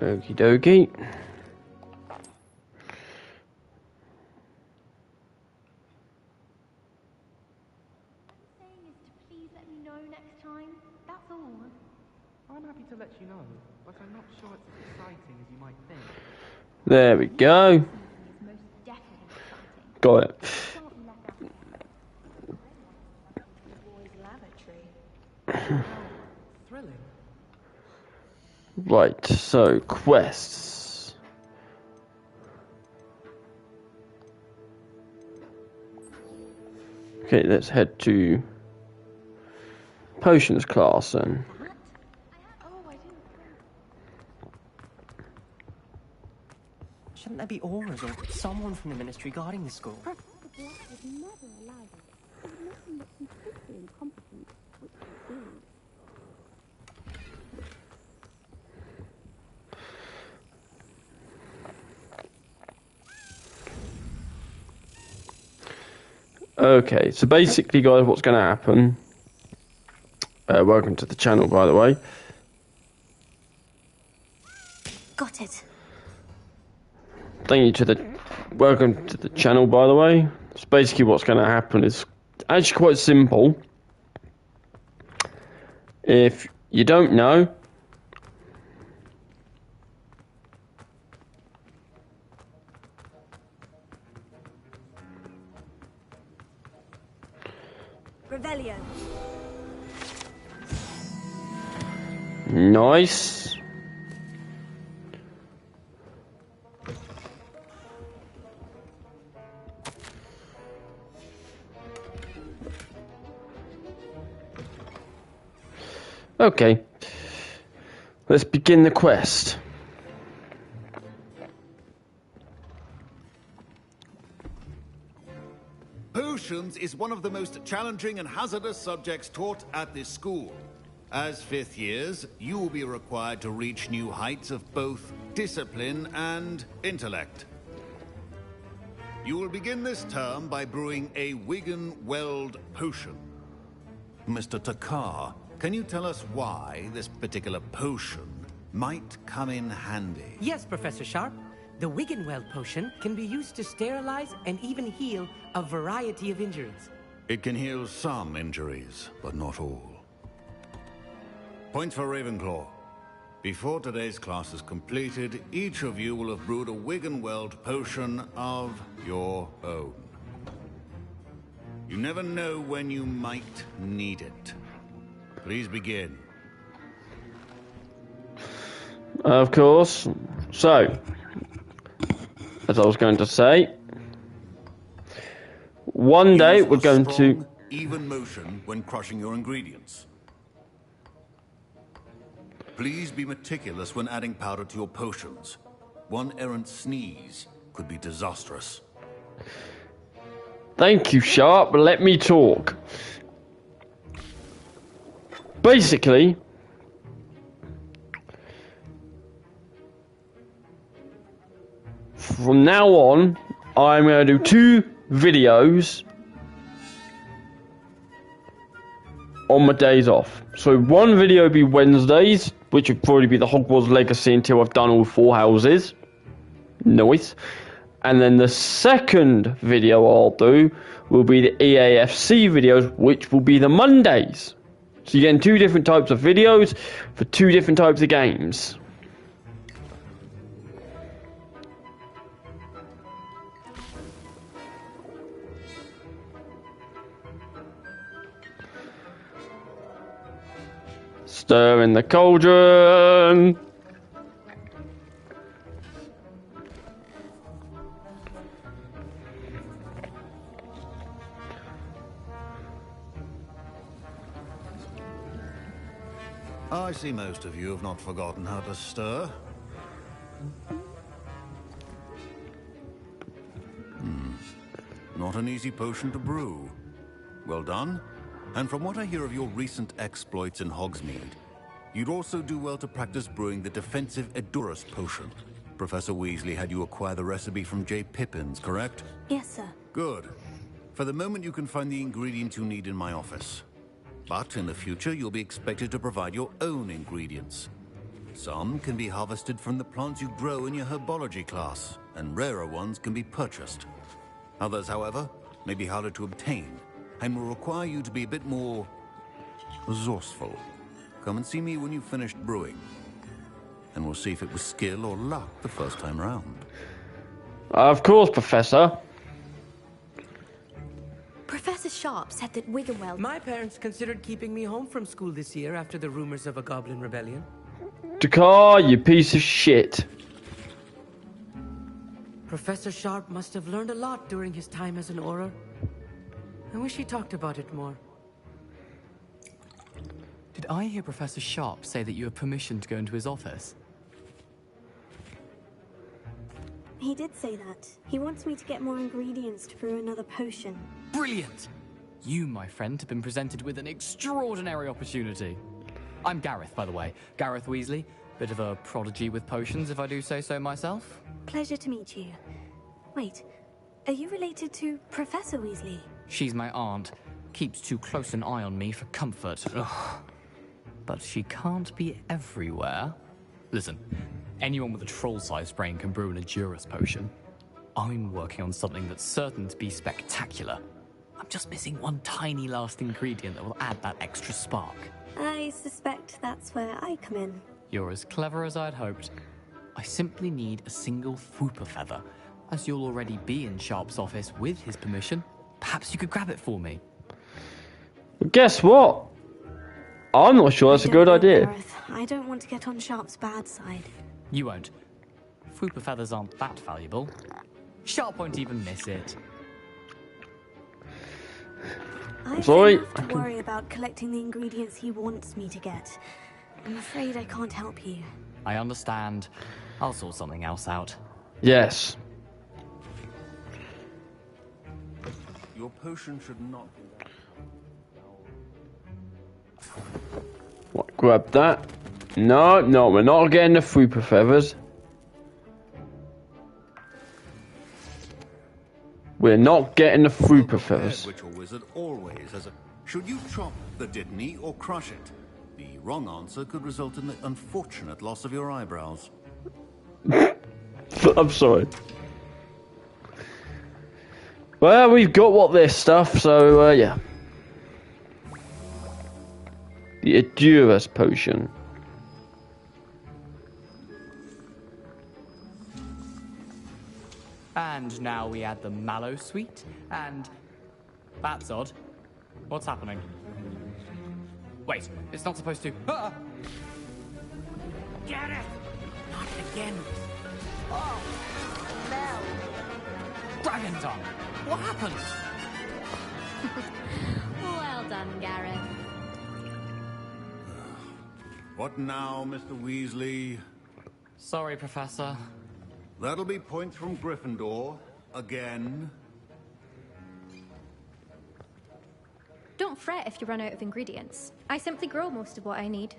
Okie dokie. I'm happy to let you know, but I'm not sure it's as exciting as you might think. There we go. Got it. Thrilling. Right, so quests. Okay, let's head to potions class then. Shouldn't there be auras or someone from the ministry guarding the school? Okay, so basically, guys, what's going to happen... welcome to the channel, by the way. Got it. Thank you to the... Welcome to the channel, by the way. So basically what's going to happen is actually quite simple. If you don't know... Revelio. Nice. Okay. Let's begin the quest. Potions is one of the most challenging and hazardous subjects taught at this school. As fifth years, you will be required to reach new heights of both discipline and intellect. You will begin this term by brewing a Wigan-Weld potion. Mr. Takar, can you tell us why this particular potion might come in handy? Yes, Professor Sharp. The Wigan-Weld potion can be used to sterilize and even heal a variety of injuries. It can heal some injuries, but not all. Point for Ravenclaw. Before today's class is completed, each of you will have brewed a Wigan-Weld potion of your own. You never know when you might need it. Please begin. Of course. So, as I was going to say, one day we're going to... even motion when crushing your ingredients. Please be meticulous when adding powder to your potions. One errant sneeze could be disastrous. Thank you, Sharp, but let me talk. Basically, from now on, I'm going to do 2 videos on my days off. So one video will be Wednesdays, which would probably be the Hogwarts Legacy until I've done all 4 houses. Nice. And then the second video I'll do will be the EAFC videos, which will be the Mondays. So you're getting 2 different types of videos for 2 different types of games. Stir in the cauldron. I see most of you have not forgotten how to stir. Not an easy potion to brew. Well done. And from what I hear of your recent exploits in Hogsmeade, you'd also do well to practice brewing the defensive Edurus potion. Professor Weasley had you acquire the recipe from J. Pippins, correct? Yes, sir. Good. For the moment, you can find the ingredients you need in my office. But in the future, you'll be expected to provide your own ingredients. Some can be harvested from the plants you grow in your herbology class, and rarer ones can be purchased. Others, however, may be harder to obtain, and will require you to be a bit more resourceful. Come and see me when you've finished brewing, and we'll see if it was skill or luck the first time round. Of course, Professor. Professor Sharp said that Wiggenweld... My parents considered keeping me home from school this year after the rumors of a goblin rebellion. Dakar, you piece of shit. Professor Sharp must have learned a lot during his time as an Auror. I wish he talked about it more. Did I hear Professor Sharp say that you have permission to go into his office? He did say that. He wants me to get more ingredients to brew another potion. Brilliant! You, my friend, have been presented with an extraordinary opportunity. I'm Gareth, by the way. Gareth Weasley. Bit of a prodigy with potions, if I do say so myself. Pleasure to meet you. Wait, are you related to Professor Weasley? She's my aunt. Keeps too close an eye on me for comfort. Ugh. But she can't be everywhere. Listen, anyone with a troll-sized brain can brew an Edurus potion. I'm working on something that's certain to be spectacular. I'm just missing one tiny last ingredient that will add that extra spark. I suspect that's where I come in. You're as clever as I'd hoped. I simply need a single Fwooper feather. As you'll already be in Sharp's office with his permission, perhaps you could grab it for me. Guess what? I'm not sure that's a good idea. Gareth, I don't want to get on Sharp's bad side. You won't. Fwooper feathers aren't that valuable. Sharp won't even miss it. I sorry. don't have to worry about collecting the ingredients he wants me to get. I'm afraid I can't help you. I understand. I'll sort something else out. Yes. Your potion should not be that. What, grab that. No, we're not getting the Fwooper feathers. We're not getting the Fwooper feathers. Which a wizard always has a... Should you chop the Dittany or crush it? The wrong answer could result in the unfortunate loss of your eyebrows. I'm sorry. Well, we've got what this stuff, so yeah. The Edurus potion. And now we add the mallow sweet, and... That's odd. What's happening? Wait, it's not supposed to... Ah! Get it! Not again. Oh, no! Dragon tongue! What happened? Well done, Gareth. What now, Mr. Weasley? Sorry, Professor. That'll be points from Gryffindor. Again. Don't fret if you run out of ingredients. I simply grow most of what I need.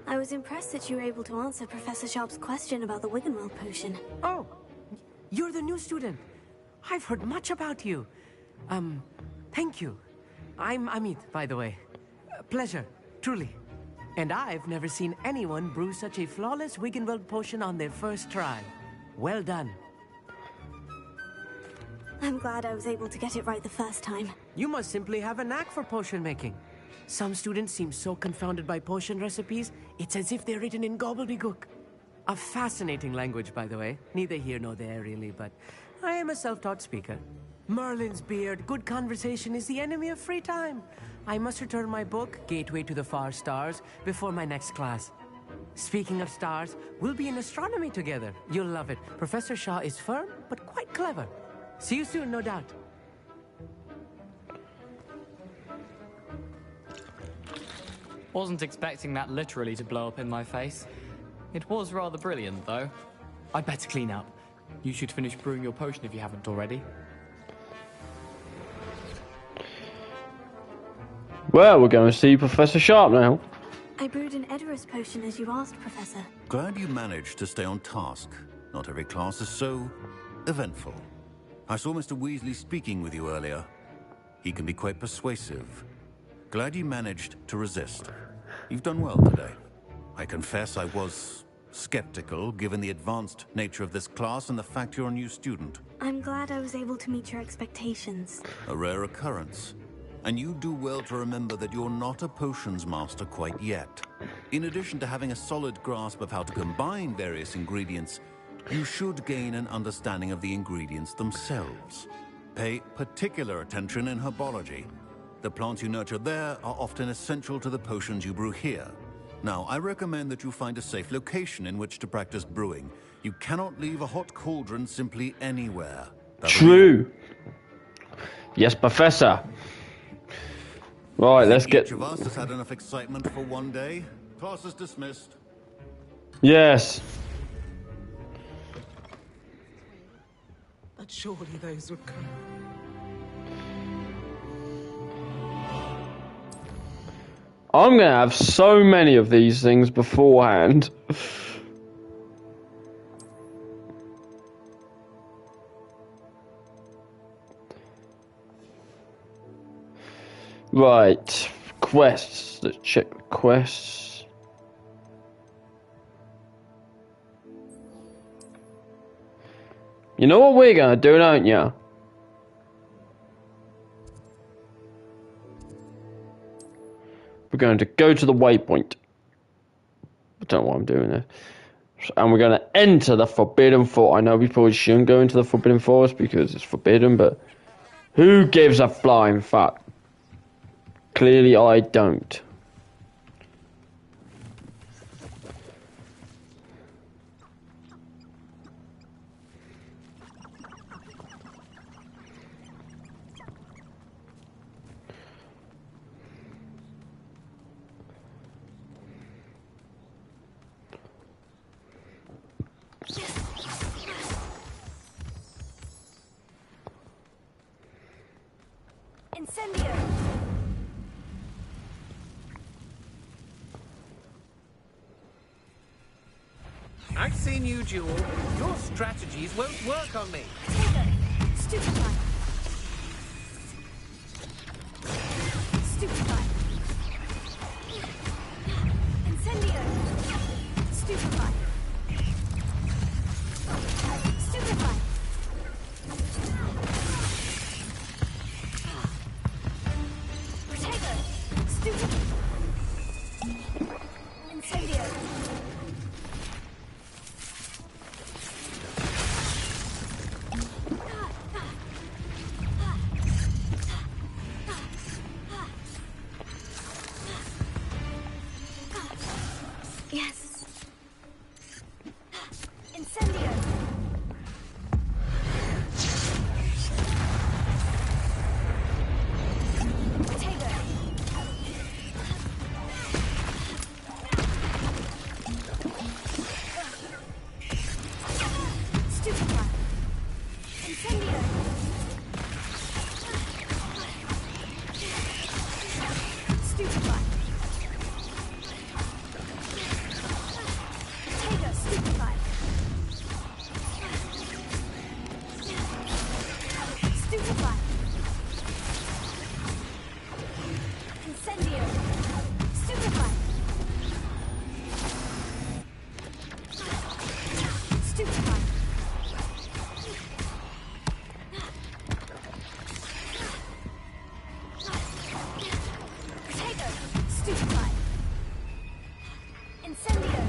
I was impressed that you were able to answer Professor Sharp's question about the Wiggenweld potion. Oh, you're the new student. I've heard much about you. Thank you. I'm Amit, by the way. Pleasure, truly. And I've never seen anyone brew such a flawless Wiggenweld potion on their first try. Well done. I'm glad I was able to get it right the first time. You must simply have a knack for potion making. Some students seem so confounded by potion recipes, it's as if they're written in gobbledygook. A fascinating language, by the way. Neither here nor there, really, but I am a self-taught speaker. Merlin's beard, good conversation is the enemy of free time. I must return my book, Gateway to the Far Stars, before my next class. Speaking of stars, we'll be in astronomy together. You'll love it. Professor Shaw is firm, but quite clever. See you soon, no doubt. Wasn't expecting that literally to blow up in my face. It was rather brilliant, though. I'd better clean up. You should finish brewing your potion if you haven't already. Well, we're going to see Professor Sharp now. I brewed an Edurus potion as you asked, Professor. Glad you managed to stay on task. Not every class is so eventful. I saw Mr. Weasley speaking with you earlier. He can be quite persuasive. Glad you managed to resist. You've done well today. I confess I was skeptical, given the advanced nature of this class and the fact you're a new student. I'm glad I was able to meet your expectations. A rare occurrence. And you do well to remember that you're not a potions master quite yet. In addition to having a solid grasp of how to combine various ingredients, you should gain an understanding of the ingredients themselves. Pay particular attention in herbology. The plants you nurture there are often essential to the potions you brew here. Now, I recommend that you find a safe location in which to practice brewing. You cannot leave a hot cauldron simply anywhere. True. Yes, Professor. Right, let's get... Each of us has had enough excitement for one day. Class is dismissed. Yes. But surely those would come. I'm gonna have so many of these things beforehand. Right, quests. Let's check the quests. You know what we're gonna do, don't you? We're going to go to the waypoint. I don't know why I'm doing this. And we're going to enter the Forbidden Forest. I know we probably shouldn't go into the Forbidden Forest because it's forbidden, but who gives a flying fuck? Clearly I don't. Incendio! I've seen you, Jewel. Your strategies won't work on me. Stupefy! Stupefy! Incendio! Stupefy! Stupefy! Protego! Stupefy! Incendio! Yes. Incendio. Potato. Stupefy. Incendio. Stupefy. Potato, stupefy. Stupefy. Incendio. Stupefy. Stupefy. Potato, stupefy. Incendio.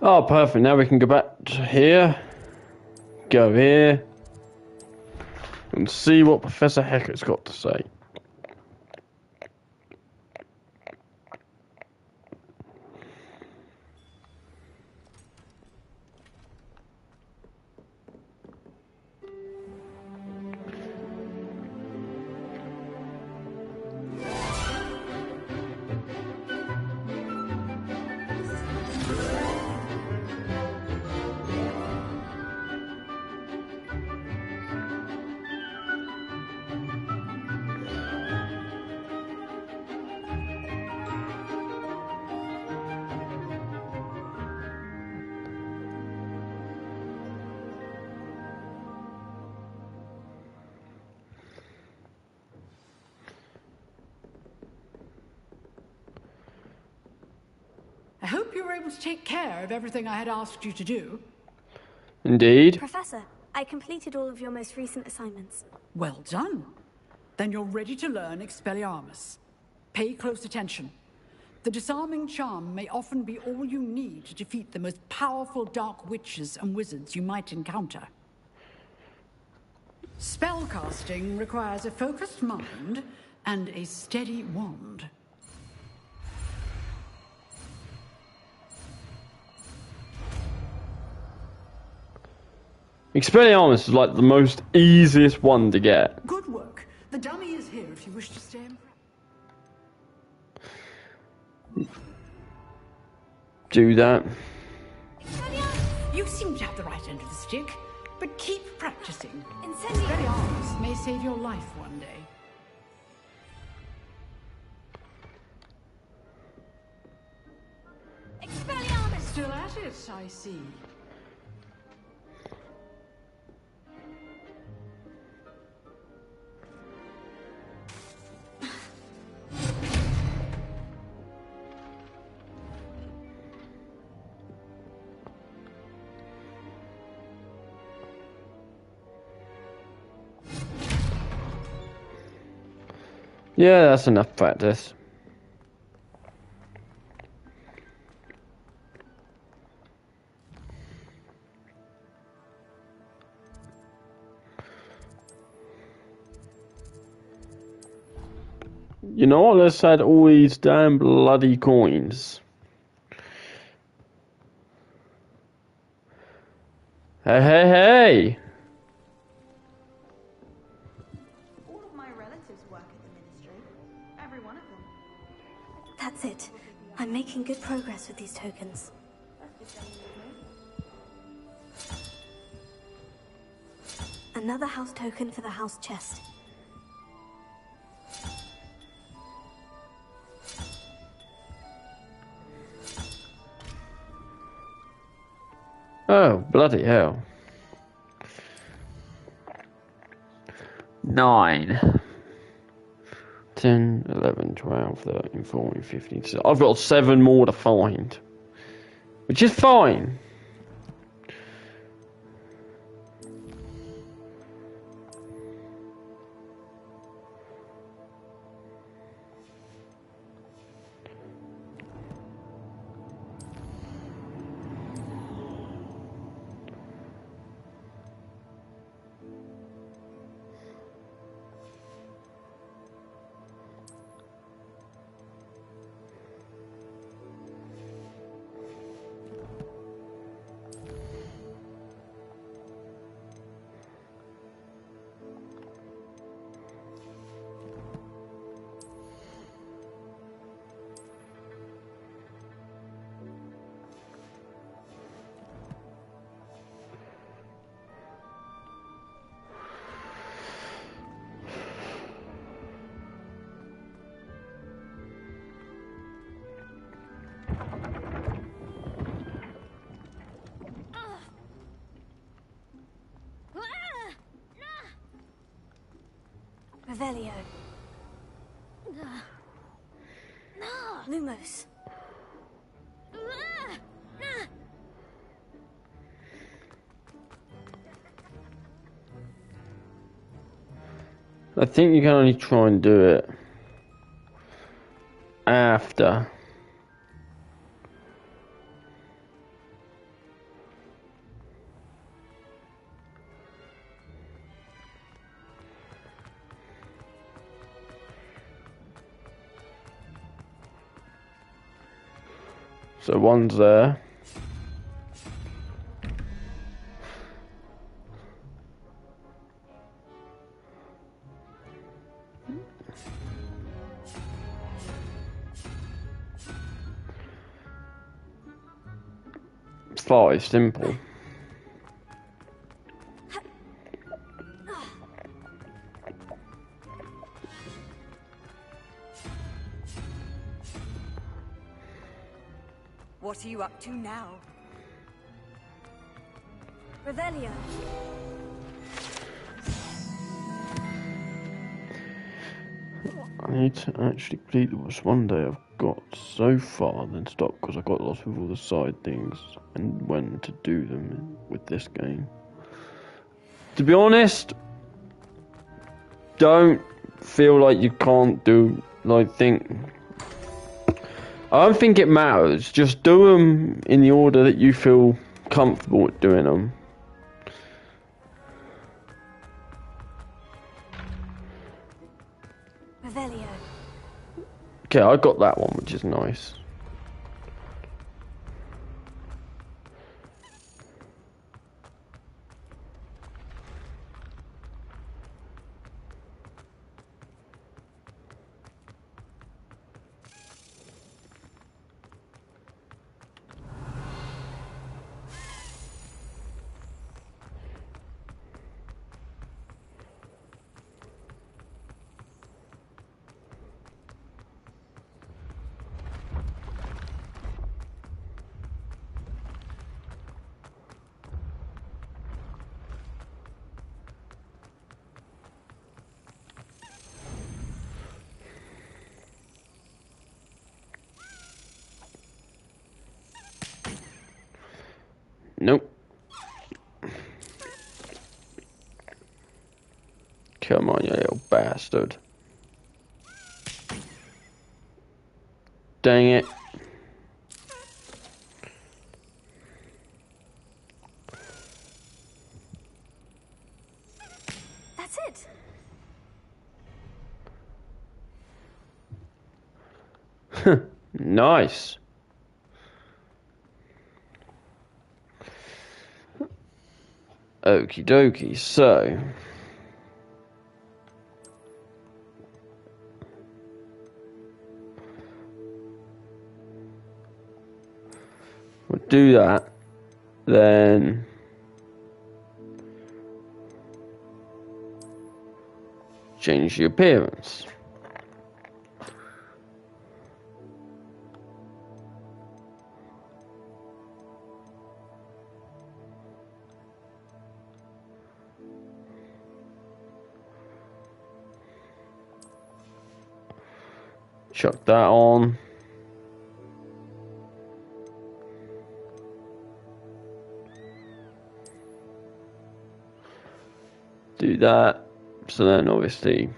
Oh, perfect. Now we can go back to here. Go here. And see what Professor Hecat's got to say. you were able to take care of everything I had asked you to do. Indeed. Professor, I completed all of your most recent assignments. Well done. Then you're ready to learn Expelliarmus. Pay close attention. The disarming charm may often be all you need to defeat the most powerful dark witches and wizards you might encounter. Spellcasting requires a focused mind and a steady wand. Expelliarmus is like the most easiest one to get. Good work. The dummy is here if you wish to stay in. Do that. You seem to have the right end of the stick, but keep practicing. Incendiary. Expelliarmus may save your life one day. Expelliarmus! Still at it, I see. Yeah, that's enough practice. You know what? Let's add all these damn bloody coins. Hey, hey, hey! All of my relatives work at the ministry. Every one of them. That's it. I'm making good progress with these tokens. Another house token for the house chest. Oh, bloody hell. 9, 10, 11, 12, 13, 14, 15. So I've got 7 more to find. Which is fine. Revelio. Lumos. I think you can only try and do it after. So one's there. It's very simple. What are you up to now? Revelio. I need to actually complete this one day. I've got so far, then stop because I got lost with all the side things and when to do them with this game. To be honest, don't feel like you can't do, like, I don't think it matters. Just do them in the order that you feel comfortable with doing them. Revelio. Okay, I got that one, which is nice. Nope. Come on, you little bastard. Dang it. That's it. Nice. Okie dokie, so we'll do that, then change the appearance. Chuck that on. Do that. So then obviously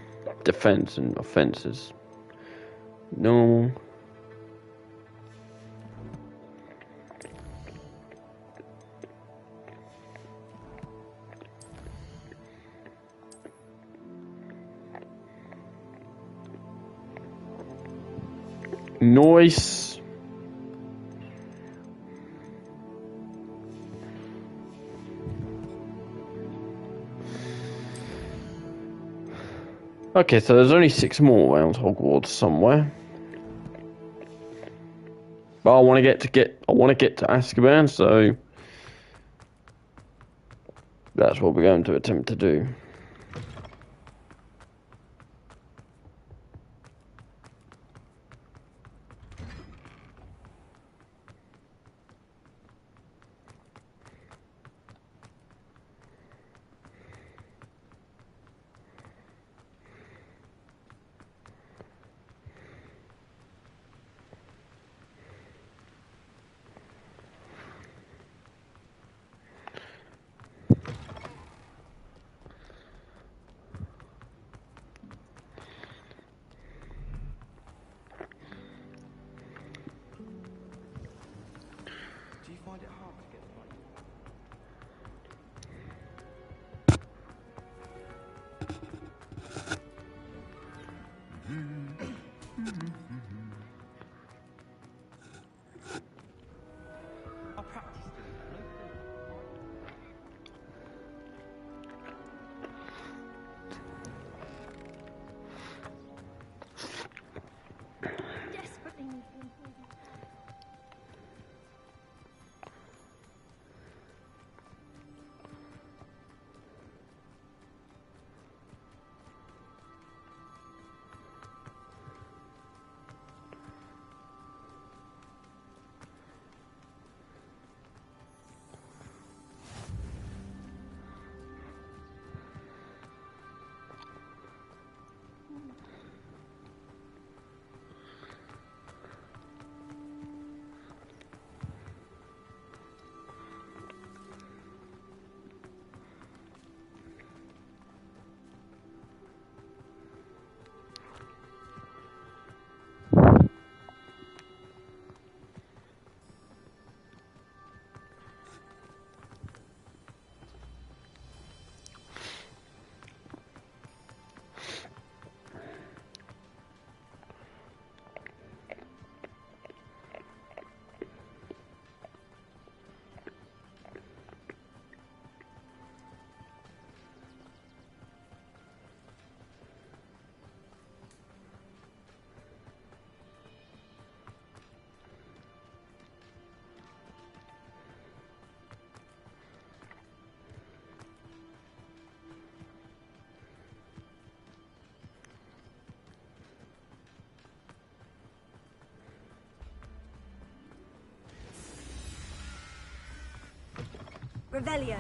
defense and offenses. Normal. Noise. Okay, so there's only 6 more around Hogwarts somewhere. But I want to get to Azkaban, so that's what we're going to attempt to do. Revelio.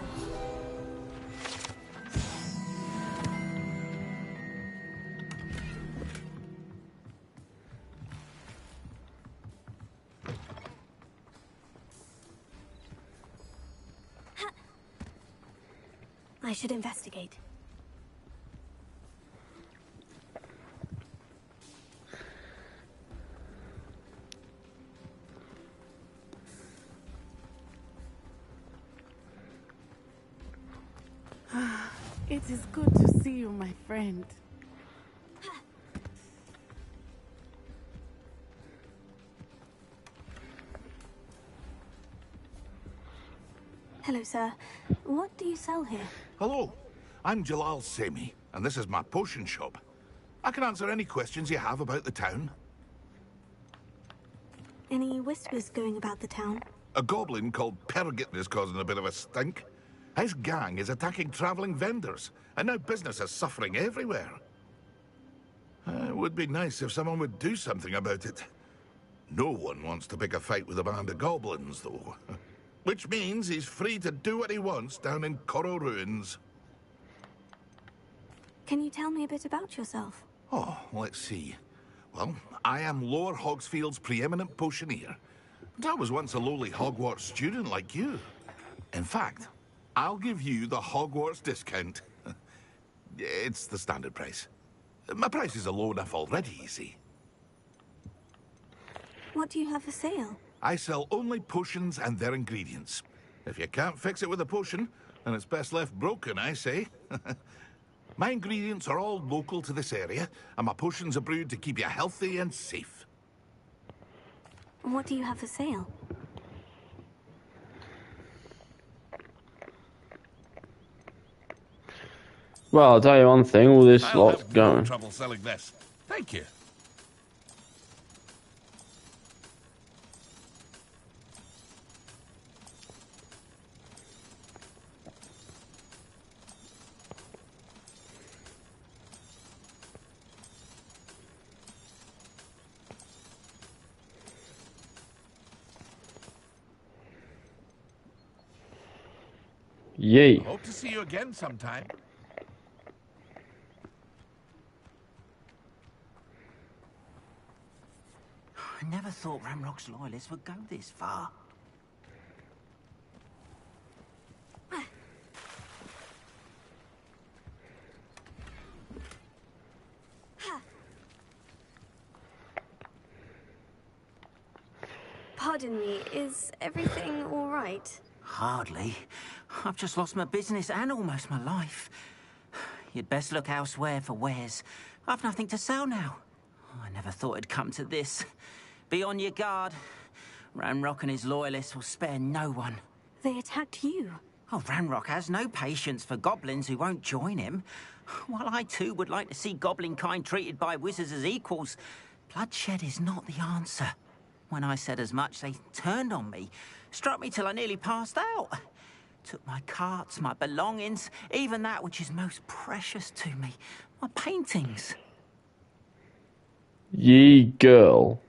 I should investigate. It is good to see you, my friend. Hello, sir. What do you sell here? Hello, I'm Jalal Semi, and this is my potion shop. I can answer any questions you have about the town. Any whispers going about the town? A goblin called Pergit is causing a bit of a stink. His gang is attacking traveling vendors, and now business is suffering everywhere. It would be nice if someone would do something about it. No one wants to pick a fight with a band of goblins, though. Which means he's free to do what he wants down in Coral Ruins. Can you tell me a bit about yourself? Oh, let's see. Well, I am Lower Hogsfield's preeminent potioneer. But I was once a lowly Hogwarts student like you. In fact, I'll give you the Hogwarts discount. It's the standard price. My prices are low enough already, you see. What do you have for sale? I sell only potions and their ingredients. If you can't fix it with a potion, then it's best left broken, I say. My ingredients are all local to this area, and my potions are brewed to keep you healthy and safe. What do you have for sale? Well, I'll tell you one thing, all this I'll lot's have no going. trouble selling this. Thank you. Yay. Hope to see you again sometime. I never thought Ramrock's loyalists would go this far. Pardon me, is everything all right? Hardly. I've just lost my business and almost my life. You'd best look elsewhere for wares. I've nothing to sell now. I never thought it'd come to this. Be on your guard. Ranrock and his loyalists will spare no one. They attacked you. Oh, Ranrock has no patience for goblins who won't join him. While I too would like to see goblin kind treated by wizards as equals, bloodshed is not the answer. When I said as much, they turned on me, struck me till I nearly passed out. Took my carts, my belongings, even that which is most precious to me, my paintings. Ye girl.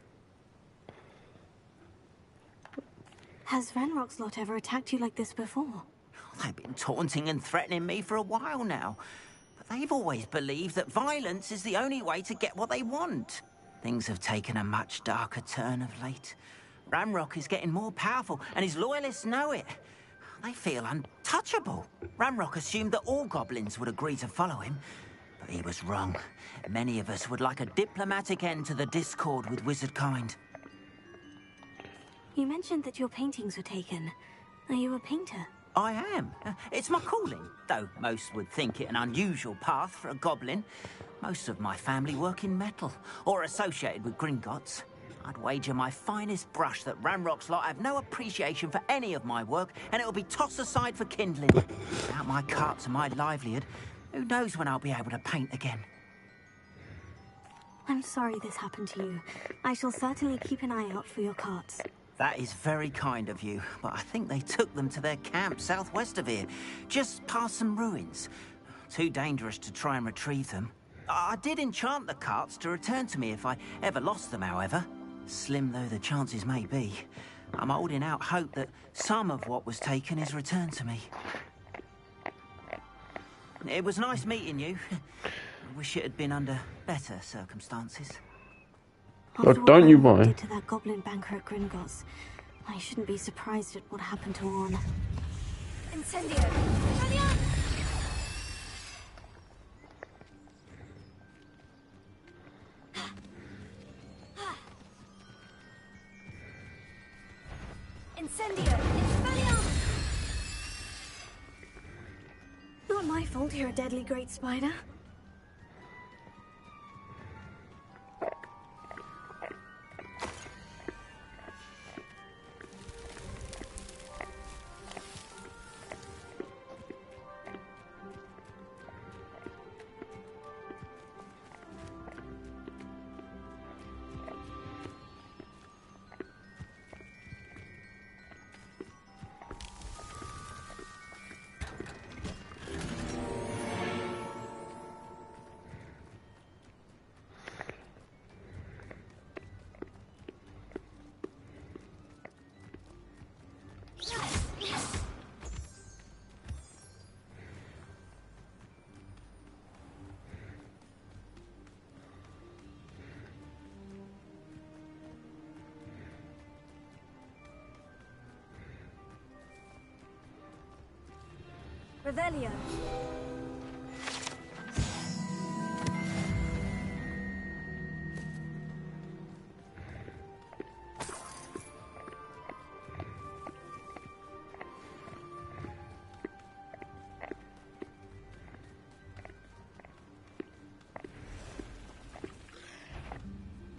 Has Ranrock's lot ever attacked you like this before? They've been taunting and threatening me for a while now. But they've always believed that violence is the only way to get what they want. Things have taken a much darker turn of late. Ranrock is getting more powerful, and his loyalists know it. They feel untouchable. Ranrock assumed that all goblins would agree to follow him, but he was wrong. Many of us would like a diplomatic end to the discord with wizard kind. You mentioned that your paintings were taken. Are you a painter? I am. It's my calling, though most would think it an unusual path for a goblin. Most of my family work in metal, or associated with Gringotts. I'd wager my finest brush that Ranrock's lot have no appreciation for any of my work, and it'll be tossed aside for kindling. Without my carts and my livelihood, who knows when I'll be able to paint again. I'm sorry this happened to you. I shall certainly keep an eye out for your carts. That is very kind of you, but I think they took them to their camp southwest of here, just past some ruins. Too dangerous to try and retrieve them. I did enchant the carts to return to me if I ever lost them, however. Slim though the chances may be, I'm holding out hope that some of what was taken is returned to me. It was nice meeting you. I wish it had been under better circumstances. Oh, don't you After what I mind? did to that goblin banker at Gringotts, I shouldn't be surprised at what happened to Orn. Incendio! Incendio! Not my fault you're a deadly great spider. Revelio.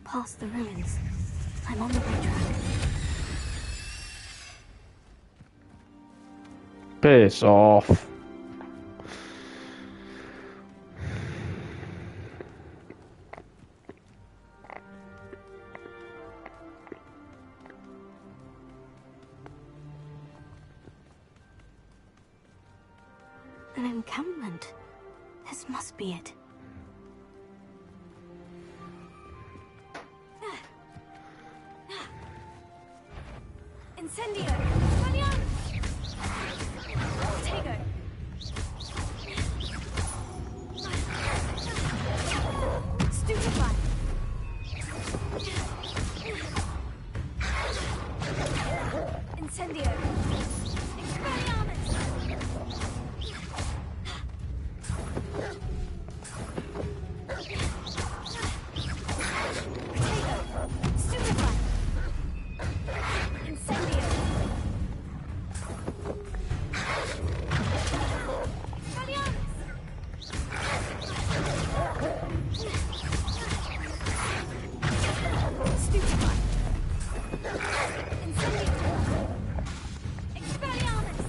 Past the ruins. I'm on the right track. Piss off. An encampment. This must be it. Incendio! Tego! Stupefy! Incendio! Expelliarmus!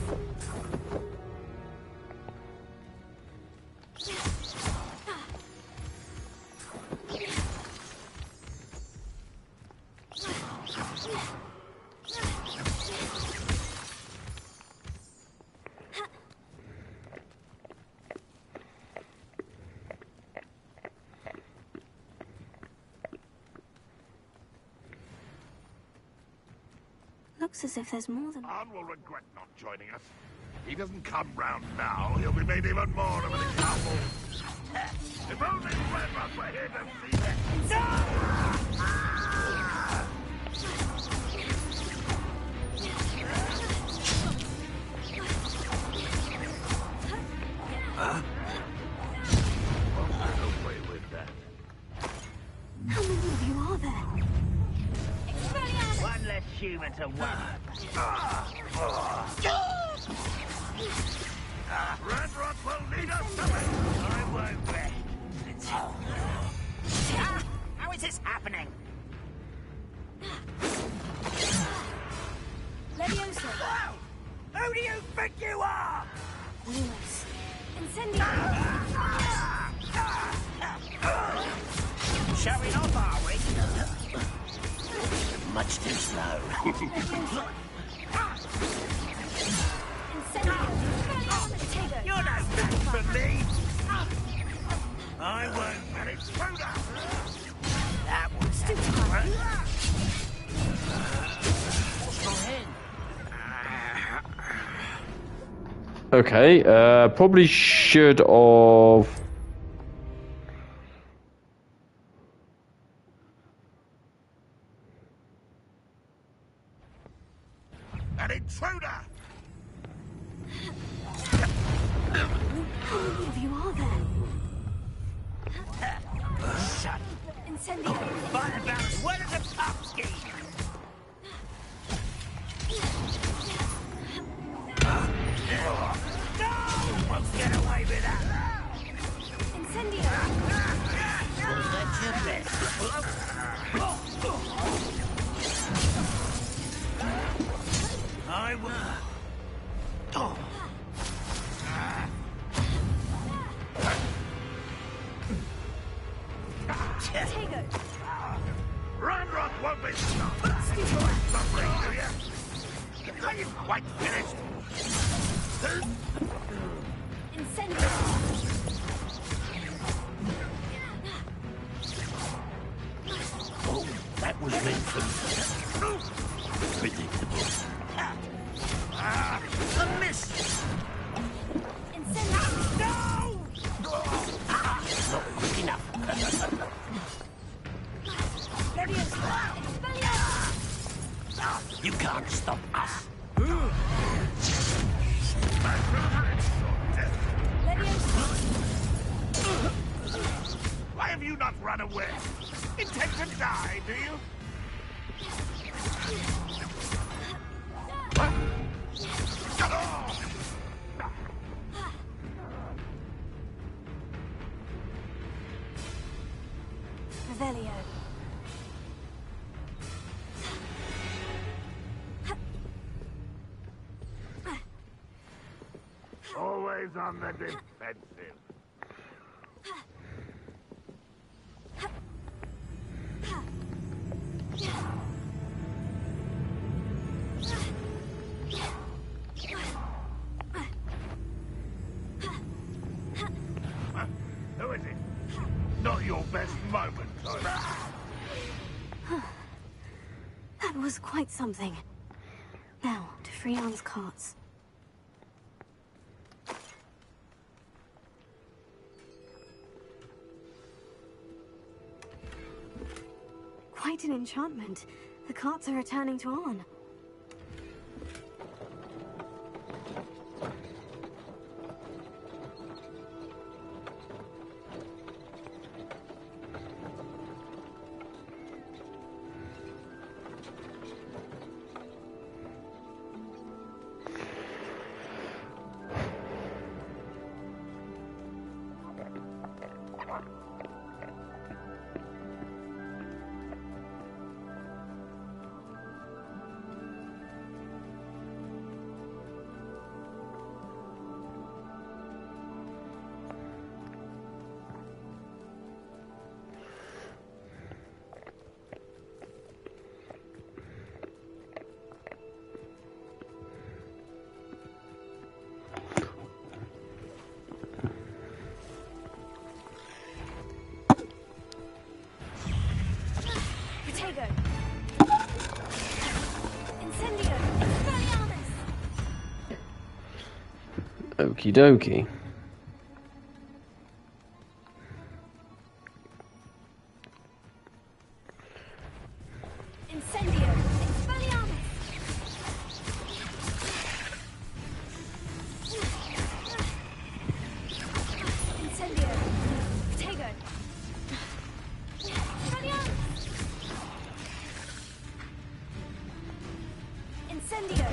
Looks as if there's more than... Arn will regret not joining us. If he doesn't come round now, he'll be made even more of an example. If only Redruth were here to see it. Away with that. How many of you are there? One less human to win. Redruth will lead us to it. I won't rest. How is this happening? Levioso! Who do you think you are? Lumos. Incendio! Showing off, are we? Much too slow. You're no match for me. I won't manage through that. That was stupid. Okay, probably should have... An intruder! How many of you are there? Shut. Incendio! Fight about as well as a pumpkin. No! Won't get away with that. Incendio! Was that your best? I will. Oh. Tego! Ranrock won't be stopped! Suffering, do you? Are you quite finished? Incendio! Oh, that was meant for predictable. A miss! Incendio! No! Not quick enough. You can't stop us. Why have you not run away? Intend to die, do you? What? Revelio. Always on the defensive. Who is it? Not your best moment, Tyler. That was quite something. Now, to Freon's carts. Quite an enchantment. The carts are returning to Arn. Okie dokie. Incendio! Expelliarmus! Incendio! Tego! Expelliarmus! Incendio!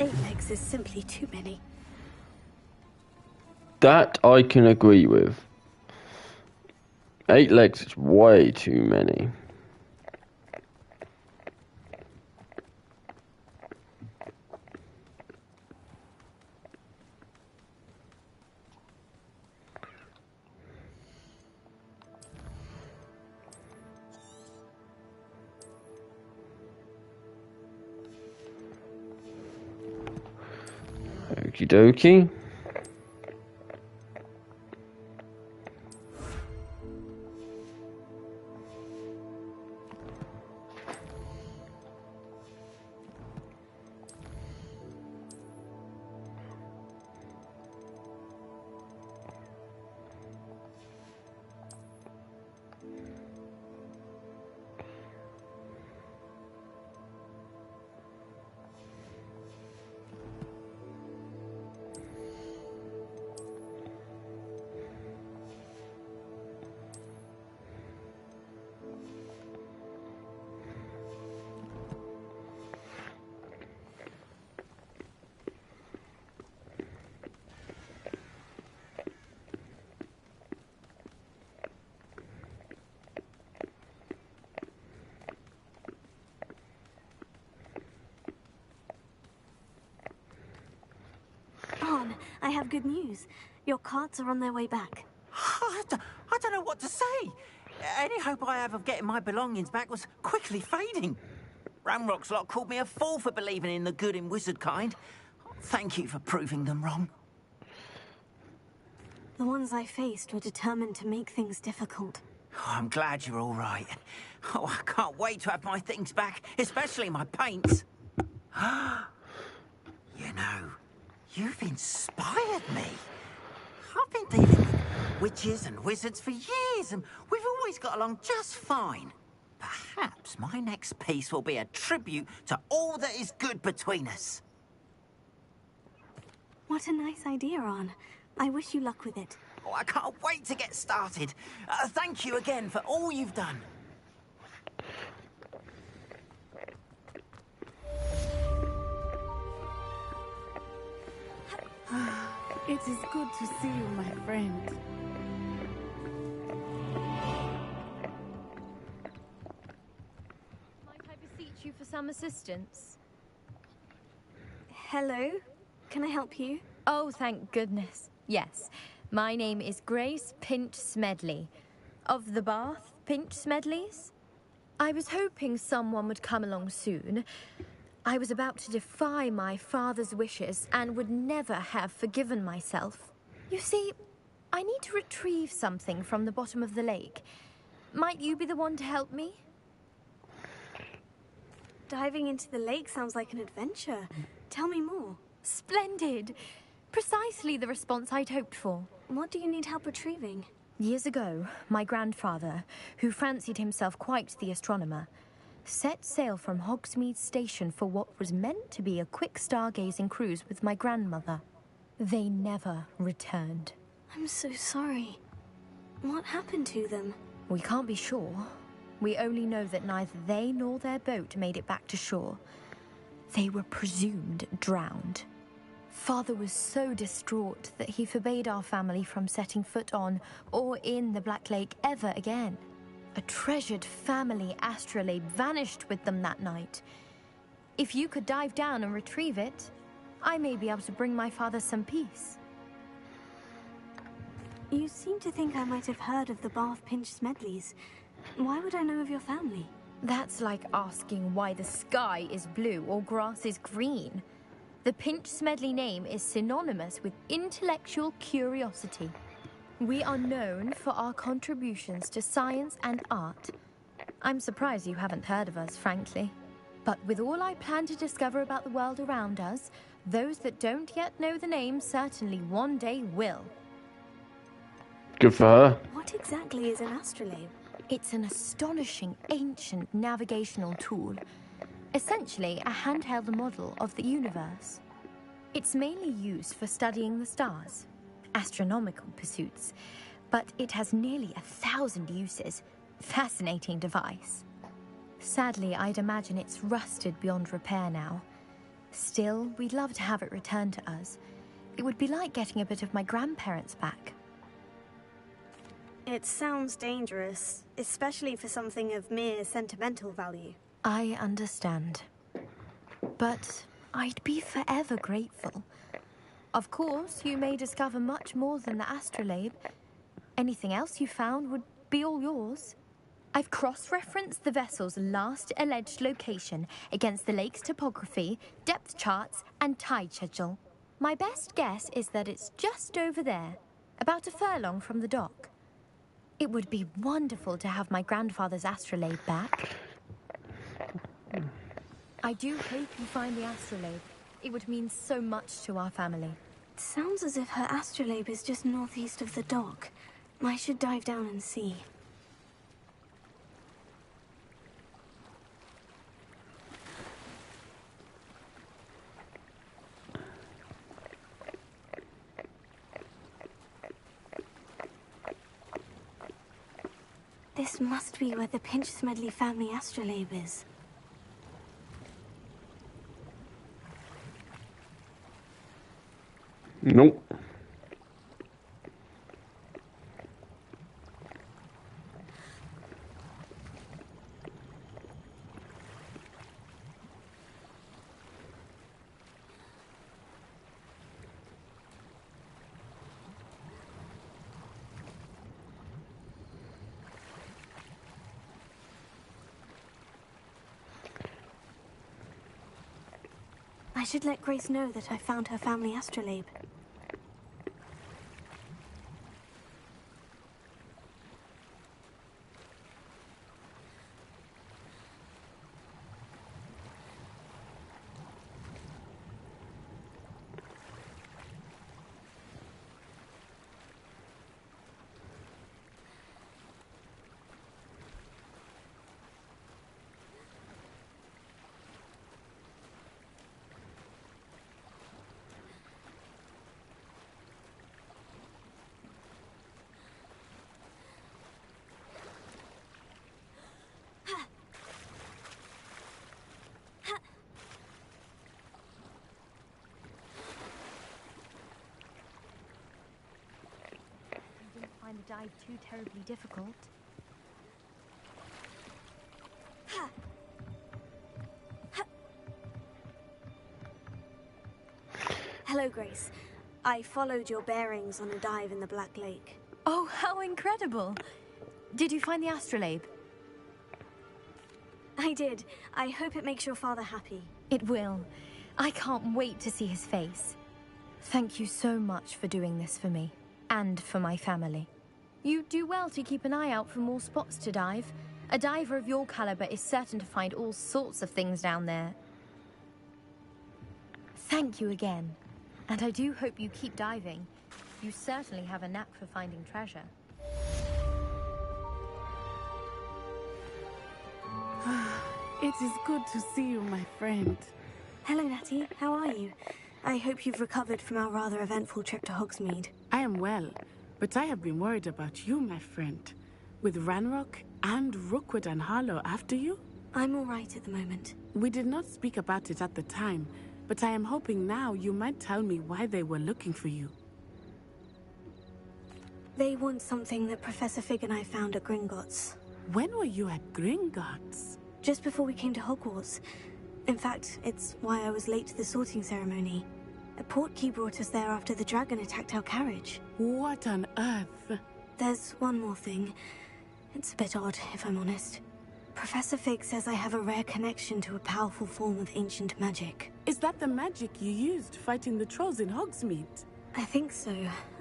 8 legs is simply too many. That I can agree with. 8 legs is way too many. Okie dokie. have good news. Your carts are on their way back. I don't know what to say. Any hope I have of getting my belongings back was quickly fading. Ramrock's lot called me a fool for believing in the good in wizard kind. Thank you for proving them wrong. The ones I faced were determined to make things difficult. Oh, I'm glad you're all right. Oh, I can't wait to have my things back, especially my paints. You know, you've inspired me. I've been dealing with witches and wizards for years, and we've always got along just fine. Perhaps my next piece will be a tribute to all that is good between us. What a nice idea, Ron. I wish you luck with it. Oh, I can't wait to get started. Thank you again for all you've done. It is good to see you, my friend. Might I beseech you for some assistance? Hello? Can I help you? Oh, thank goodness. Yes. My name is Grace Pinch Smedley. Of the Bath Pinch Smedleys? I was hoping someone would come along soon. I was about to defy my father's wishes and would never have forgiven myself. You see, I need to retrieve something from the bottom of the lake. Might you be the one to help me? Diving into the lake sounds like an adventure. Tell me more. Splendid! Precisely the response I'd hoped for. What do you need help retrieving? Years ago, my grandfather, who fancied himself quite the astronomer, set sail from Hogsmeade Station for what was meant to be a quick stargazing cruise with my grandmother. They never returned. I'm so sorry. What happened to them? We can't be sure. We only know that neither they nor their boat made it back to shore. They were presumed drowned. Father was so distraught that he forbade our family from setting foot on or in the Black Lake ever again. A treasured family astrolabe vanished with them that night. If you could dive down and retrieve it, I may be able to bring my father some peace. You seem to think I might have heard of the Bath Pinch Smedleys. Why would I know of your family? That's like asking why the sky is blue or grass is green. The Pinch Smedley name is synonymous with intellectual curiosity. We are known for our contributions to science and art. I'm surprised you haven't heard of us, frankly. But with all I plan to discover about the world around us, those that don't yet know the name certainly one day will. Good for her. What exactly is an astrolabe? It's an astonishing ancient navigational tool. Essentially, a handheld model of the universe. It's mainly used for studying the stars, astronomical pursuits, but it has nearly 1,000 uses. Fascinating device. Sadly, I'd imagine it's rusted beyond repair now. Still, we'd love to have it returned to us. It would be like getting a bit of my grandparents back. It sounds dangerous, especially for something of mere sentimental value. I understand. But I'd be forever grateful. Of course, you may discover much more than the astrolabe. Anything else you found would be all yours. I've cross-referenced the vessel's last alleged location against the lake's topography, depth charts, and tide schedule. My best guess is that it's just over there, about a furlong from the dock. It would be wonderful to have my grandfather's astrolabe back. I do hope you find the astrolabe. It would mean so much to our family. It sounds as if her astrolabe is just northeast of the dock. I should dive down and see. This must be where the Pinch Smedley family astrolabe is. Nope. I should let Grace know that I found her family astrolabe. Find the dive too terribly difficult. Hello, Grace. I followed your bearings on a dive in the Black Lake. Oh, how incredible! Did you find the astrolabe? I did. I hope it makes your father happy. It will. I can't wait to see his face. Thank you so much for doing this for me, and for my family. You do well to keep an eye out for more spots to dive. A diver of your caliber is certain to find all sorts of things down there. Thank you again. And I do hope you keep diving. You certainly have a knack for finding treasure. It is good to see you, my friend. Hello, Natty. How are you? I hope you've recovered from our rather eventful trip to Hogsmeade. I am well, but I have been worried about you, my friend. With Ranrock and Rookwood and Harlow after you? I'm all right at the moment. We did not speak about it at the time, but I am hoping now you might tell me why they were looking for you. They want something that Professor Fig and I found at Gringotts. When were you at Gringotts? Just before we came to Hogwarts. In fact, it's why I was late to the sorting ceremony. A portkey brought us there after the dragon attacked our carriage. What on earth? There's one more thing. It's a bit odd, if I'm honest. Professor Fig says I have a rare connection to a powerful form of ancient magic. Is that the magic you used fighting the trolls in Hogsmeade? I think so.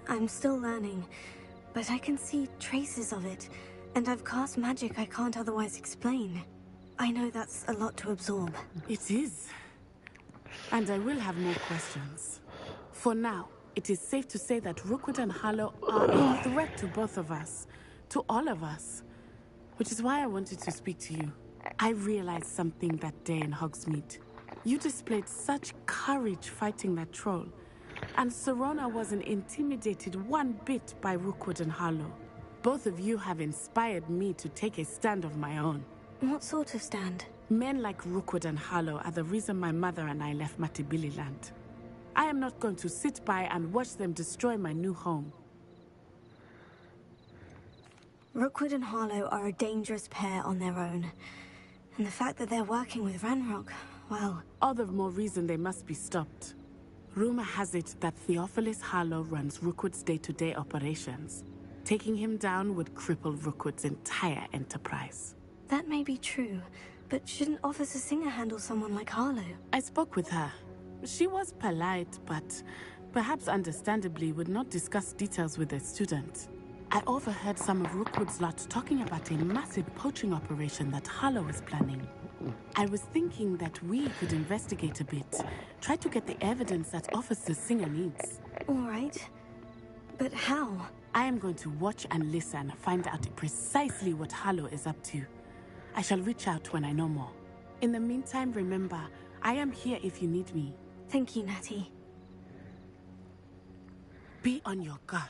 I'm still learning. But I can see traces of it. And I've cast magic I can't otherwise explain. I know that's a lot to absorb. It is. And I will have more questions. For now, it is safe to say that Rookwood and Harlow are a threat to both of us. To all of us. Which is why I wanted to speak to you. I realized something that day in Hogsmeade. You displayed such courage fighting that troll. And Serona wasn't intimidated one bit by Rookwood and Harlow. Both of you have inspired me to take a stand of my own. What sort of stand? Men like Rookwood and Harlow are the reason my mother and I left Matabeleland. I am not going to sit by and watch them destroy my new home. Rookwood and Harlow are a dangerous pair on their own. And the fact that they're working with Ranrock, well... All the more reason they must be stopped. Rumor has it that Theophilus Harlow runs Rookwood's day-to-day operations. Taking him down would cripple Rookwood's entire enterprise. That may be true, but shouldn't Officer Singer handle someone like Harlow? I spoke with her. She was polite, but perhaps understandably would not discuss details with a student. I overheard some of Rookwood's lot talking about a massive poaching operation that Harlow was planning. I was thinking that we could investigate a bit, try to get the evidence that Officer Singer needs. All right. But how? I am going to watch and listen, find out precisely what Harlow is up to. I shall reach out when I know more. In the meantime, remember, I am here if you need me. Thank you, Natty. Be on your guard.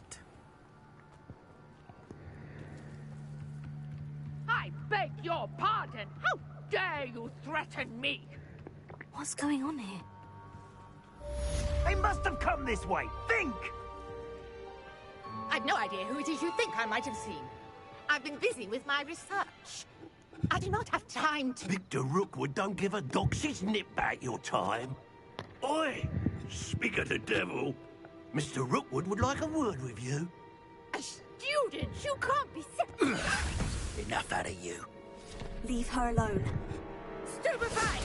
I beg your pardon! How dare you threaten me? What's going on here? They must have come this way! Think! I've no idea who it is you think I might have seen. I've been busy with my research. I do not have time to... Victor Rookwood don't give a dog's nip back your time. Oi! Speak of the devil. Mr. Rookwood would like a word with you. A student? You can't be... Enough out of you. Leave her alone. Stupefy!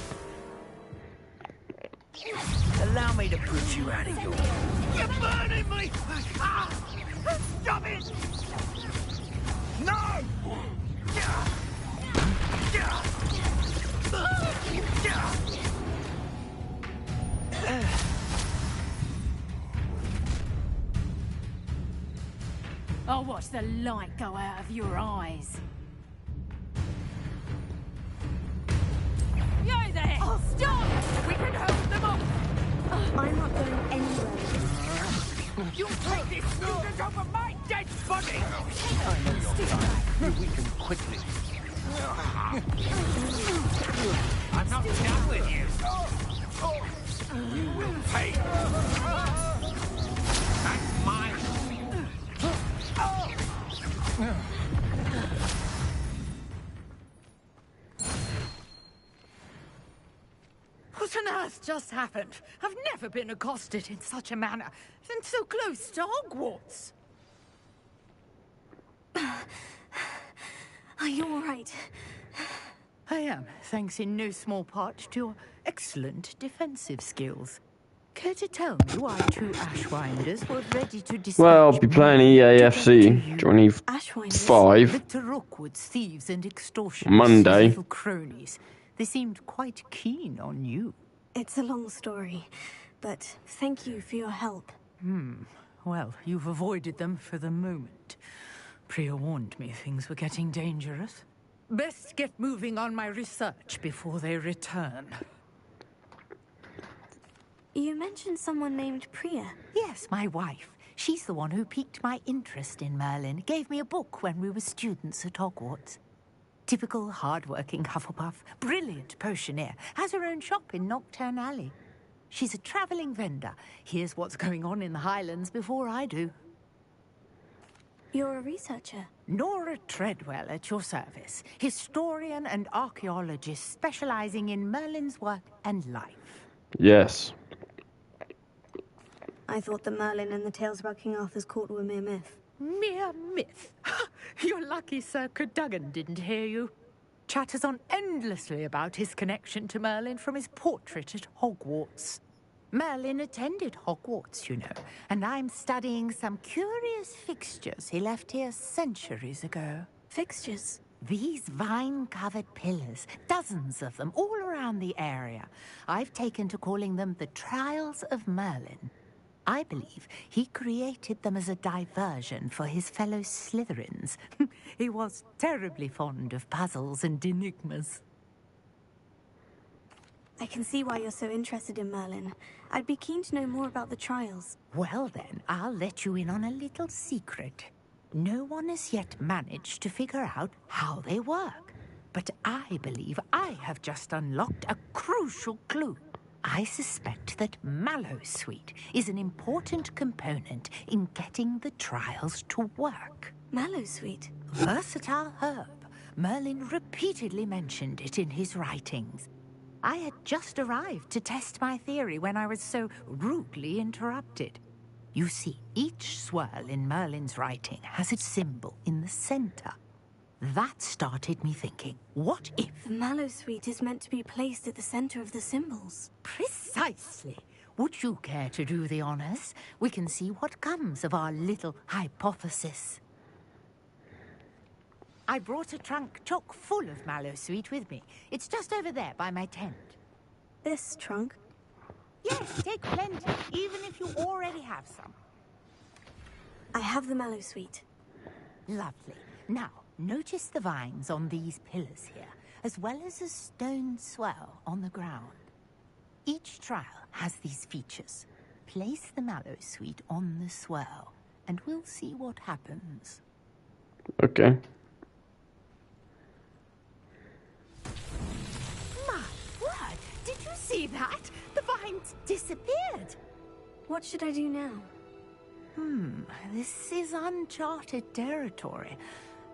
Allow me to put you out of your... You're burning me! Ah! Stop it! No! I'll watch the light go out of your eyes. Yo there! Oh, stop! We can hold them off! I'm not going anywhere. You take this student over my dead body! You weaken quickly. I'm not done with you. You will pay. That's mine. What on earth just happened? I've never been accosted in such a manner, and so close to Hogwarts. Are you all right? I am, thanks in no small part to your excellent defensive skills. Care to tell me why two Ashwinders were ready to dispatch... Well, I'll be playing EAFC 25 Victor Rookwood's thieves and extortioners, Monday. little cronies. They seemed quite keen on you. It's a long story, but thank you for your help. Well, you've avoided them for the moment. Priya warned me things were getting dangerous. Best get moving on my research before they return. You mentioned someone named Priya. Yes, my wife. She's the one who piqued my interest in Merlin. Gave me a book when we were students at Hogwarts. Typical hard-working Hufflepuff, brilliant potioneer, has her own shop in Nocturne Alley. She's a travelling vendor. Hears what's going on in the Highlands before I do. You're a researcher? Nora Treadwell at your service. Historian and archaeologist specialising in Merlin's work and life. Yes. I thought that Merlin and the tales about King Arthur's court were mere myth. Mere myth? You're lucky Sir Cadogan didn't hear you. Chatters on endlessly about his connection to Merlin from his portrait at Hogwarts. Merlin attended Hogwarts, you know, and I'm studying some curious fixtures he left here centuries ago. Fixtures? These vine-covered pillars, dozens of them, all around the area. I've taken to calling them the Trials of Merlin. I believe he created them as a diversion for his fellow Slytherins. He was terribly fond of puzzles and enigmas. I can see why you're so interested in Merlin. I'd be keen to know more about the trials. Well then, I'll let you in on a little secret. No one has yet managed to figure out how they work. But I believe I have just unlocked a crucial clue. I suspect that Mallowsweet is an important component in getting the trials to work. Mallowsweet? Versatile herb. Merlin repeatedly mentioned it in his writings. I had just arrived to test my theory when I was so rudely interrupted. You see, each swirl in Merlin's writing has its symbol in the center. That started me thinking, what if... The Mallowsweet is meant to be placed at the center of the symbols. Precisely. Would you care to do the honors? We can see what comes of our little hypothesis. I brought a trunk chock full of Mallowsweet with me. It's just over there by my tent. This trunk? Yes, take plenty, even if you already have some. I have the Mallowsweet. Lovely. Now, notice the vines on these pillars here, as well as a stone swell on the ground. Each trial has these features. Place the Mallowsweet on the swell, and we'll see what happens. Okay. My word! Did you see that? The vines disappeared. What should I do now? This is uncharted territory.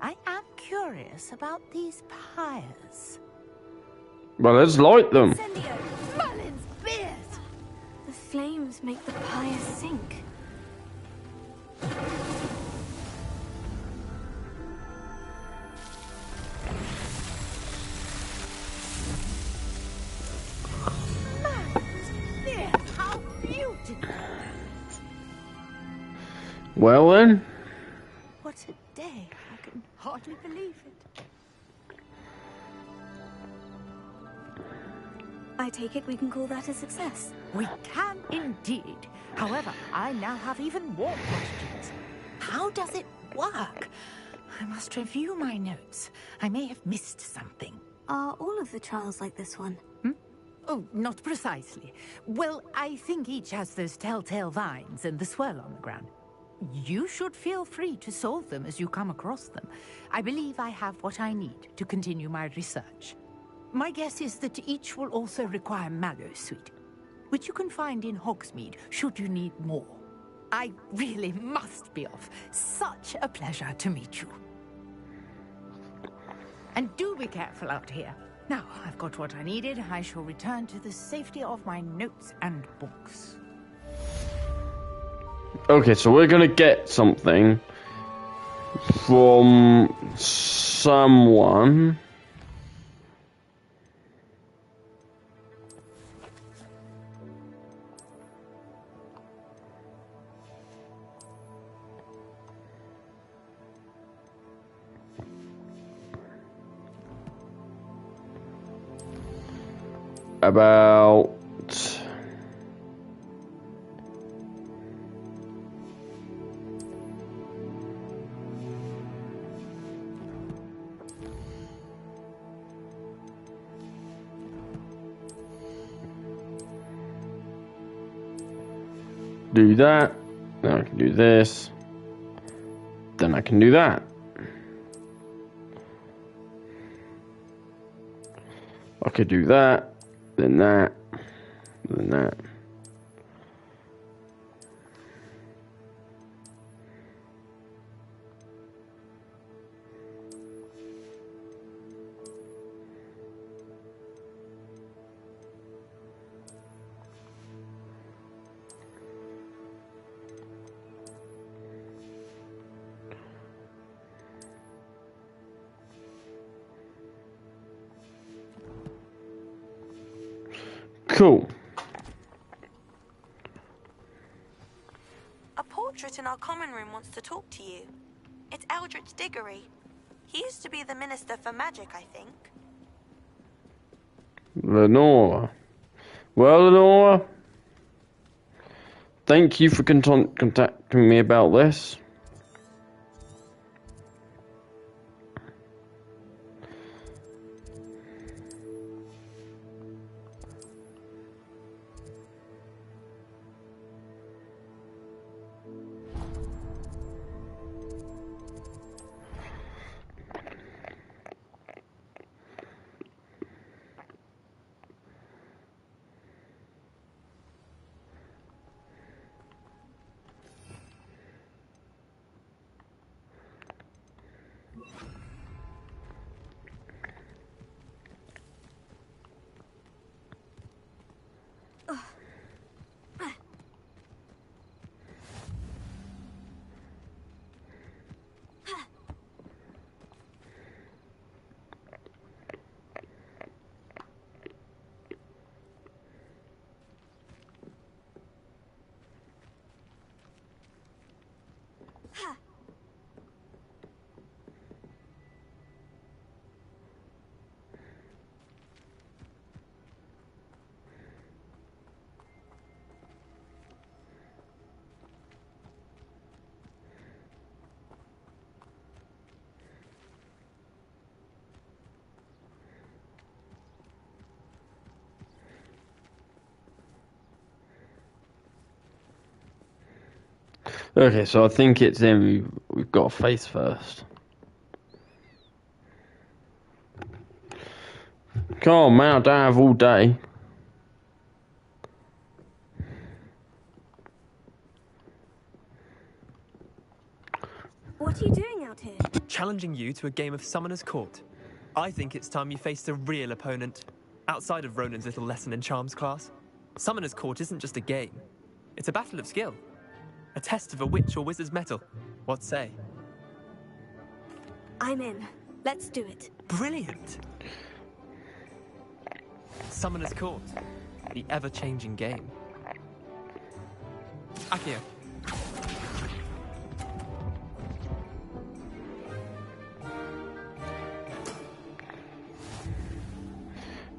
I am curious about these pyres. Well, let's light them. Incendio! Merlin's beard! The flames make the pyre sink. Merlin's beard! How Well then. What a day. I can hardly believe it. I take it we can call that a success. We can indeed. However, I now have even more questions. How does it work? I must review my notes. I may have missed something. Are all of the trials like this one? Oh, not precisely. Well, I think each has those telltale vines and the swirl on the ground. You should feel free to solve them as you come across them. I believe I have what I need to continue my research. My guess is that each will also require Mallow Sweet, which you can find in Hogsmeade should you need more. I really must be off. Such a pleasure to meet you. And do be careful out here. Now, I've got what I needed. I shall return to the safety of my notes and books. Okay, so we're gonna get something from someone. About do that, then I can do this, then I can do that. I could do that, then that, then that. Cool. A portrait in our common room wants to talk to you. It's Eldritch Diggory. He used to be the Minister for Magic, I think. Lenora. Well, Lenora, thank you for contacting me about this. Okay, so I think it's him we've got to face first. Come on, man, I don't have all day. What are you doing out here? Challenging you to a game of Summoner's Court. I think it's time you faced a real opponent, outside of Ronan's little lesson in charms class. Summoner's Court isn't just a game. It's a battle of skill. A test of a witch or wizard's mettle. What say? I'm in. Let's do it. Brilliant! Summoner's Court. The ever-changing game. Accio.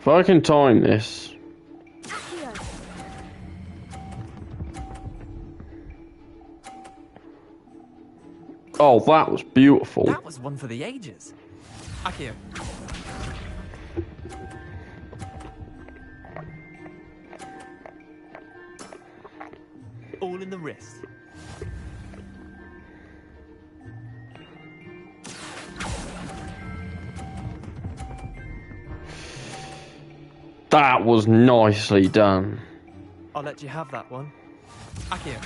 If I can time this. Oh, that was beautiful. That was one for the ages. Akio. All in the wrist. That was nicely done. I'll let you have that one. Akio.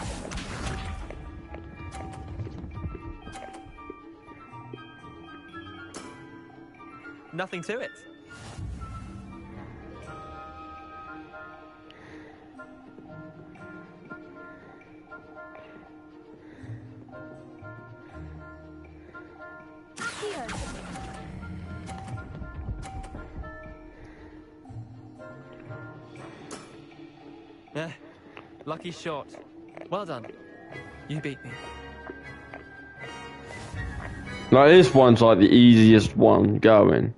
Nothing to it. Yeah, lucky shot. Well done. You beat me. Like, this one's like the easiest one going.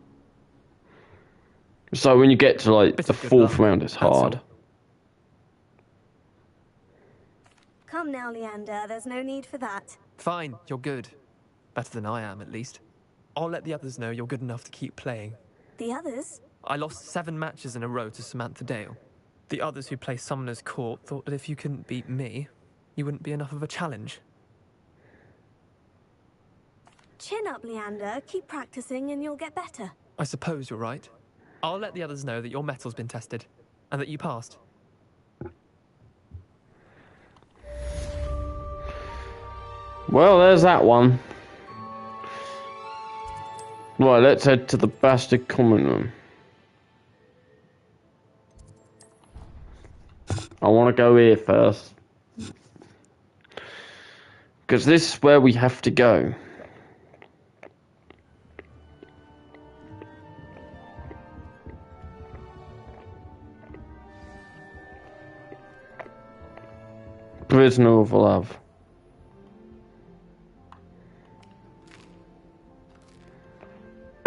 So when you get to like the fourth round, it's hard. Come now, Leander. There's no need for that. Fine, you're good. Better than I am, at least. I'll let the others know you're good enough to keep playing. The others? I lost 7 matches in a row to Samantha Dale. The others who play Summoner's Court thought that if you couldn't beat me, you wouldn't be enough of a challenge. Chin up, Leander. Keep practicing and you'll get better. I suppose you're right. I'll let the others know that your metal's been tested, and that you passed. Well, there's that one. Right, let's head to the Bastard Common Room. I want to go here first. Because this is where we have to go. Prisoner of Love.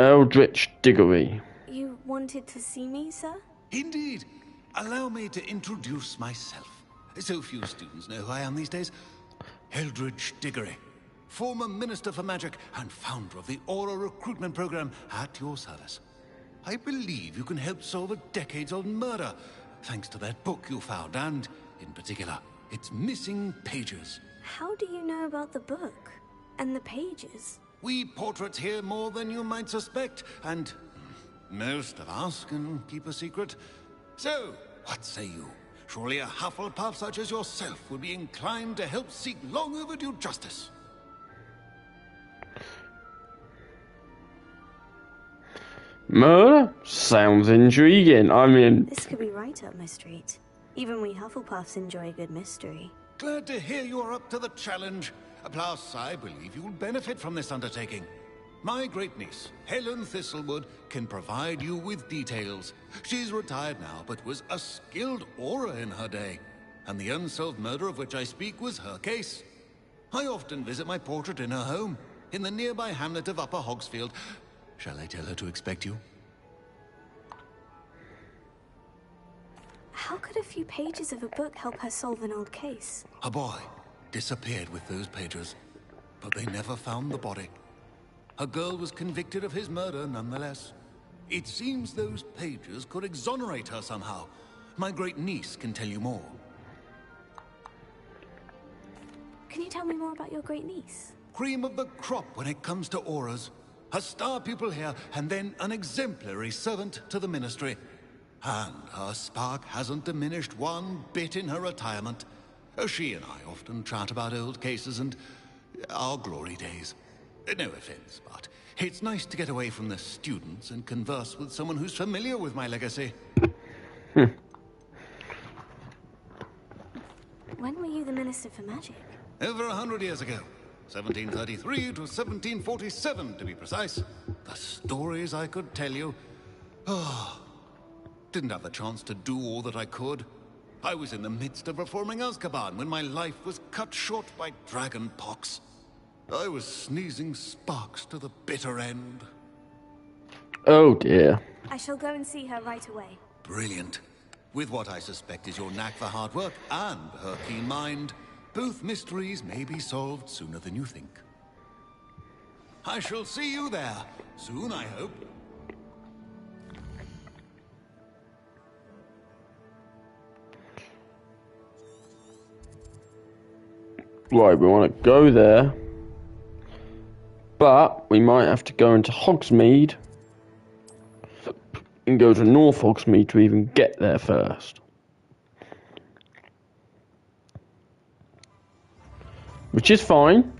Eldritch Diggory. You wanted to see me, sir? Indeed. Allow me to introduce myself. So few students know who I am these days. Eldritch Diggory, former Minister for Magic and founder of the Aura recruitment program at your service. I believe you can help solve a decades-old murder, thanks to that book you found, and, in particular, its missing pages. How do you know about the book? And the pages? We portraits hear more than you might suspect, and most of us can keep a secret. So, what say you? Surely a Hufflepuff such as yourself would be inclined to help seek long overdue justice. Murder? Sounds intriguing. I mean... This could be right up my street. Even we Hufflepuffs enjoy a good mystery. Glad to hear you are up to the challenge. Plus, I believe you will benefit from this undertaking. My great-niece, Helen Thistlewood, can provide you with details. She's retired now, but was a skilled aura in her day. And the unsolved murder of which I speak was her case. I often visit my portrait in her home, in the nearby hamlet of Upper Hogsfield. Shall I tell her to expect you? How could a few pages of a book help her solve an old case? A boy disappeared with those pages, but they never found the body. A girl was convicted of his murder nonetheless. It seems those pages could exonerate her somehow. My great-niece can tell you more. Can you tell me more about your great-niece? Cream of the crop when it comes to auras. A star pupil here, and then an exemplary servant to the ministry. And her spark hasn't diminished one bit in her retirement. She and I often chat about old cases and our glory days. No offense, but it's nice to get away from the students and converse with someone who's familiar with my legacy. When were you the Minister for Magic? Over 100 years ago. 1733 to 1747, to be precise. The stories I could tell you. Didn't have the chance to do all that I could. I was in the midst of reforming Azkaban when my life was cut short by dragon pox. I was sneezing sparks to the bitter end. Oh dear. I shall go and see her right away. Brilliant. With what I suspect is your knack for hard work and her keen mind, both mysteries may be solved sooner than you think. I shall see you there. Soon, I hope. Right, we want to go there. But we might have to go into Hogsmeade and go to North Hogsmeade to even get there first. Which is fine.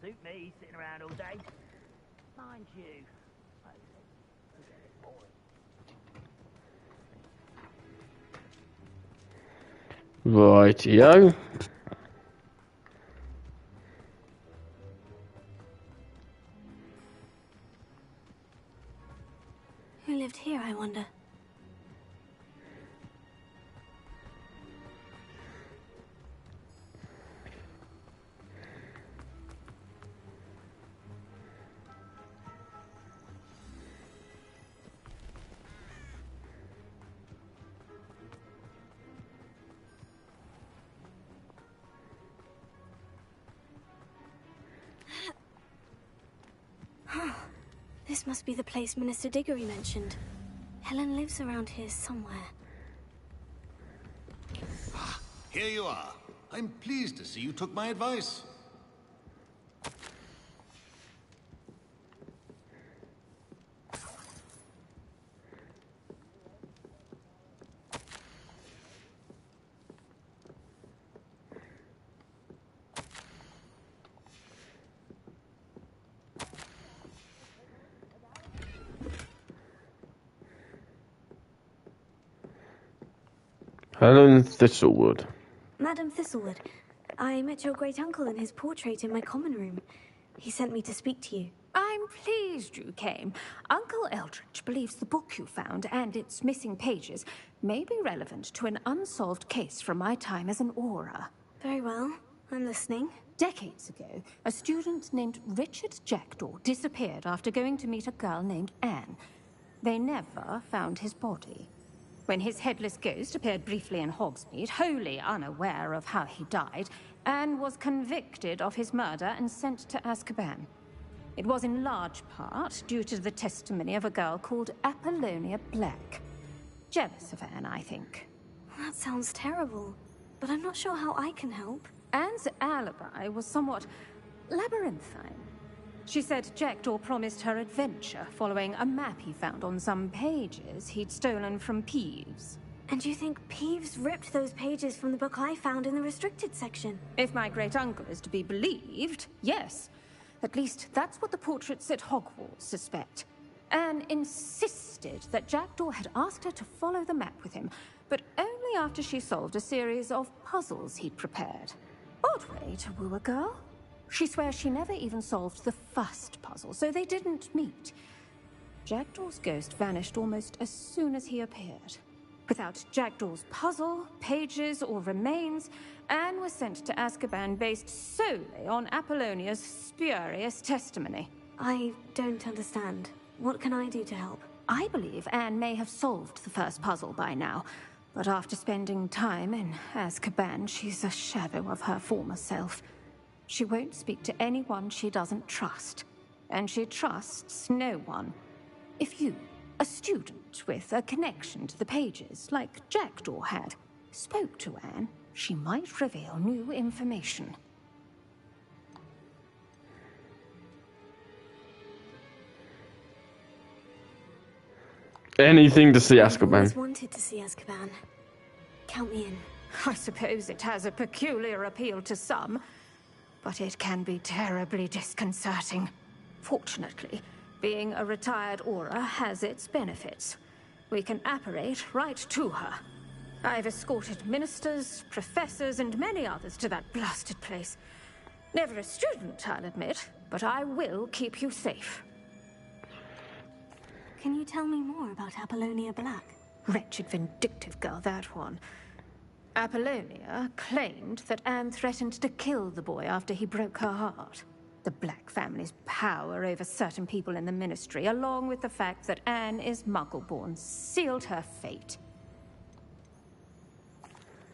Suit me, sitting around all day. Mind you, Rightio. Who lived here, I wonder? This must be the place Minister Diggory mentioned. Helen lives around here somewhere. Here you are. I'm pleased to see you took my advice. Helen Thistlewood. Madam Thistlewood, I met your great-uncle in his portrait in my common room. He sent me to speak to you. I'm pleased you came. Uncle Eldridge believes the book you found and its missing pages may be relevant to an unsolved case from my time as an Auror. Very well. I'm listening. Decades ago, a student named Richard Jackdaw disappeared after going to meet a girl named Anne. They never found his body. When his headless ghost appeared briefly in Hogsmeade, wholly unaware of how he died, Anne was convicted of his murder and sent to Azkaban. It was in large part due to the testimony of a girl called Apollonia Black. Jealous of Anne, I think. That sounds terrible, but I'm not sure how I can help. Anne's alibi was somewhat labyrinthine. She said Jackdaw promised her adventure following a map he found on some pages he'd stolen from Peeves. And you think Peeves ripped those pages from the book I found in the restricted section? If my great-uncle is to be believed, yes. At least that's what the portraits at Hogwarts suspect. Anne insisted that Jackdaw had asked her to follow the map with him, but only after she solved a series of puzzles he'd prepared. Odd way to woo a girl. She swears she never even solved the first puzzle, so they didn't meet. Jackdaw's ghost vanished almost as soon as he appeared. Without Jackdaw's puzzle, pages, or remains, Anne was sent to Azkaban based solely on Apollonia's spurious testimony. I don't understand. What can I do to help? I believe Anne may have solved the first puzzle by now, but after spending time in Azkaban, she's a shadow of her former self. She won't speak to anyone she doesn't trust, and she trusts no one. If you, a student with a connection to the pages, like Jackdaw had, spoke to Anne, she might reveal new information. Anything to see I've always Azkaban. wanted to see Azkaban. Count me in. I suppose it has a peculiar appeal to some, but it can be terribly disconcerting. Fortunately, being a retired Auror has its benefits. we can apparate right to her. I've escorted ministers, professors, and many others to that blasted place. Never a student, I'll admit, but I will keep you safe. Can you tell me more about Apollonia Black? Wretched, vindictive girl, that one. Apollonia claimed that Anne threatened to kill the boy after he broke her heart. The Black family's power over certain people in the Ministry, along with the fact that Anne is Muggle-born, sealed her fate.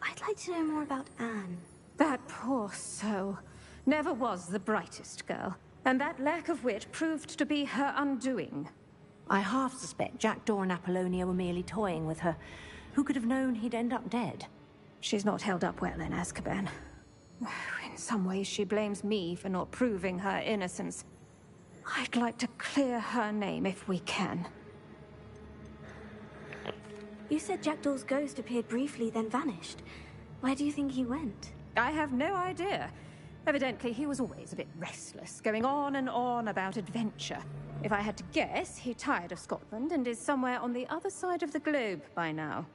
I'd like to know more about Anne. That poor soul never was the brightest girl, and that lack of wit proved to be her undoing. I half suspect Jackdaw and Apollonia were merely toying with her. Who could have known he'd end up dead? She's not held up well in Azkaban. In some ways, she blames me for not proving her innocence. I'd like to clear her name if we can. You said Jackdaw's ghost appeared briefly, then vanished. Where do you think he went? I have no idea. Evidently, he was always a bit restless, going on and on about adventure. If I had to guess, he tired of Scotland and is somewhere on the other side of the globe by now.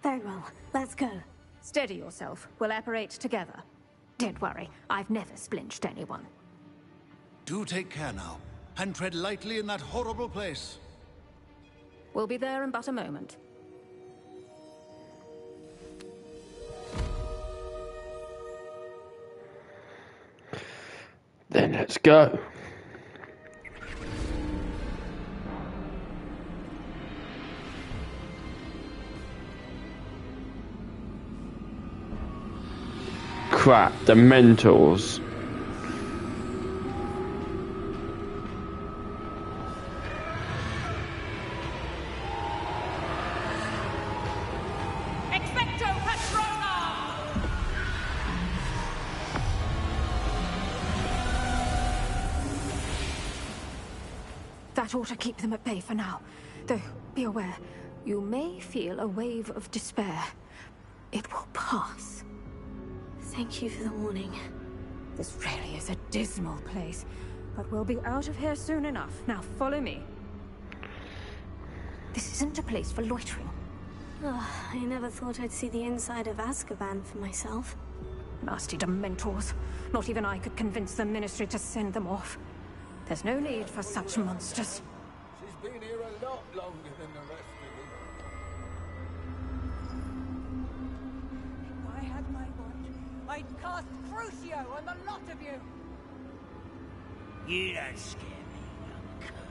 Very well. Let's go. Steady yourself. We'll apparate together. Don't worry, I've never splinched anyone. Do take care now, and tread lightly in that horrible place. We'll be there in but a moment. Then let's go. Crap, the mentors. That ought to keep them at bay for now. Though, be aware, you may feel a wave of despair. It will pass. Thank you for the warning. This really is a dismal place, but we'll be out of here soon enough. Now follow me. This isn't a place for loitering. Oh, I never thought I'd see the inside of Azkaban for myself. Nasty Dementors. Not even I could convince the Ministry to send them off. There's no need for such monsters. She's been here a lot longer than the rest of them. If I had my watch, I'd cast Crucio on the lot of you! You don't scare me, young cur.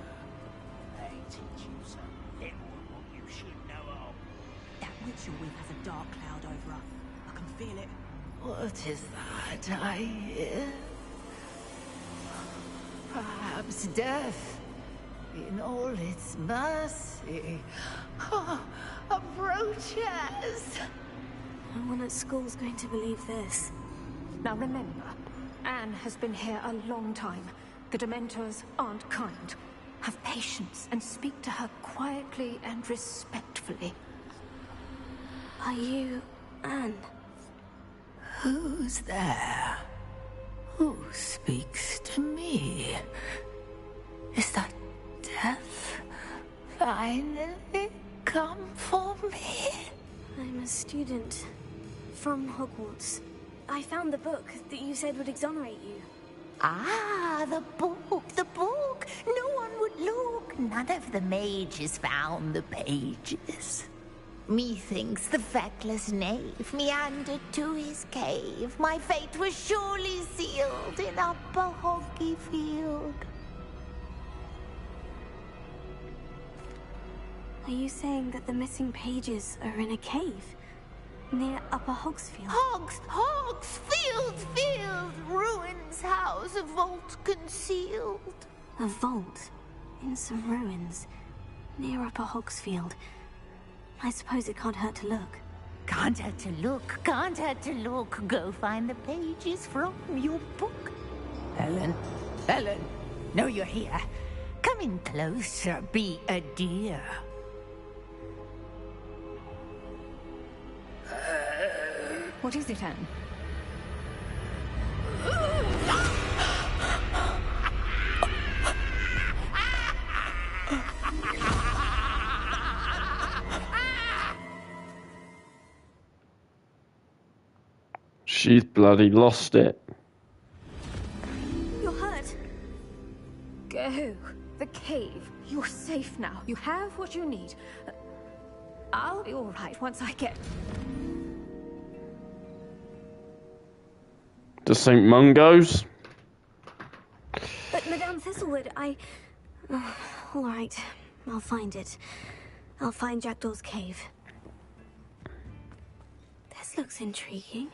They teach you some little of what you should know of. That witch you're with has a dark cloud over her. I can feel it. What is that I hear? Perhaps death, in all its mercy, approaches. No one at school's going to believe this. Now remember, Anne has been here a long time. The Dementors aren't kind. Have patience and speak to her quietly and respectfully. Are you Anne? Who's there? Who speaks to me? Is that death finally come for me? I'm a student from Hogwarts. I found the book that you said would exonerate you. Ah, the book, the book. No one would look. None of the mages found the pages. Methinks the feckless knave meandered to his cave. My fate was surely sealed in Upper Hoggyfield. Are you saying that the missing pages are in a cave? Near Upper Hogsfield? Hogsfield, ruins house, a vault concealed. A vault? In some ruins? Near Upper Hogsfield? I suppose it can't hurt to look. Can't hurt to look, can't hurt to look. Go find the pages from your book. Helen, know you're here. Come in closer, be a dear. What is it, Anne? She's bloody lost it. You're hurt. Go. The cave. You're safe now. You have what you need. I'll be all right once I get... To St. Mungo's? But Madame Thistlewood, all right. I'll find it. I'll find Jackdaw's cave. This looks intriguing.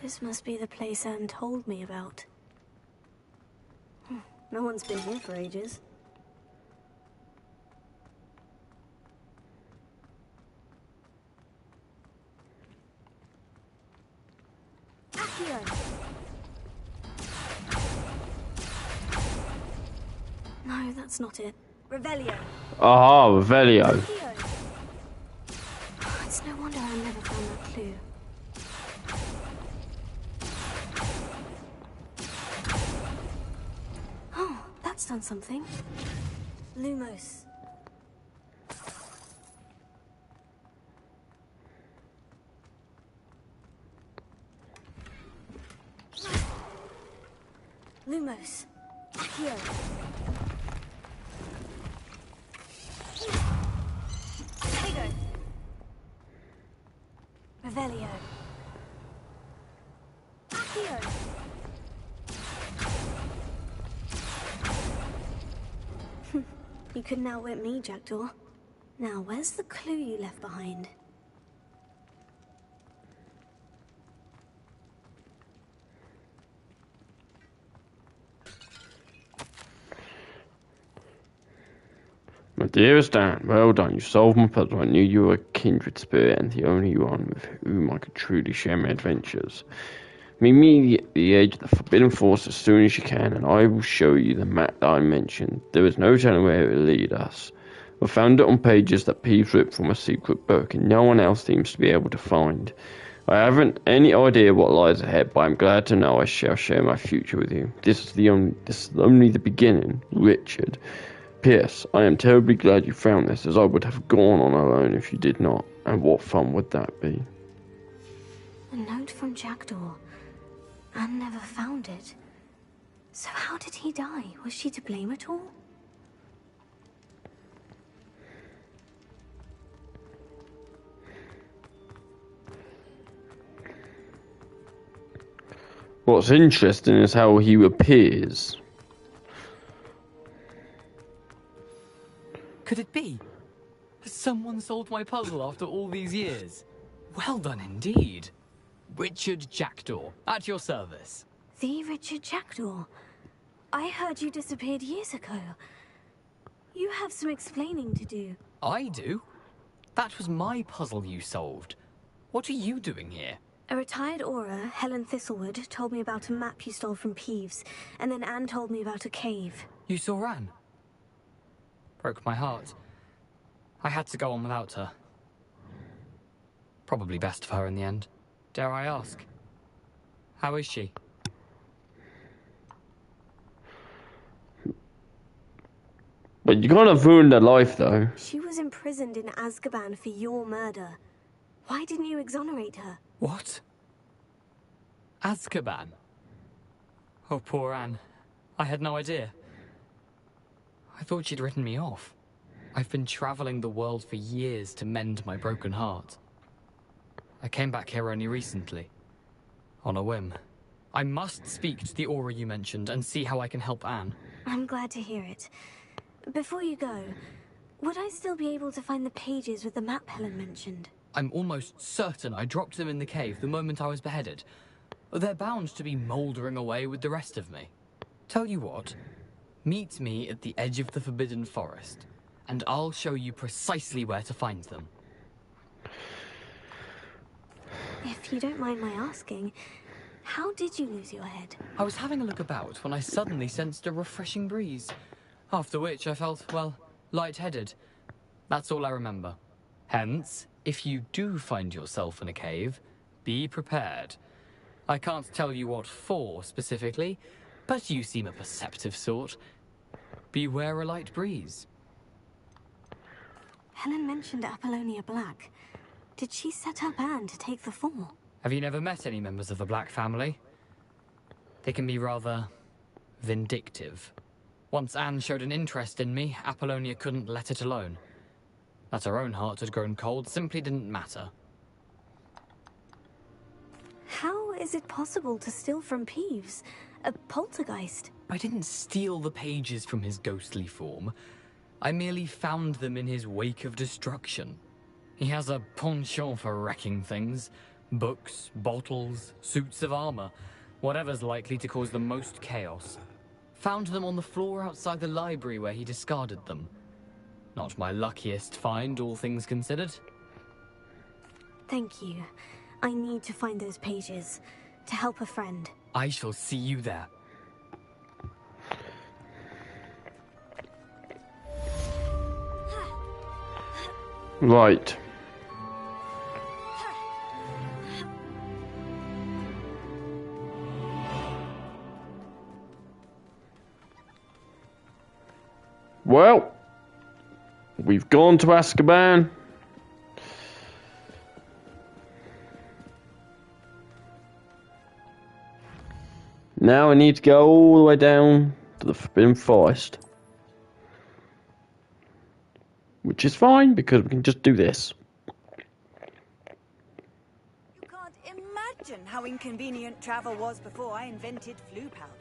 This must be the place Anne told me about. No one's been here for ages. Accio! No, that's not it. Revelio. Aha, Revelio. Accio. It's no wonder I never found that clue. Oh, that's done something. Lumos. Lumos. Accio. Tego. Revelio. Accio. You couldn't outwit me, Jackdaw. Now, where's the clue you left behind? My dearest Anne, well done. You solved my puzzle. I knew you were a kindred spirit and the only one with whom I could truly share my adventures. Meet me at the edge of the Forbidden Forest as soon as you can, and I will show you the map that I mentioned. There is no telling where it will lead us. I found it on pages that Peeves ripped from a secret book, and no one else seems to be able to find. I haven't any idea what lies ahead, but I'm glad to know I shall share my future with you. This is only the beginning, Richard. P.S. I am terribly glad you found this, as I would have gone on alone if you did not. And what fun would that be? A note from Jackdaw. Anne never found it. So how did he die? Was she to blame at all? What's interesting is how he appears. Could it be? Has someone solved my puzzle after all these years? Well done indeed. Richard Jackdaw, at your service. The Richard Jackdaw? I heard you disappeared years ago. You have some explaining to do. I do? That was my puzzle you solved. What are you doing here? A retired Aura, Helen Thistlewood, told me about a map you stole from Peeves, and then Anne told me about a cave. You saw Anne? Broke my heart. I had to go on without her. Probably best of her in the end. Dare I ask? How is she? But you kind of ruined her life, though. She was imprisoned in Azkaban for your murder. Why didn't you exonerate her? What? Azkaban? Oh, poor Anne. I had no idea. I thought she'd written me off. I've been traveling the world for years to mend my broken heart. I came back here only recently. On a whim. I must speak to the Aura you mentioned and see how I can help Anne. I'm glad to hear it. Before you go, would I still be able to find the pages with the map Helen mentioned? I'm almost certain I dropped them in the cave the moment I was beheaded. They're bound to be mouldering away with the rest of me. Tell you what, meet me at the edge of the Forbidden Forest, and I'll show you precisely where to find them. If you don't mind my asking, how did you lose your head? I was having a look about when I suddenly sensed a refreshing breeze, after which I felt, well, lightheaded. That's all I remember. Hence, if you do find yourself in a cave, be prepared. I can't tell you what for specifically, but you seem a perceptive sort. Beware a light breeze. Helen mentioned Apollonia Black. Did she set up Anne to take the fall? Have you never met any members of the Black family? They can be rather vindictive. Once Anne showed an interest in me, Apollonia couldn't let it alone. That her own heart had grown cold simply didn't matter. How is it possible to steal from Peeves? A poltergeist? I didn't steal the pages from his ghostly form. I merely found them in his wake of destruction. He has a penchant for wrecking things. Books, bottles, suits of armor. Whatever's likely to cause the most chaos. Found them on the floor outside the library where he discarded them. Not my luckiest find, all things considered. Thank you. I need to find those pages to help a friend. I shall see you there. Right. Well, we've gone to Azkaban. Now I need to go all the way down to the Forbidden Forest. Which is fine, because we can just do this. You can't imagine how inconvenient travel was before I invented flu powder.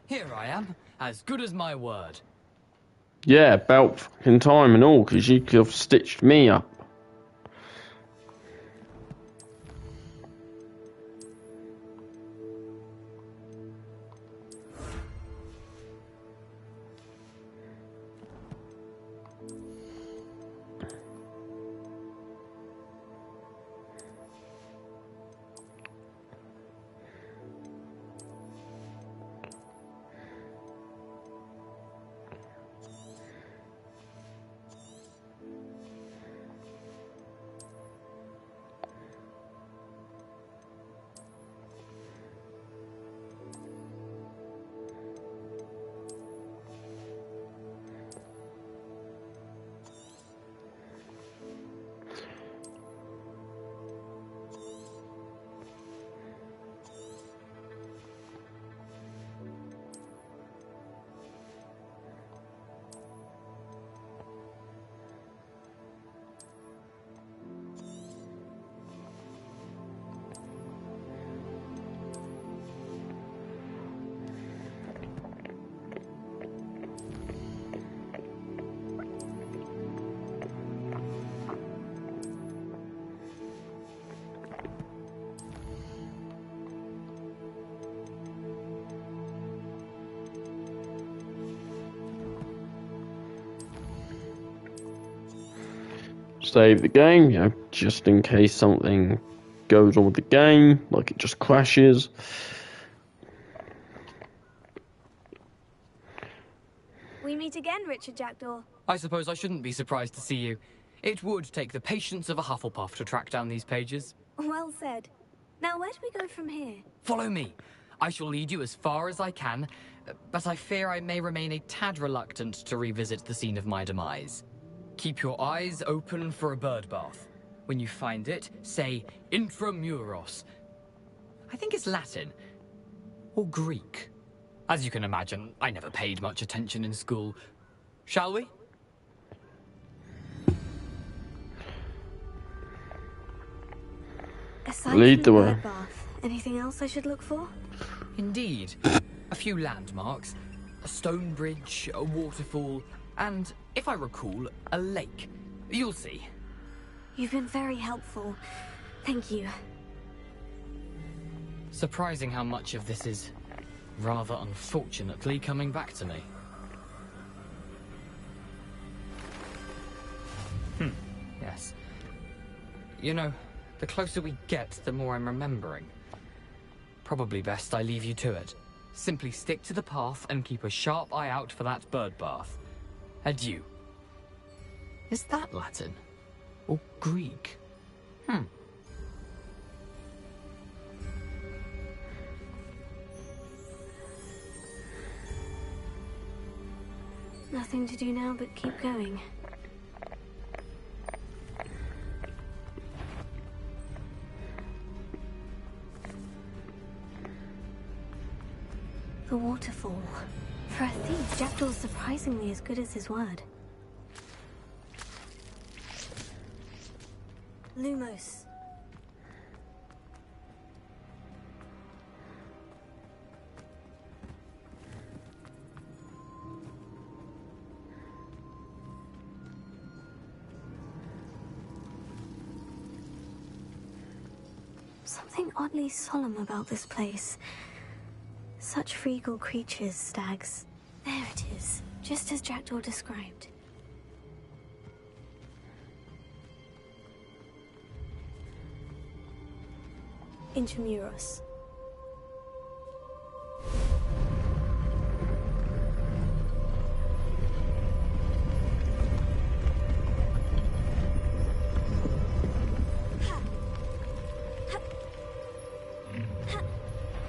Here I am, as good as my word. Yeah, about fucking time and all, because you could have stitched me up. Save the game, you know, just in case something goes on with the game, like it just crashes. We meet again, Richard Jackdaw. I suppose I shouldn't be surprised to see you. It would take the patience of a Hufflepuff to track down these pages. Well said. Now, where do we go from here? Follow me. I shall lead you as far as I can, but I fear I may remain a tad reluctant to revisit the scene of my demise. Keep your eyes open for a bird bath. When you find it, say intramuros. I think it's Latin. Or Greek. As you can imagine, I never paid much attention in school. Shall we? Aside Lead from the the way. bird bath, anything else I should look for? Indeed. A few landmarks, a stone bridge, a waterfall, and, if I recall, a lake. You'll see. You've been very helpful. Thank you. Surprising how much of this is, rather unfortunately, coming back to me. Yes. You know, the closer we get, the more I'm remembering. Probably best I leave you to it. Simply stick to the path and keep a sharp eye out for that bird bath. Adieu. Is that Latin? Or Greek? Nothing to do now but keep going. The waterfall. For a thief, Jackdaw's surprisingly as good as his word. Lumos. Something oddly solemn about this place. Such regal creatures, stags. There it is, just as Jackdaw described. Intramuros.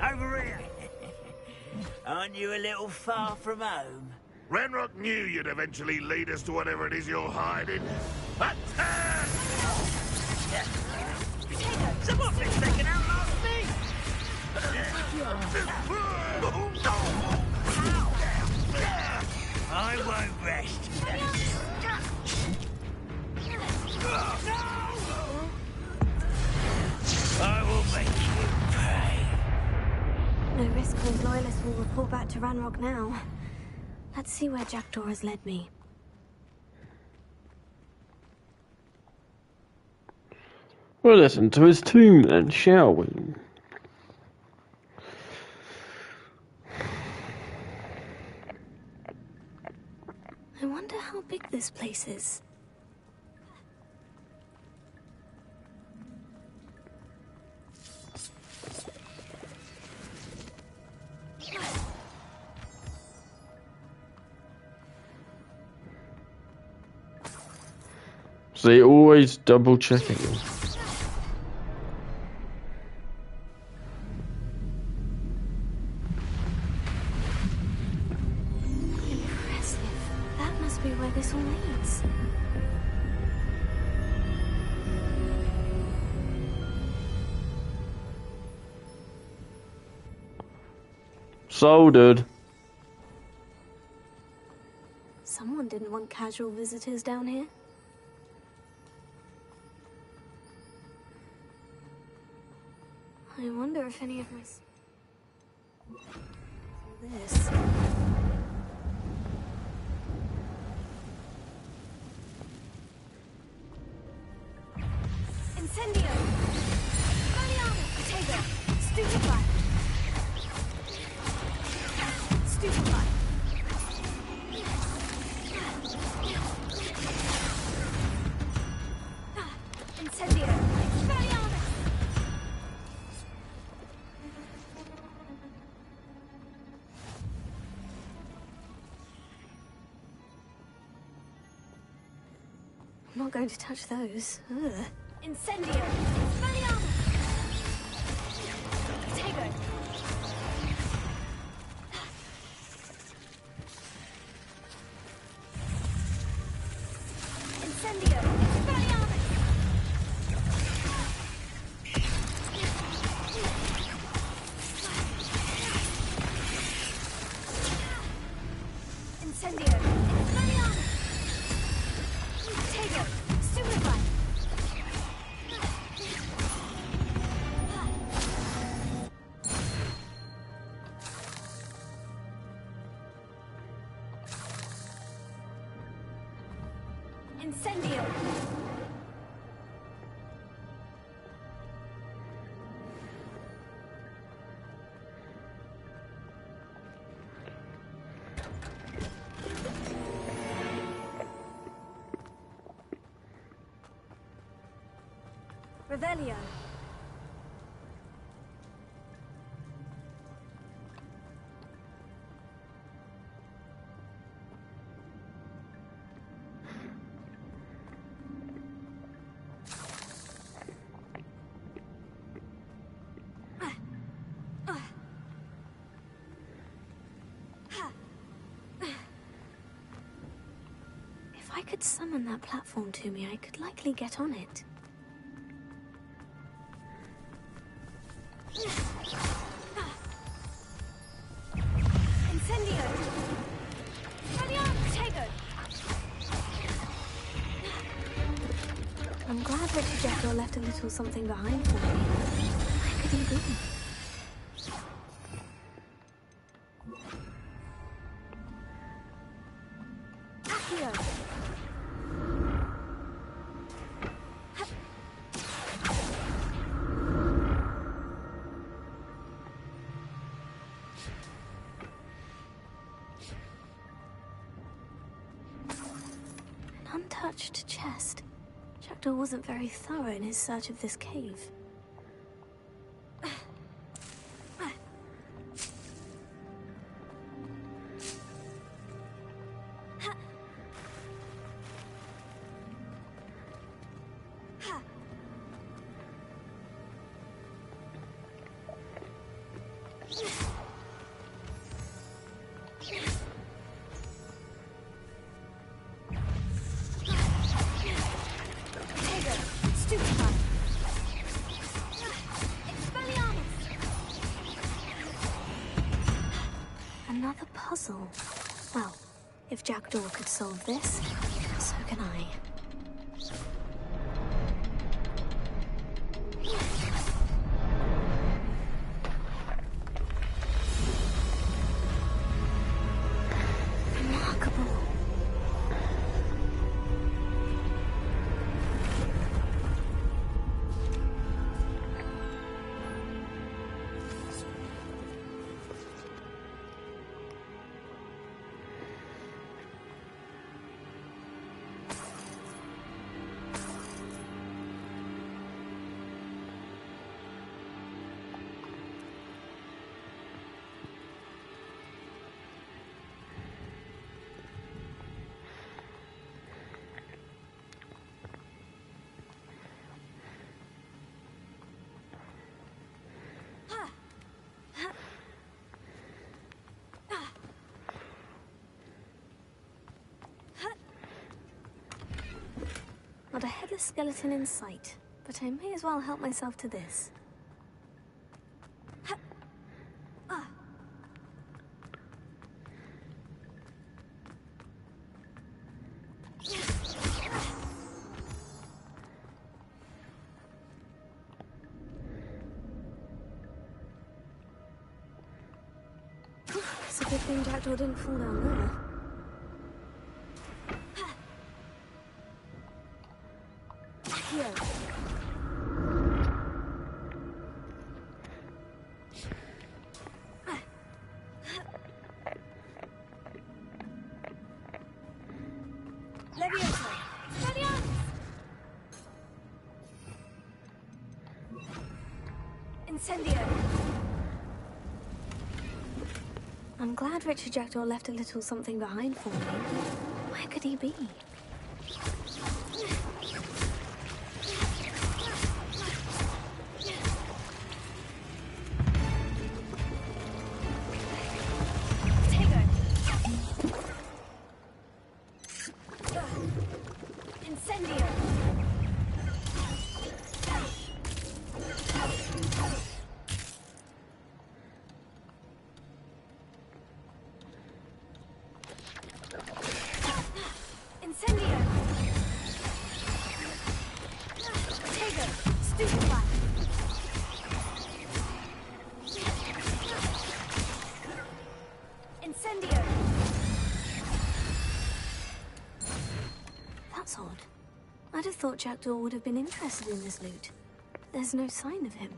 Over here. Aren't you a little far from home? Ranrock knew you'd eventually lead us to whatever it is you're hiding. Attack! Someone's been taken out last week! I won't rest. I will make you pay. No risk means loyalists will report back to Ranrock now. Let's see where Jackdaw has led me. We'll listen to his tomb then, shall we? I wonder how big this place is. See, always double checking. Impressive. That must be where this all leads. So, dude. Someone didn't want casual visitors down here. I wonder if any of my... This... Incendio! Maniano! Potato! Stupefy! Stupefy! Incendio! Expelliarmus! I'm not going to touch those. Ugh. Incendio! Expelliarmus! Potato! Incendio! Expelliarmus! Tego! Stupefy! Incendio! Revelio. If I could summon that platform to me, I could likely get on it. Incendio! Expelliarmus! Tego! I'm glad Richard Jackdaw left a little something behind for me. Where could he be? Accio! An untouched chest. Jackdaw wasn't very thorough in his search of this cave. Another puzzle. Well, if Jackdaw could solve this, so can I. Remarkable. Not a headless skeleton in sight, but I may as well help myself to this. It's a good thing Jackdaw didn't fall down there. Incendio! I'm glad Richard Jackdaw left a little something behind for me. Where could he be? That's odd. I'd have thought Jackdaw would have been interested in this loot. There's no sign of him.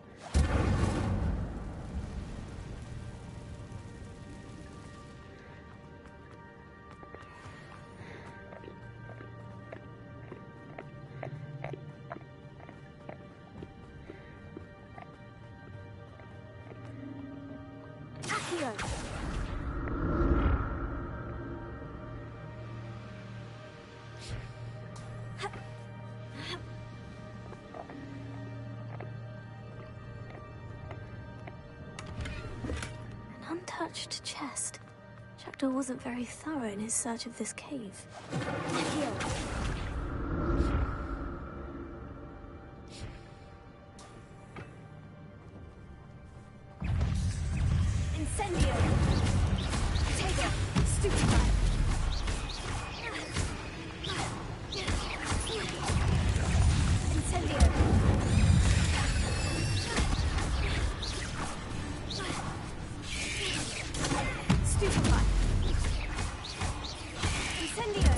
Untouched chest. Jackdaw wasn't very thorough in his search of this cave. Here. Incendio! Take it! Stupefy! Incendio! Stupefy! Incendio!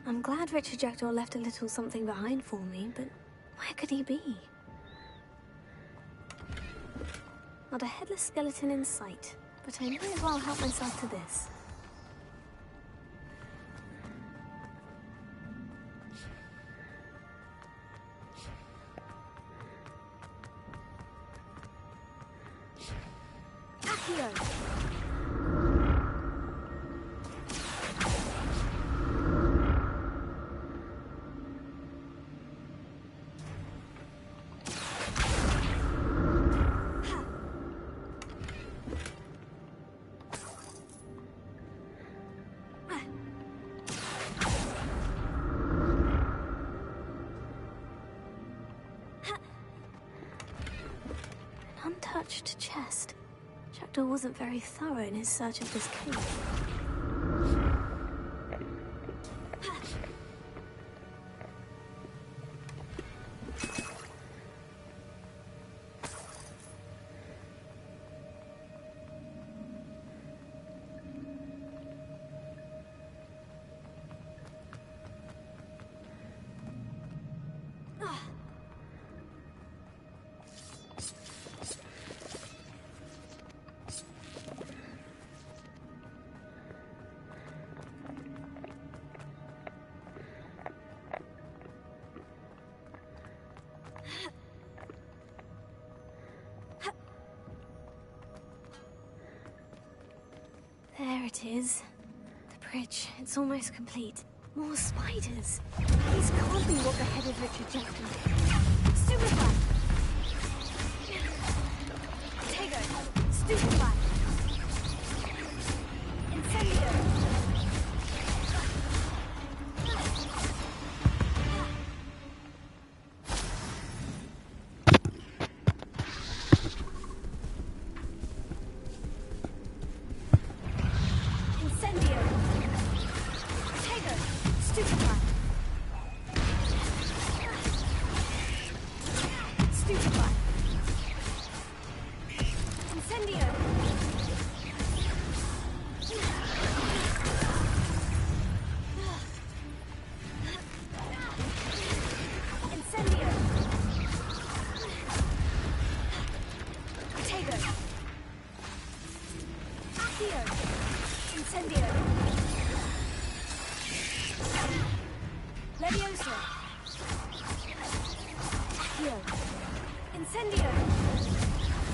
I'm glad Richard Jackdaw left a little something behind for me, but where could he be? Not a headless skeleton in sight, but I may as well help myself to this. Accio! Untouched chest. Jackdaw wasn't very thorough in his search of this cave. There it is. The bridge. It's almost complete. More spiders. These can't be what beheaded Richard Jackdaw. Stupefy! Tego! Stupefy! Incendio!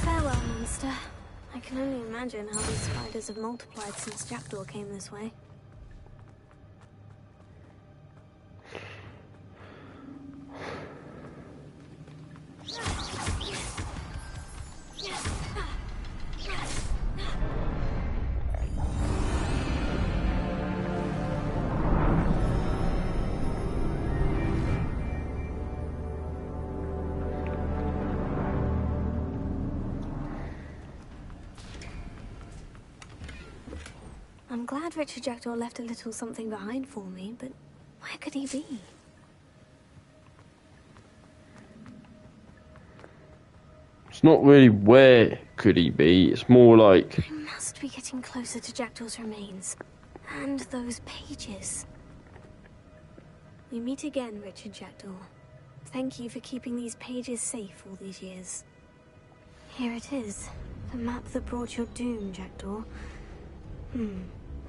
Farewell, monster. I can only imagine how these spiders have multiplied since Jackdaw came this way. I'm glad Richard Jackdaw left a little something behind for me, but where could he be? It's not really where could he be, it's more like... I must be getting closer to Jackdaw's remains. And those pages. We meet again, Richard Jackdaw. Thank you for keeping these pages safe all these years. Here it is. The map that brought your doom, Jackdaw.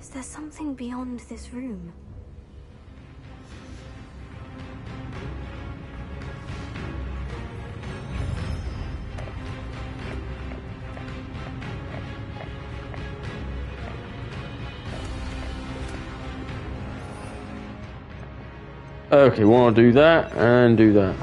Is there something beyond this room? Okay, want to do that and do that.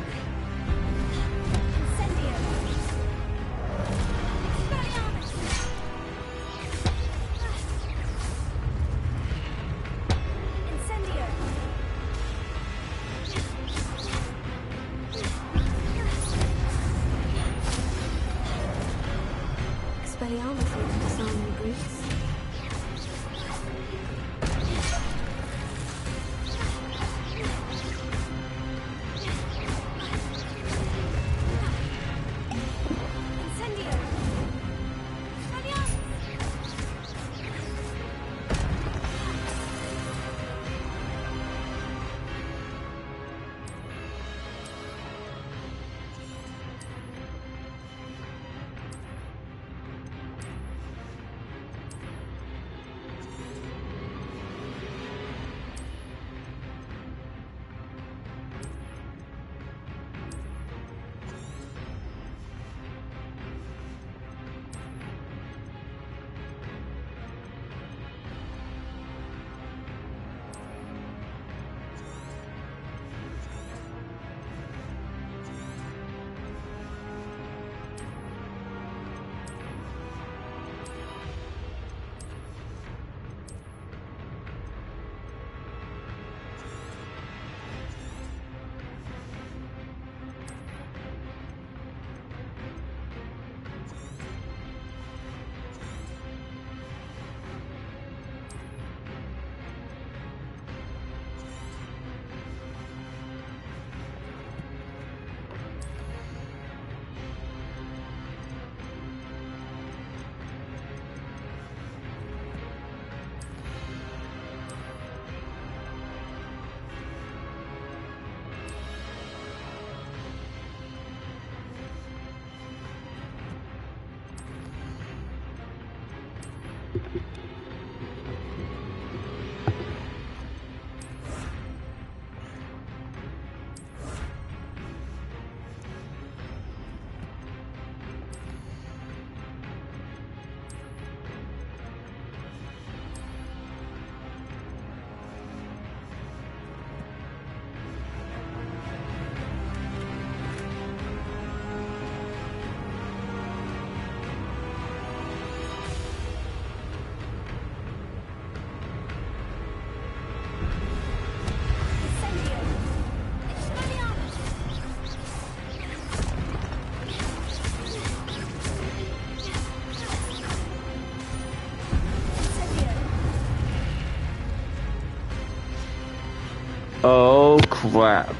Oh crap.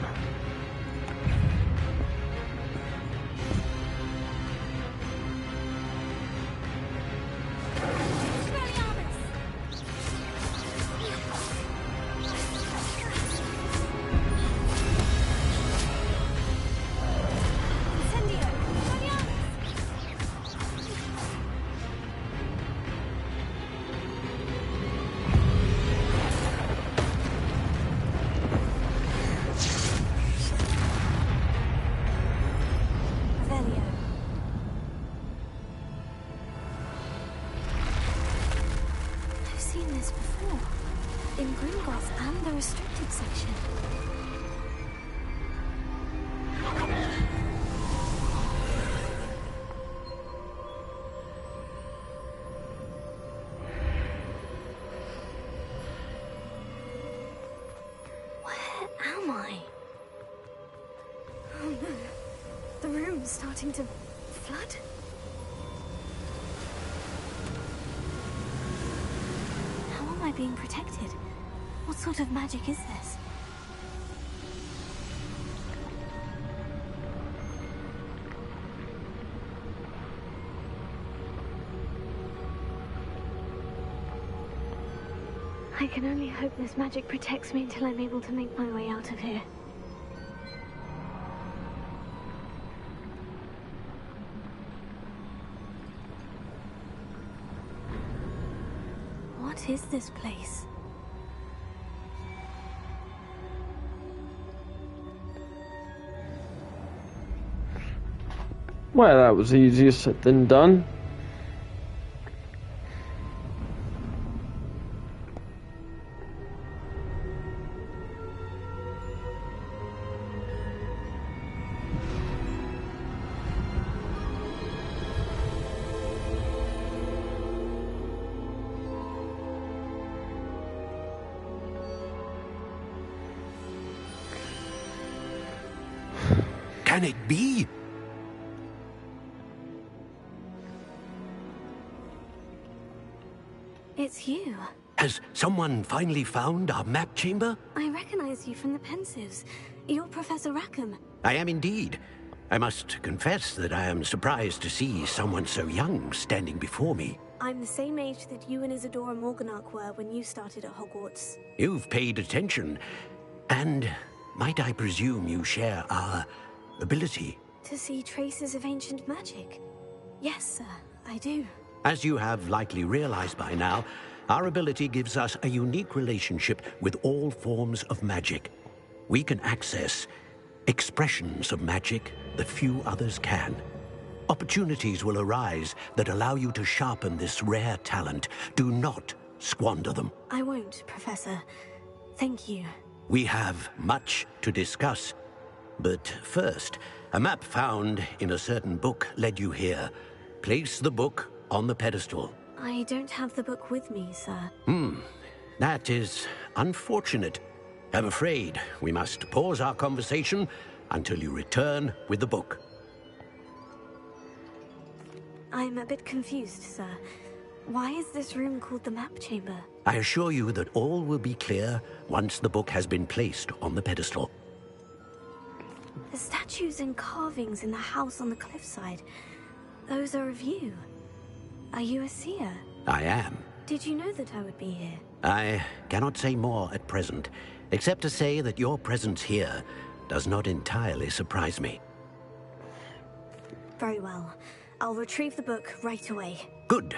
Starting to flood? How are I being protected? What sort of magic is this? I can only hope this magic protects me until I'm able to make my way out of here. What is this place? Well, that was easier said than done. Can it be? It's you. Has someone finally found our map chamber? I recognize you from the Pensives. You're Professor Rackham. I am indeed. I must confess that I am surprised to see someone so young standing before me. I'm the same age that you and Isadora Morganach were when you started at Hogwarts. You've paid attention. And might I presume you share our ability? To see traces of ancient magic? Yes, sir, I do. As you have likely realized by now, our ability gives us a unique relationship with all forms of magic. We can access expressions of magic that few others can. Opportunities will arise that allow you to sharpen this rare talent. Do not squander them. I won't, Professor. Thank you. We have much to discuss. But first, a map found in a certain book led you here. Place the book on the pedestal. I don't have the book with me, sir. That is unfortunate. I'm afraid we must pause our conversation until you return with the book. I'm a bit confused, sir. Why is this room called the map chamber? I assure you that all will be clear once the book has been placed on the pedestal. The statues and carvings in the house on the cliffside, those are of you. Are you a seer? I am. Did you know that I would be here? I cannot say more at present, except to say that your presence here does not entirely surprise me. Very well. I'll retrieve the book right away. Good.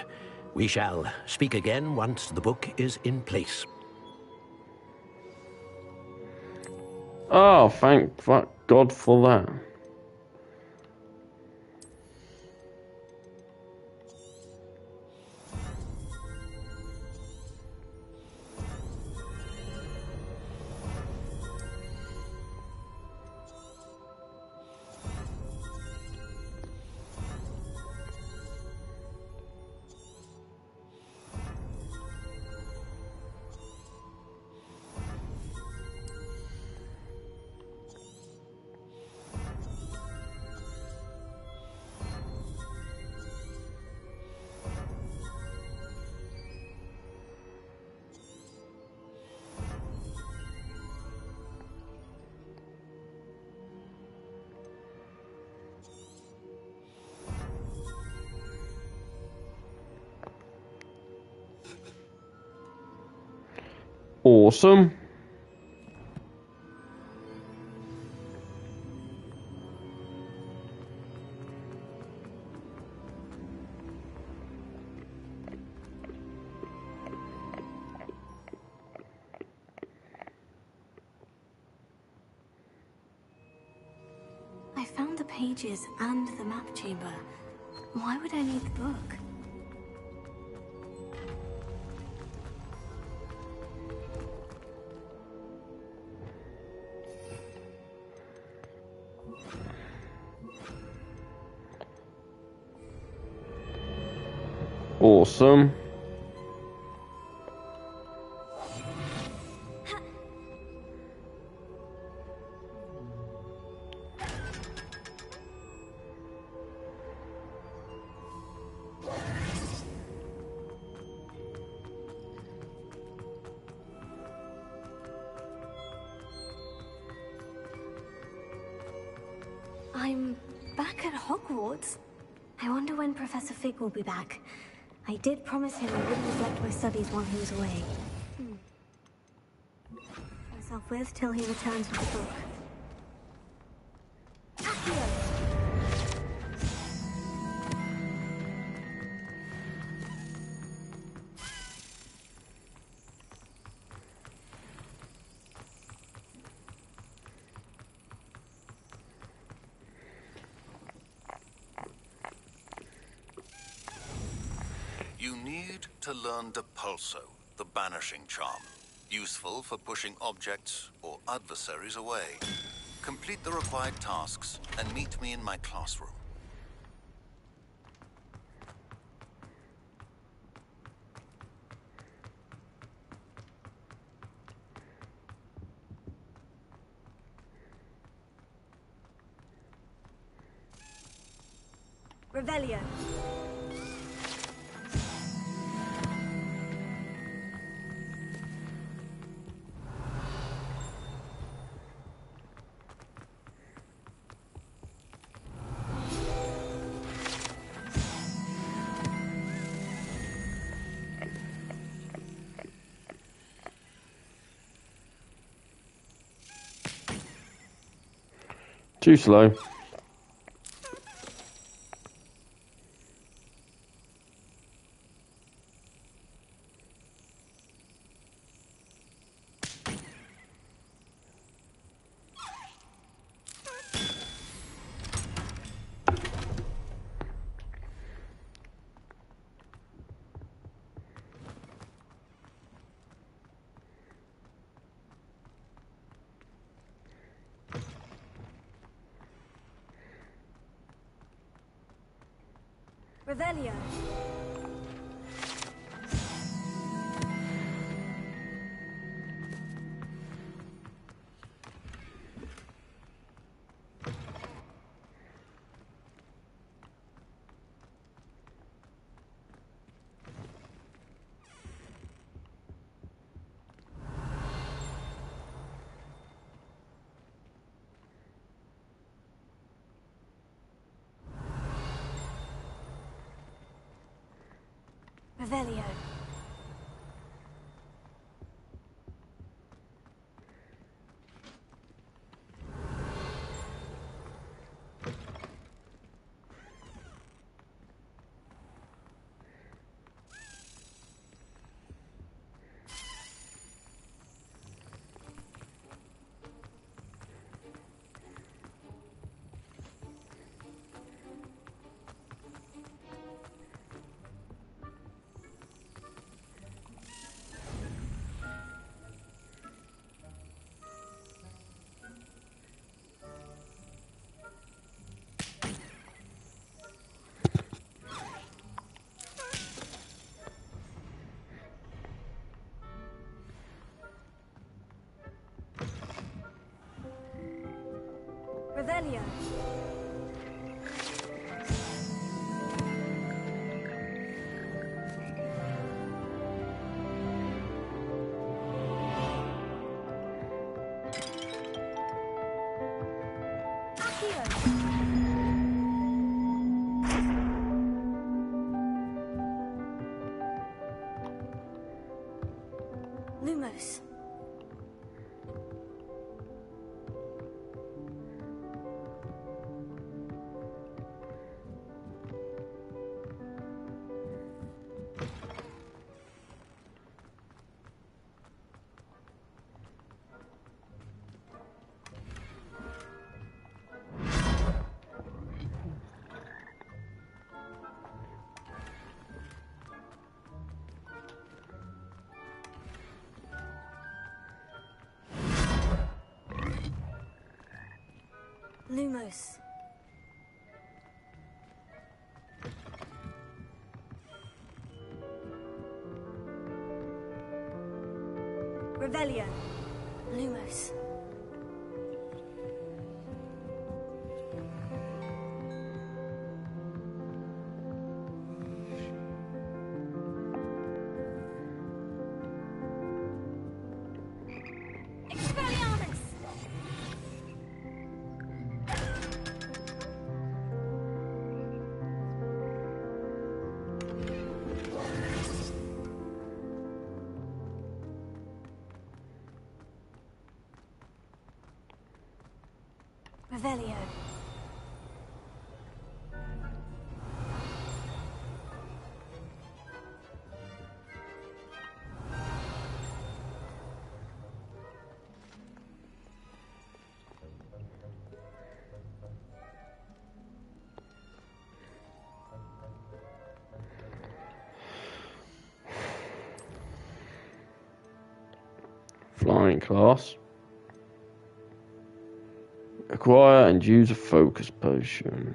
We shall speak again once the book is in place. Oh, thank God for that. Awesome. I found the pages and the map chamber. Why would I need the book? Awesome. I'm back at Hogwarts. I wonder when Professor Fig will be back. I did promise him I wouldn't neglect my studies while he was away. Myself with till he returns with the book. You need to learn Depulso, the banishing charm. Useful for pushing objects or adversaries away. Complete the required tasks and meet me in my classroom. Revelio. Too slow. Revelio. Revelio. Revelio. Lumos. Lumos. Revelio. Lumos. Expelliarmus! Revelio. Flying class. Acquire and use a focus potion.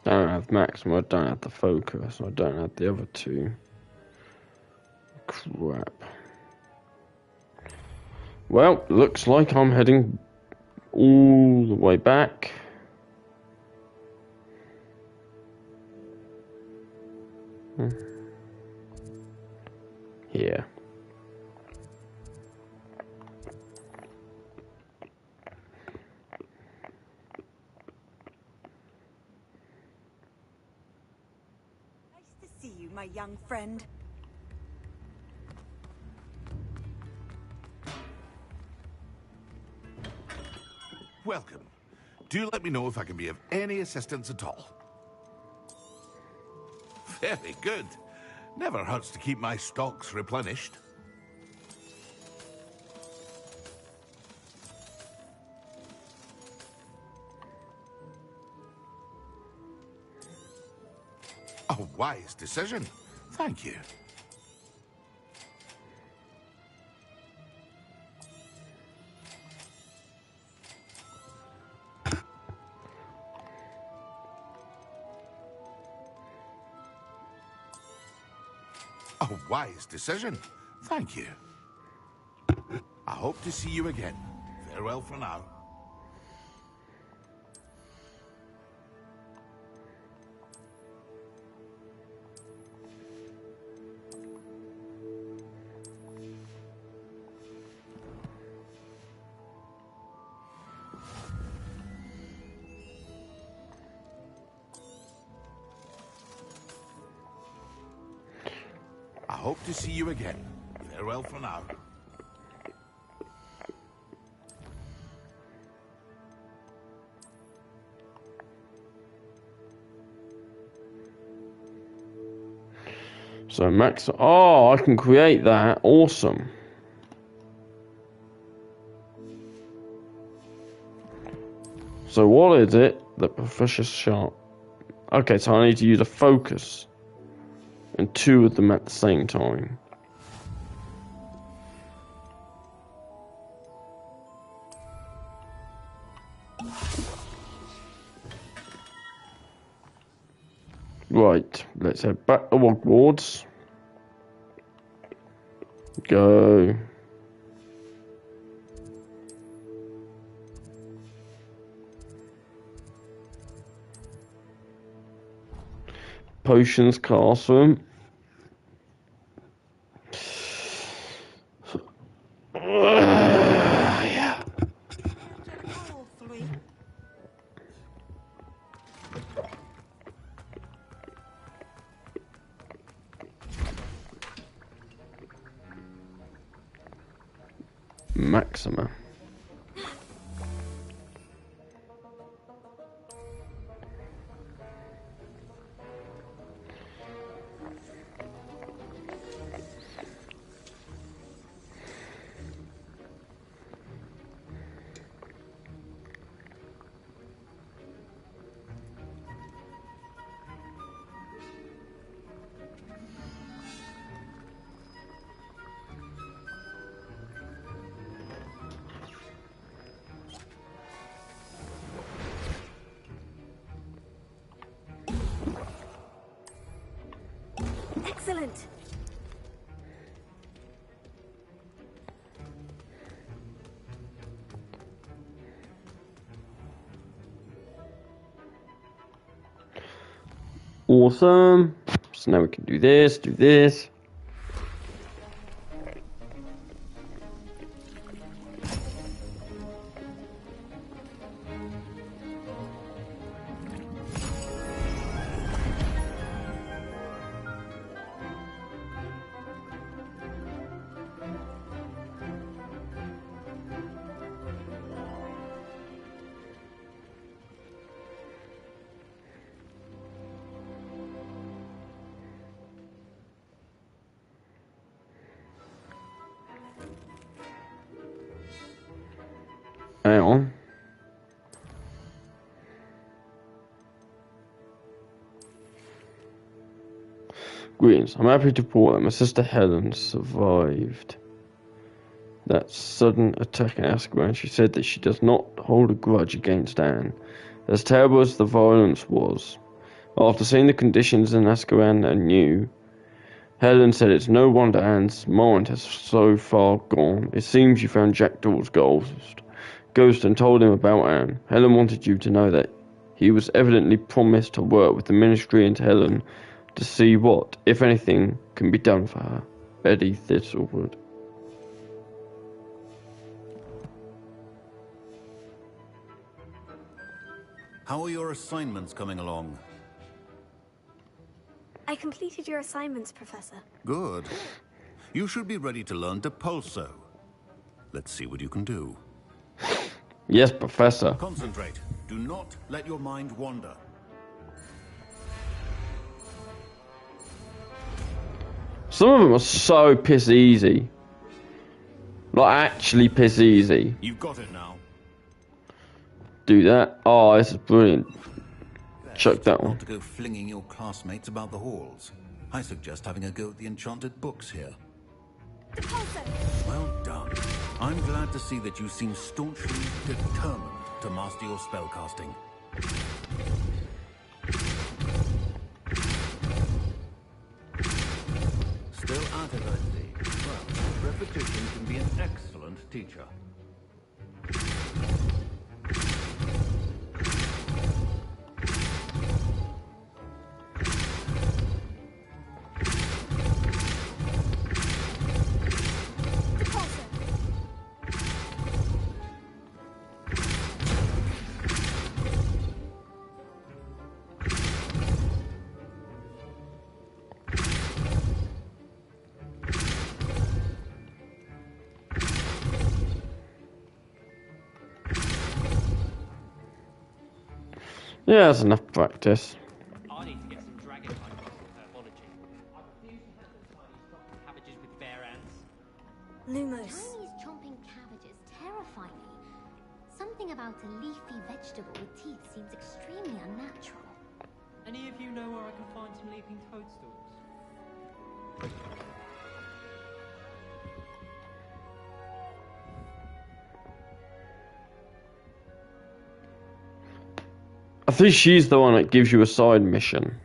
I don't have maximum, I don't have the focus, I don't have the other two. Crap. Well, looks like I'm heading all the way back. Here. See you, my young friend. Welcome. Do let me know if I can be of any assistance at all. Very good. Never hurts to keep my stocks replenished. A wise decision. Thank you. A wise decision. Thank you. I hope to see you again. Farewell for now. I hope to see you again. Farewell for now. So max, oh, I can create that, awesome. So what is it that Professor Sharp? Okay, so I need to use a focus. And two of them at the same time. Right, let's head back to Hogwarts. Go. potions classroom. Yeah. Maxima. Excellent. Awesome. So now we can do this, do this. Hang on. Greetings. I'm happy to report that my sister Helen survived that sudden attack in Azkaban. She said that she does not hold a grudge against Anne. As terrible as the violence was, after seeing the conditions in Azkaban anew, Helen said it's no wonder Anne's mind has so far gone. It seems you found Jackdaw's ghost and told him about Anne. Helen wanted you to know that he was evidently promised to work with the Ministry and Helen to see what, if anything, can be done for her. Eddie Thistlewood. How are your assignments coming along? I completed your assignments, Professor. Good. You should be ready to learn to pulso. Let's see what you can do. Yes, Professor. Concentrate. Do not let your mind wander. Some of them are so piss easy. Like, actually piss easy. You've got it now. Do that. Oh, this is brilliant. Chuck that one. Not to go flinging your classmates about the halls. I suggest having a go at the enchanted books here. Well done. I'm glad to see that you seem staunchly determined to master your spellcasting. Still at it, I see. Well, repetition can be an excellent teacher. Yeah, that's enough practice. I need to get some dragon type books in herbology. I refuse to handle tiny chopping cabbages with bare ants. Lumos. Chinese chomping cabbages terrify me. Something about a leafy vegetable with teeth seems extremely unnatural. Any of you know where I can find some leaping toadstools? I think she's the one that gives you a side mission.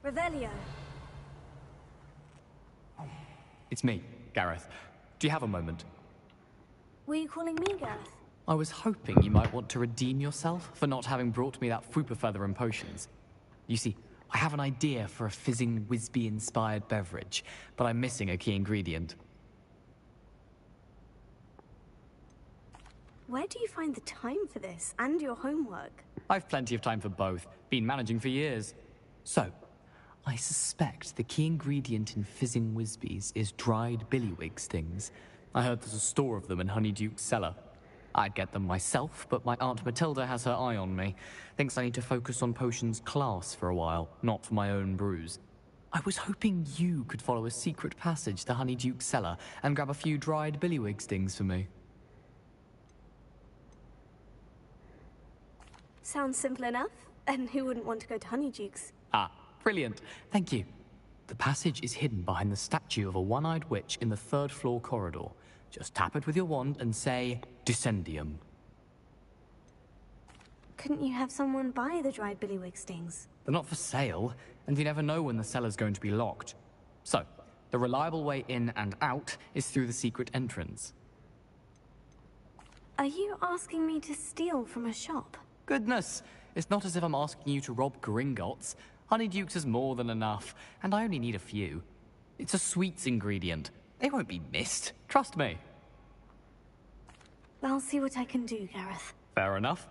Revelio. It's me, Gareth. Do you have a moment? Were you calling me Gareth? I was hoping you might want to redeem yourself for not having brought me that Fupa feather and potions. You see, I have an idea for a fizzing Whizbee-inspired beverage, but I'm missing a key ingredient. Where do you find the time for this and your homework? I've plenty of time for both. Been managing for years. So, I suspect the key ingredient in fizzing Whizbees is dried billywig stings. I heard there's a store of them in Honeyduke's cellar. I'd get them myself, but my Aunt Matilda has her eye on me. Thinks I need to focus on potions class for a while, not for my own brews. I was hoping you could follow a secret passage to Honeyduke's cellar and grab a few dried billywig stings for me. Sounds simple enough. And who wouldn't want to go to Honeyduke's? Ah, brilliant. Thank you. The passage is hidden behind the statue of a one-eyed witch in the third-floor corridor. Just tap it with your wand and say, Descendium. Couldn't you have someone buy the dried billywig stings? They're not for sale, and you never know when the cellar's going to be locked. So, the reliable way in and out is through the secret entrance. Are you asking me to steal from a shop? Goodness, it's not as if I'm asking you to rob Gringotts. Honeyduke's is more than enough, and I only need a few. It's a sweets ingredient. They won't be missed. Trust me. I'll see what I can do, Gareth. Fair enough.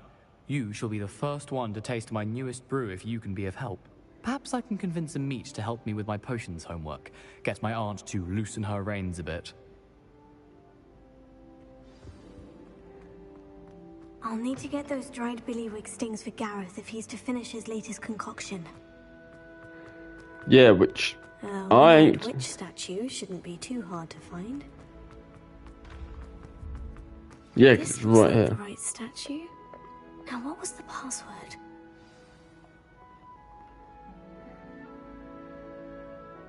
You shall be the first one to taste my newest brew if you can be of help. Perhaps I can convince a meat to help me with my potions homework. Get my aunt to loosen her reins a bit. I'll need to get those dried billywig stings for Gareth if he's to finish his latest concoction. Yeah, which I One-eyed ain't. witch statue shouldn't be too hard to find. Yeah, 'cause This it's was right not here. the right statue. Now, what was the password?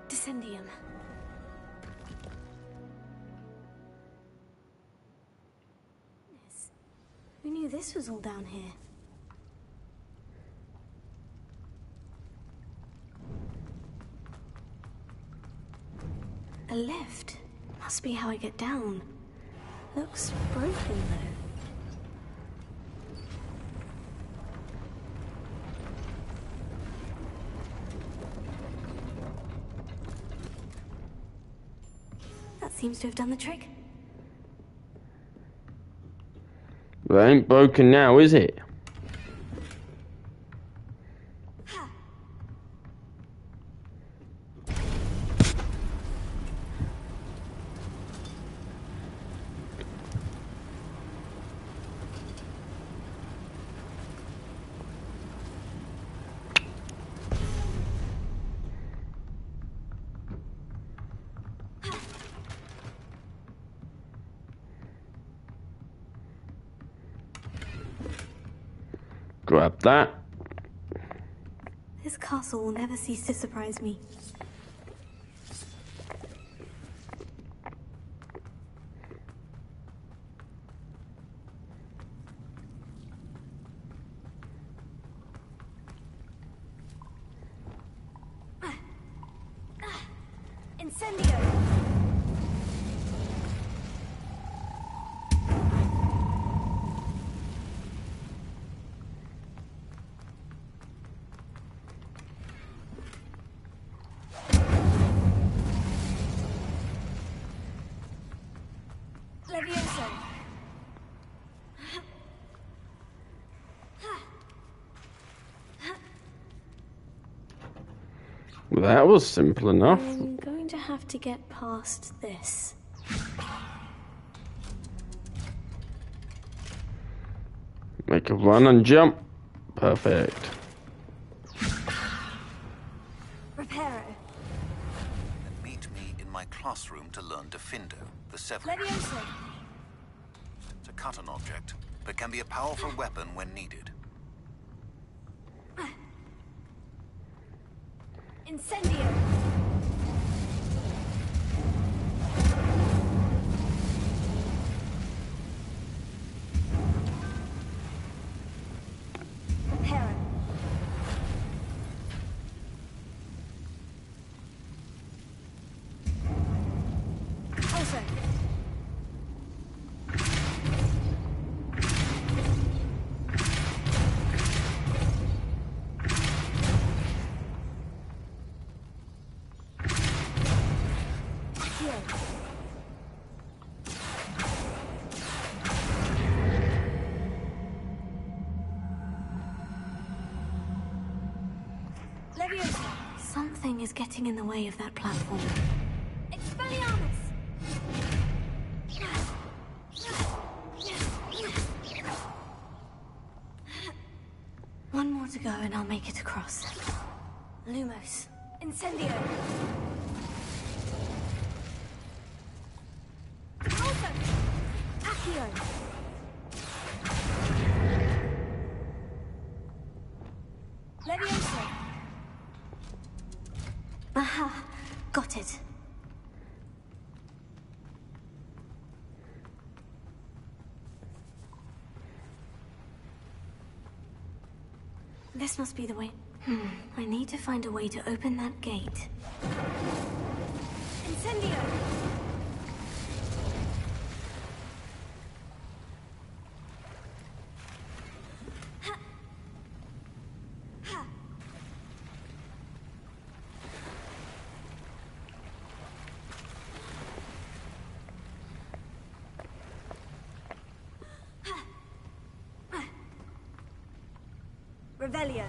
Descendium. Who knew this was all down here? A lift. Must be how I get down. Looks broken, though. That seems to have done the trick. Well, it ain't broken now, is it? Grab that. This castle will never cease to surprise me. Incendio! Levioso! Well, that was simple enough. I'm going to have to get past this. Make a run and jump. Perfect. Reparo. Meet me in my classroom to learn Defindo, the Sever. Levioso! It's a cut-on object, but can be a powerful weapon when needed. Incendio! Reparo. Something is getting in the way of that platform. Expelliarmus! One more to go and I'll make it across. Lumos. Incendio! Accio! Levioso! Aha! Got it. This must be the way. I need to find a way to open that gate. Incendio! Revelio.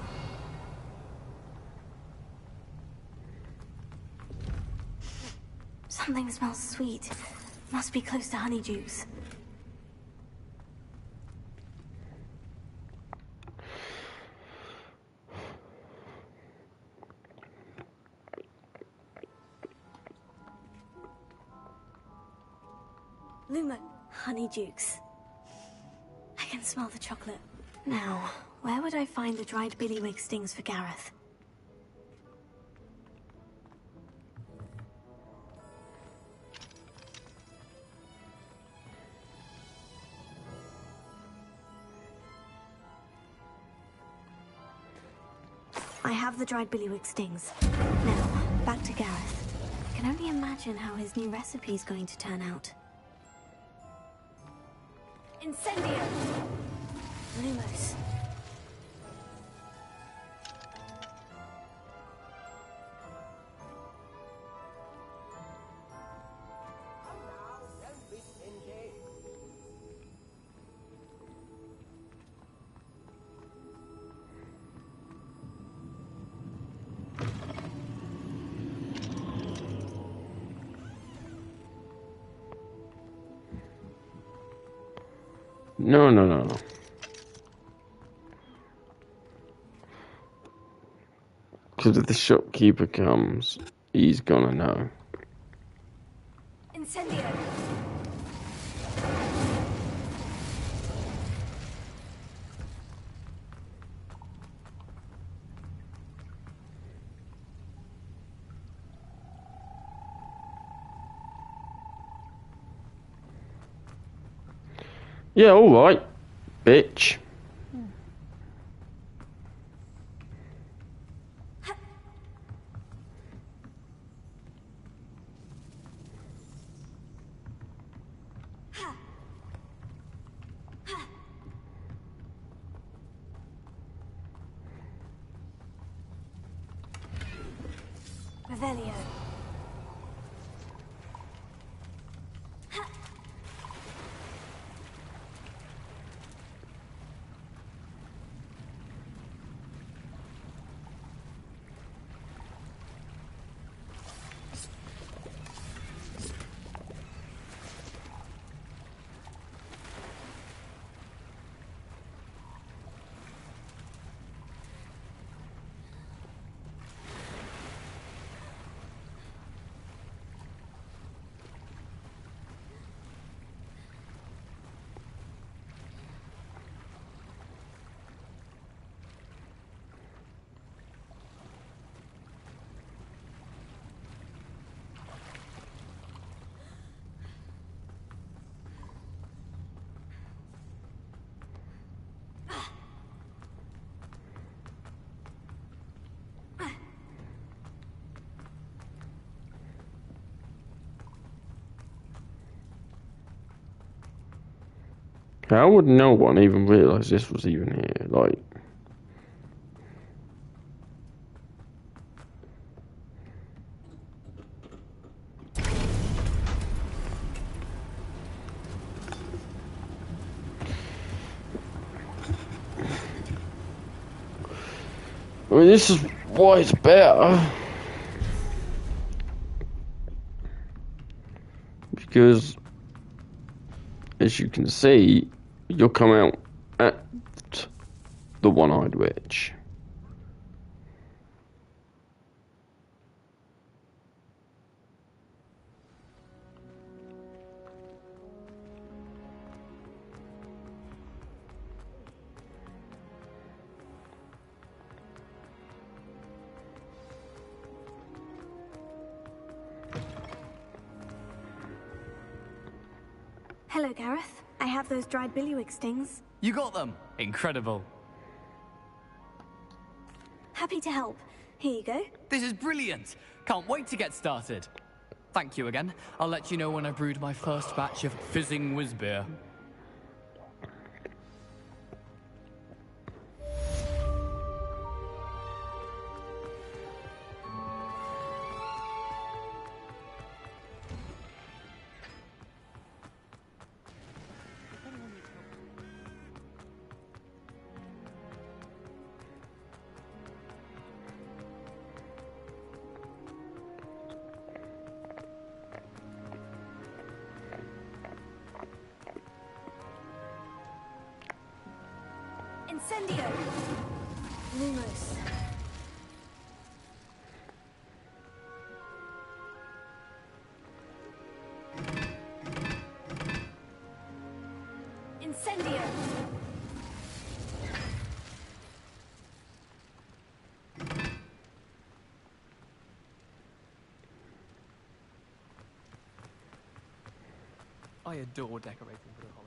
Something smells sweet. Must be close to honeydews. Lumo. Honeydukes. I can smell the chocolate. Now, where would I find the dried billywig stings for Gareth? I have the dried billywig stings. Now, back to Gareth. I can only imagine how his new recipe is going to turn out. Incendio! Lumos. No. Because if the shopkeeper comes, he's gonna know. Incendio! Yeah, alright, bitch. Revelio. How would no one even realise this was even here? Like, I mean, this is why it's better. Because, as you can see, you'll come out at the one-eyed witch. Hello, Gareth. I have those dried billywig stings. You got them! Incredible. Happy to help. Here you go. This is brilliant! Can't wait to get started. Thank you again. I'll let you know when I brewed my first batch of fizzing whiz-beer. Incendio! Lumos. Incendio! I adore decorating for the holidays.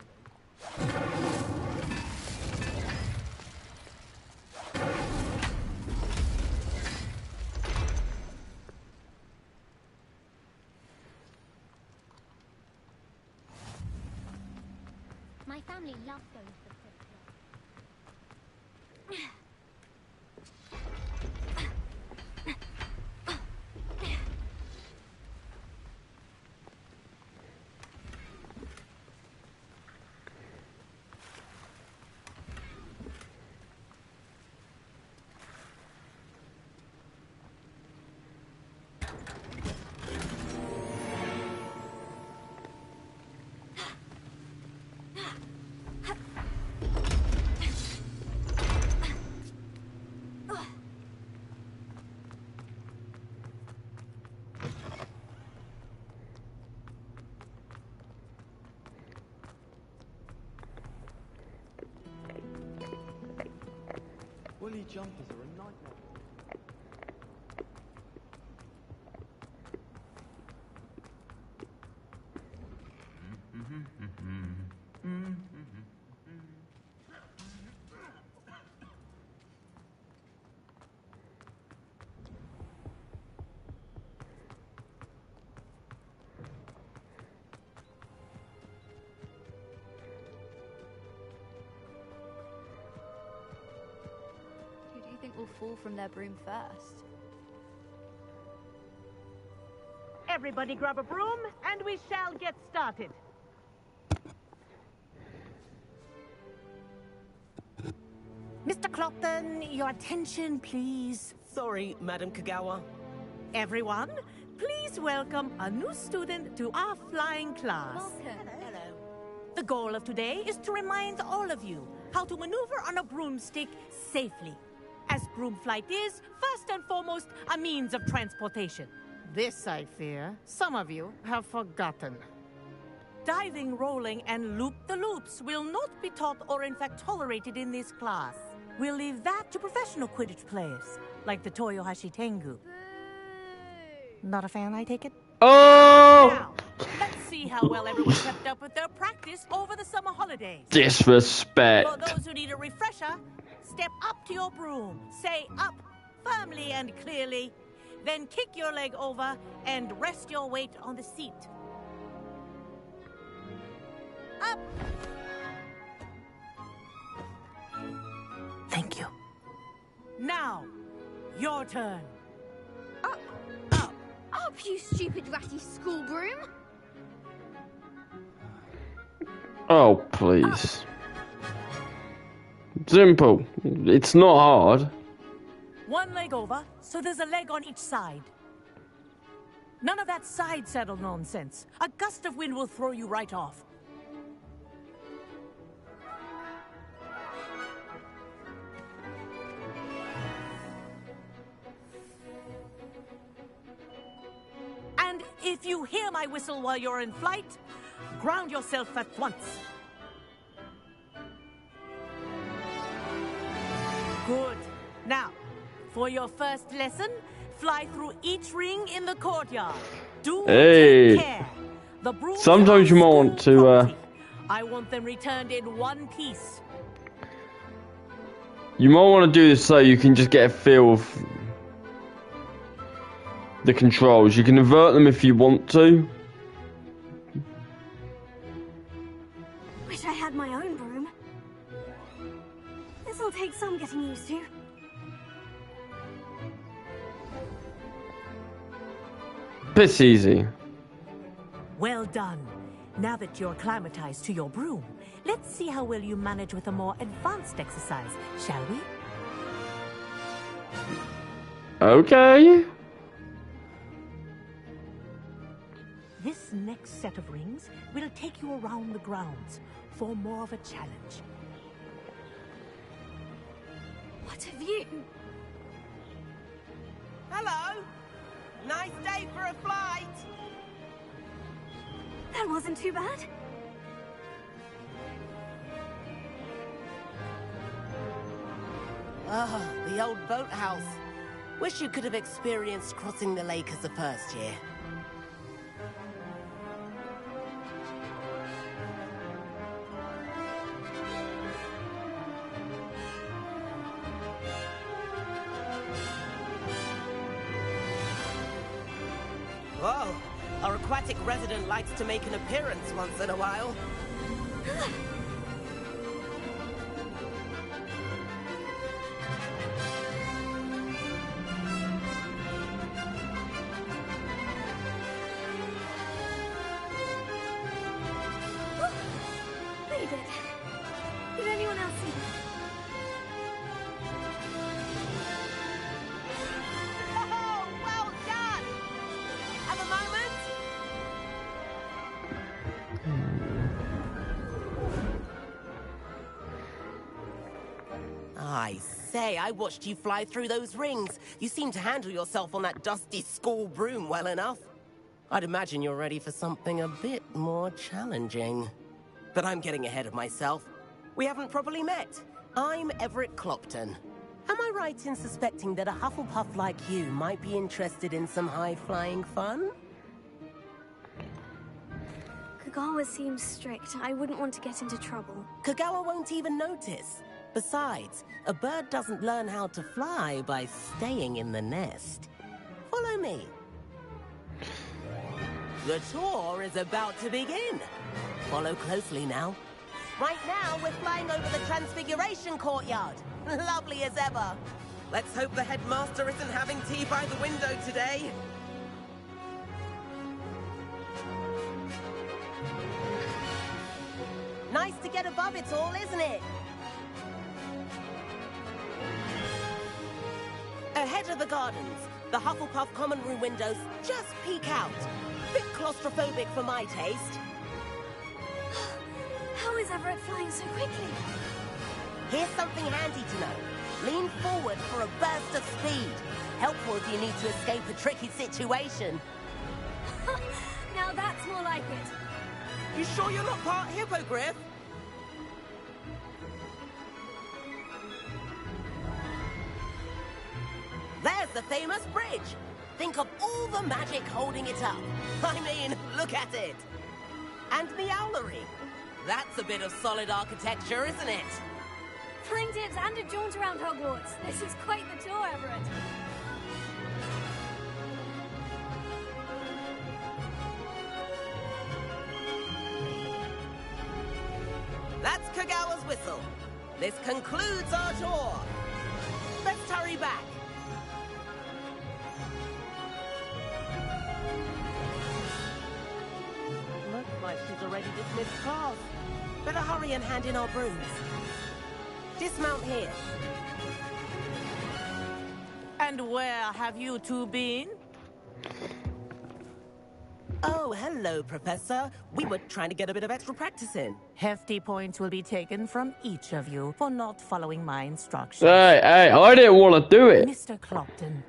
My family loves going to the crypt. Woolly jumpers are a nightmare. Who do you think will fall from their broom first? Everybody grab a broom, and we shall get started. Mr. Clopton, your attention, please. Sorry, Madam Kagawa. Everyone, please welcome a new student to our flying class. Hello. The goal of today is to remind all of you how to maneuver on a broomstick safely, as broom flight is, first and foremost, a means of transportation. This, I fear, some of you have forgotten. Diving, rolling, and loop-the-loops will not be taught or in fact tolerated in this class. We'll leave that to professional Quidditch players, like the Toyohashi Tengu. Not a fan, I take it? Oh! Now, let's see how well everyone kept up with their practice over the summer holidays. Disrespect. For those who need a refresher, step up to your broom, say up firmly and clearly, then kick your leg over and rest your weight on the seat. Up! Thank you. Now, your turn. Up, you stupid ratty school broom! Oh, please. Simple. It's not hard. One leg over, so there's a leg on each side. None of that side saddle nonsense. A gust of wind will throw you right off. And if you hear my whistle while you're in flight, ground yourself at once. Good. Now, for your first lesson, fly through each ring in the courtyard. Do take care. The brooms Sometimes you might want to. I want them returned in one piece. You might want to do this so you can just get a feel of the controls. You can invert them if you want to. Wish I had my own broom. This'll take some getting used to. Bit easy. Well done. Now that you're acclimatized to your broom, let's see how well you manage with a more advanced exercise, shall we? Okay. This next set of rings will take you around the grounds for more of a challenge. What have you? Hello. Nice day for a flight. That wasn't too bad. Ah, the old boathouse. Wish you could have experienced crossing the lake as a first year. Whoa, our aquatic resident likes to make an appearance once in a while. They did. Did anyone else see that? Oh, well done! Have a moment? I say, I watched you fly through those rings. You seem to handle yourself on that dusty school broom well enough. I'd imagine you're ready for something a bit more challenging. But I'm getting ahead of myself. We haven't properly met. I'm Everett Clopton. Am I right in suspecting that a Hufflepuff like you might be interested in some high-flying fun? Kagawa seems strict. I wouldn't want to get into trouble. Kagawa won't even notice. Besides, a bird doesn't learn how to fly by staying in the nest. Follow me. The tour is about to begin. Follow closely now. Right now, we're flying over the Transfiguration Courtyard. Lovely as ever. Let's hope the headmaster isn't having tea by the window today. Nice to get above it all, isn't it? Ahead of the gardens, the Hufflepuff common room windows just peek out. Bit claustrophobic for my taste. How is Everett flying so quickly? Here's something handy to know. Lean forward for a burst of speed. Helpful if you need to escape a tricky situation. Now that's more like it. You sure you're not part hippogriff? There's the famous bridge. Think of all the magic holding it up. I mean, look at it. And the owlery. That's a bit of solid architecture, isn't it? Flying tips and a jaunt around Hogwarts. This is quite the tour, Everett. That's Kagawa's whistle. This concludes our tour. Let's hurry back. Looks like she's already dismissed class. Better hurry and hand in our brooms. Dismount here. And where have you two been? Oh, hello, Professor. We were trying to get a bit of extra practice in. Hefty points will be taken from each of you for not following my instructions. Hey, I didn't want to do it. Mr. Clopton,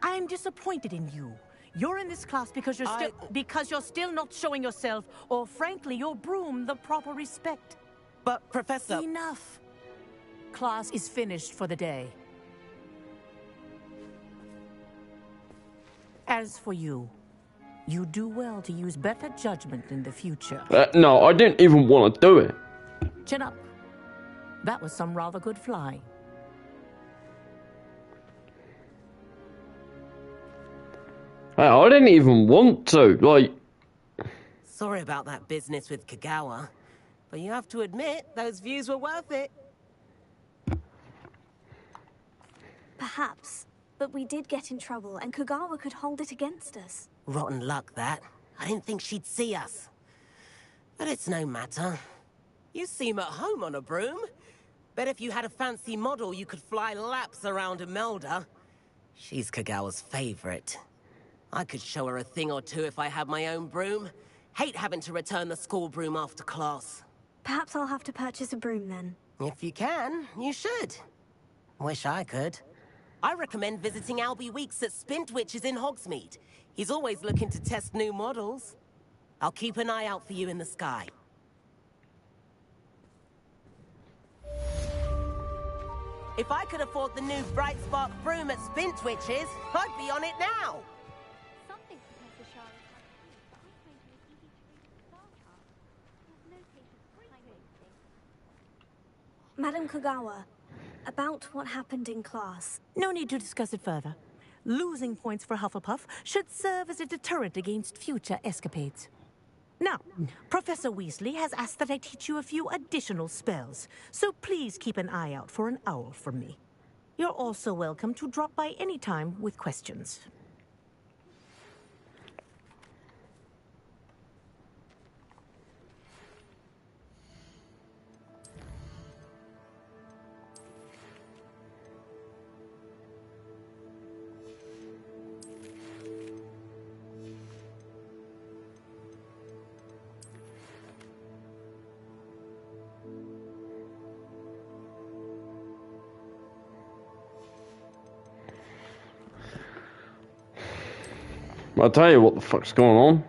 I'm disappointed in you. You're in this class because you're still not showing yourself, or frankly, your broom the proper respect. But, Professor... Enough. Class is finished for the day. As for you, you do well to use better judgment in the future. No, I didn't even want to do it. Chin up. That was some rather good flying. Hey, I didn't even want to, like... Sorry about that business with Kagawa, but you have to admit, those views were worth it. Perhaps, but we did get in trouble, and Kagawa could hold it against us. Rotten luck, that. I didn't think she'd see us. But it's no matter. You seem at home on a broom. Bet if you had a fancy model, you could fly laps around Imelda. She's Kagawa's favorite. I could show her a thing or two if I had my own broom. Hate having to return the school broom after class. Perhaps I'll have to purchase a broom then. If you can, you should. Wish I could. I recommend visiting Albie Weeks at Spintwitches in Hogsmeade. He's always looking to test new models. I'll keep an eye out for you in the sky. If I could afford the new Bright Spark broom at Spintwitches, I'd be on it now. Something Professor Shah is having. I'm going to easy to read the star chart. There's no Madam Kagawa, about what happened in class. No need to discuss it further. Losing points for Hufflepuff should serve as a deterrent against future escapades. Now, Professor Weasley has asked that I teach you a few additional spells, so please keep an eye out for an owl from me. You're also welcome to drop by any time with questions. I'll tell you what the fuck's going on.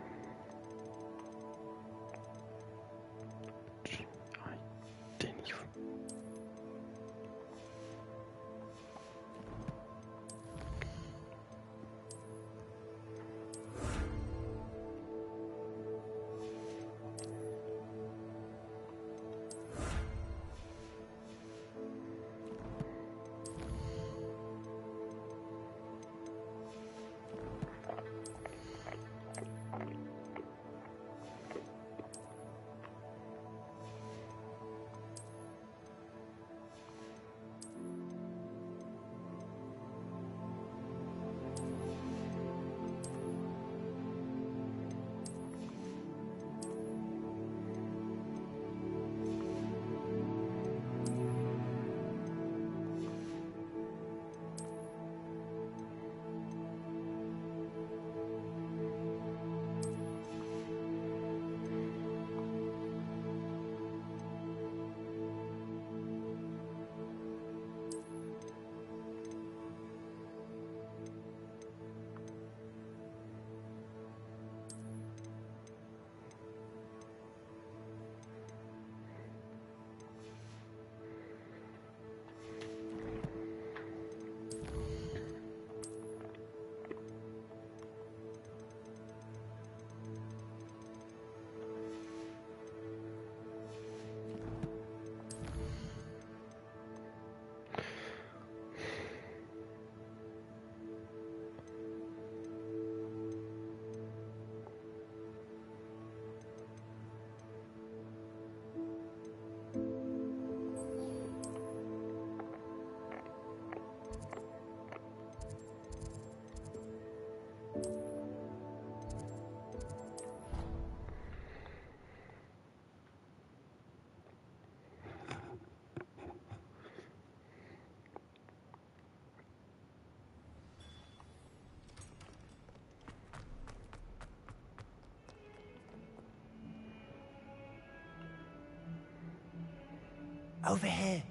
Over here.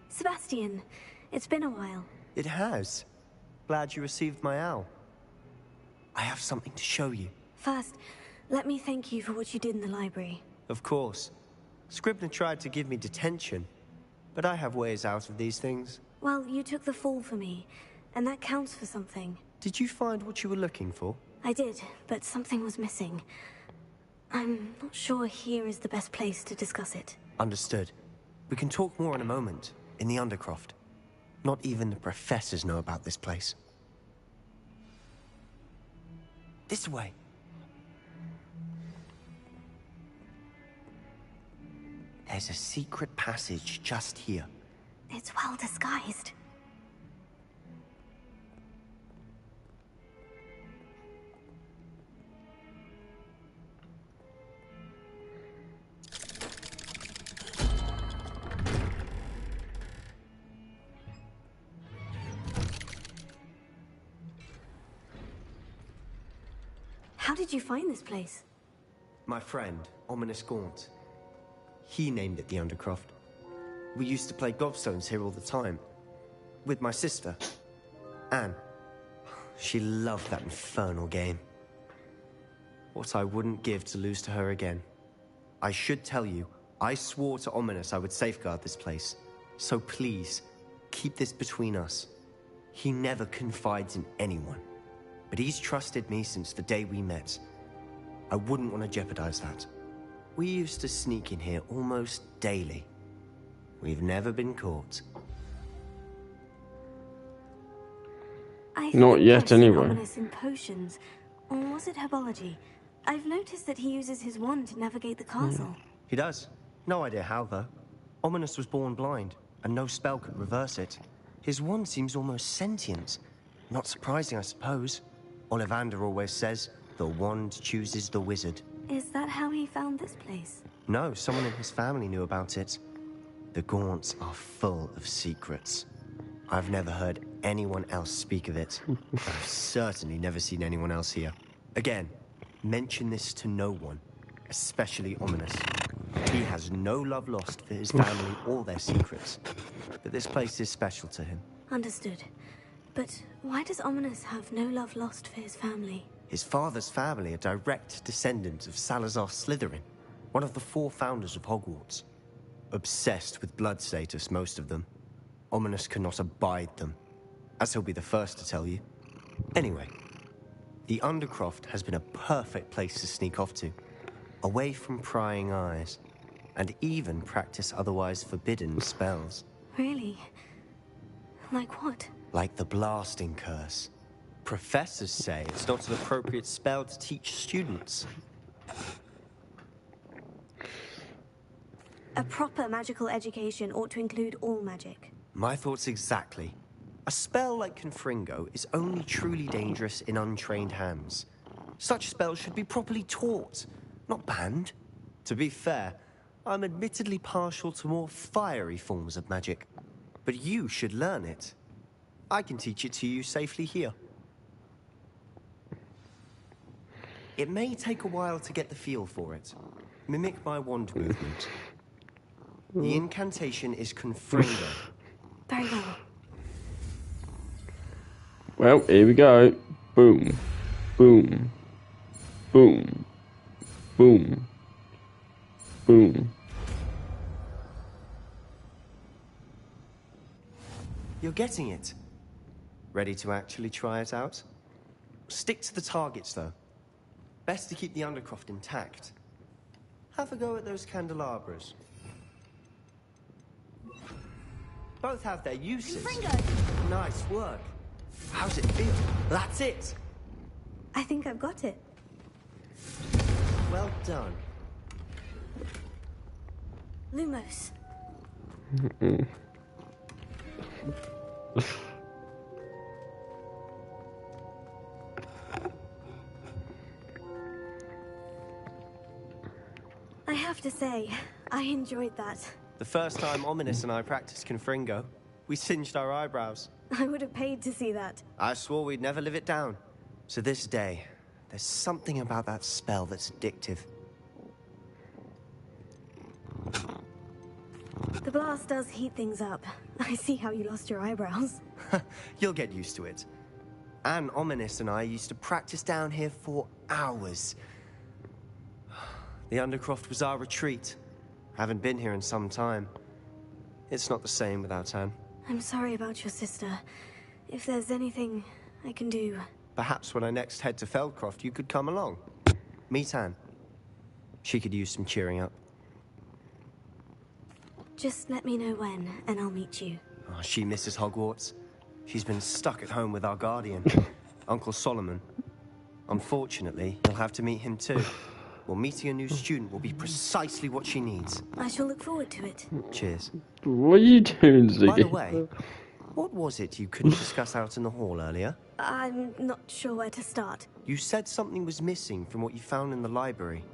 Sebastian, it's been a while. It has. Glad you received my owl. I have something to show you. First, let me thank you for what you did in the library. Of course. Scribner tried to give me detention, but I have ways out of these things. Well, you took the fall for me, and that counts for something. Did you find what you were looking for? I did, but something was missing. I'm not sure here is the best place to discuss it. Understood. We can talk more in a moment, in the Undercroft. Not even the professors know about this place. This way. There's a secret passage just here. It's well disguised. How did you find this place? My friend, Ominous Gaunt. He named it the Undercroft. We used to play gobstones here all the time. With my sister, Anne. She loved that infernal game. What I wouldn't give to lose to her again. I should tell you, I swore to Ominous I would safeguard this place. So please, keep this between us. He never confides in anyone. But he's trusted me since the day we met. I wouldn't want to jeopardize that. We used to sneak in here almost daily. We've never been caught. Not yet, anyway. Ominous in potions, or was it herbology? I've noticed that he uses his wand to navigate the castle. He does. No idea how, though. Ominous was born blind, and no spell could reverse it. His wand seems almost sentient. Not surprising, I suppose. Ollivander always says, the wand chooses the wizard. Is that how he found this place? No, someone in his family knew about it. The Gaunts are full of secrets. I've never heard anyone else speak of it. I've certainly never seen anyone else here. Again, mention this to no one, especially Ominous. He has no love lost for his family or their secrets, but this place is special to him. Understood. But why does Ominous have no love lost for his family? His father's family are direct descendants of Salazar Slytherin, one of the 4 founders of Hogwarts. Obsessed with blood status, most of them. Ominous cannot abide them, as he'll be the first to tell you. Anyway, the Undercroft has been a perfect place to sneak off to, away from prying eyes, and even practice otherwise forbidden spells. Really? Like what? Like the blasting curse. Professors say it's not an appropriate spell to teach students. A proper magical education ought to include all magic. My thoughts exactly. A spell like Confringo is only truly dangerous in untrained hands. Such spells should be properly taught, not banned. To be fair, I'm admittedly partial to more fiery forms of magic. But you should learn it. I can teach it to you safely here. It may take a while to get the feel for it. Mimic my wand movement. The incantation is Confringo. Very well. Well, here we go. Boom. Boom. Boom. Boom. Boom. You're getting it. Ready to actually try it out? Stick to the targets, though. Best to keep the Undercroft intact. Have a go at those candelabras. Both have their uses. Nice work. How's it feel? That's it. I think I've got it. Well done. Lumos. I have to say, I enjoyed that. The first time Ominous and I practiced Confringo, we singed our eyebrows. I would have paid to see that. I swore we'd never live it down. To this day, there's something about that spell that's addictive. The blast does heat things up. I see how you lost your eyebrows. You'll get used to it. Anne, Ominous, and I used to practice down here for hours. The Undercroft was our retreat. Haven't been here in some time. It's not the same without Anne. I'm sorry about your sister. If there's anything I can do... Perhaps when I next head to Feldcroft, you could come along. Meet Anne. She could use some cheering up. Just let me know when, and I'll meet you. Oh, she misses Hogwarts. She's been stuck at home with our guardian, Uncle Solomon. Unfortunately, you'll have to meet him too. Well, meeting a new student will be precisely what she needs. I shall look forward to it. Cheers. What are you doing, Ziggy? By the way, what was it you couldn't discuss out in the hall earlier? I'm not sure where to start. You said something was missing from what you found in the library.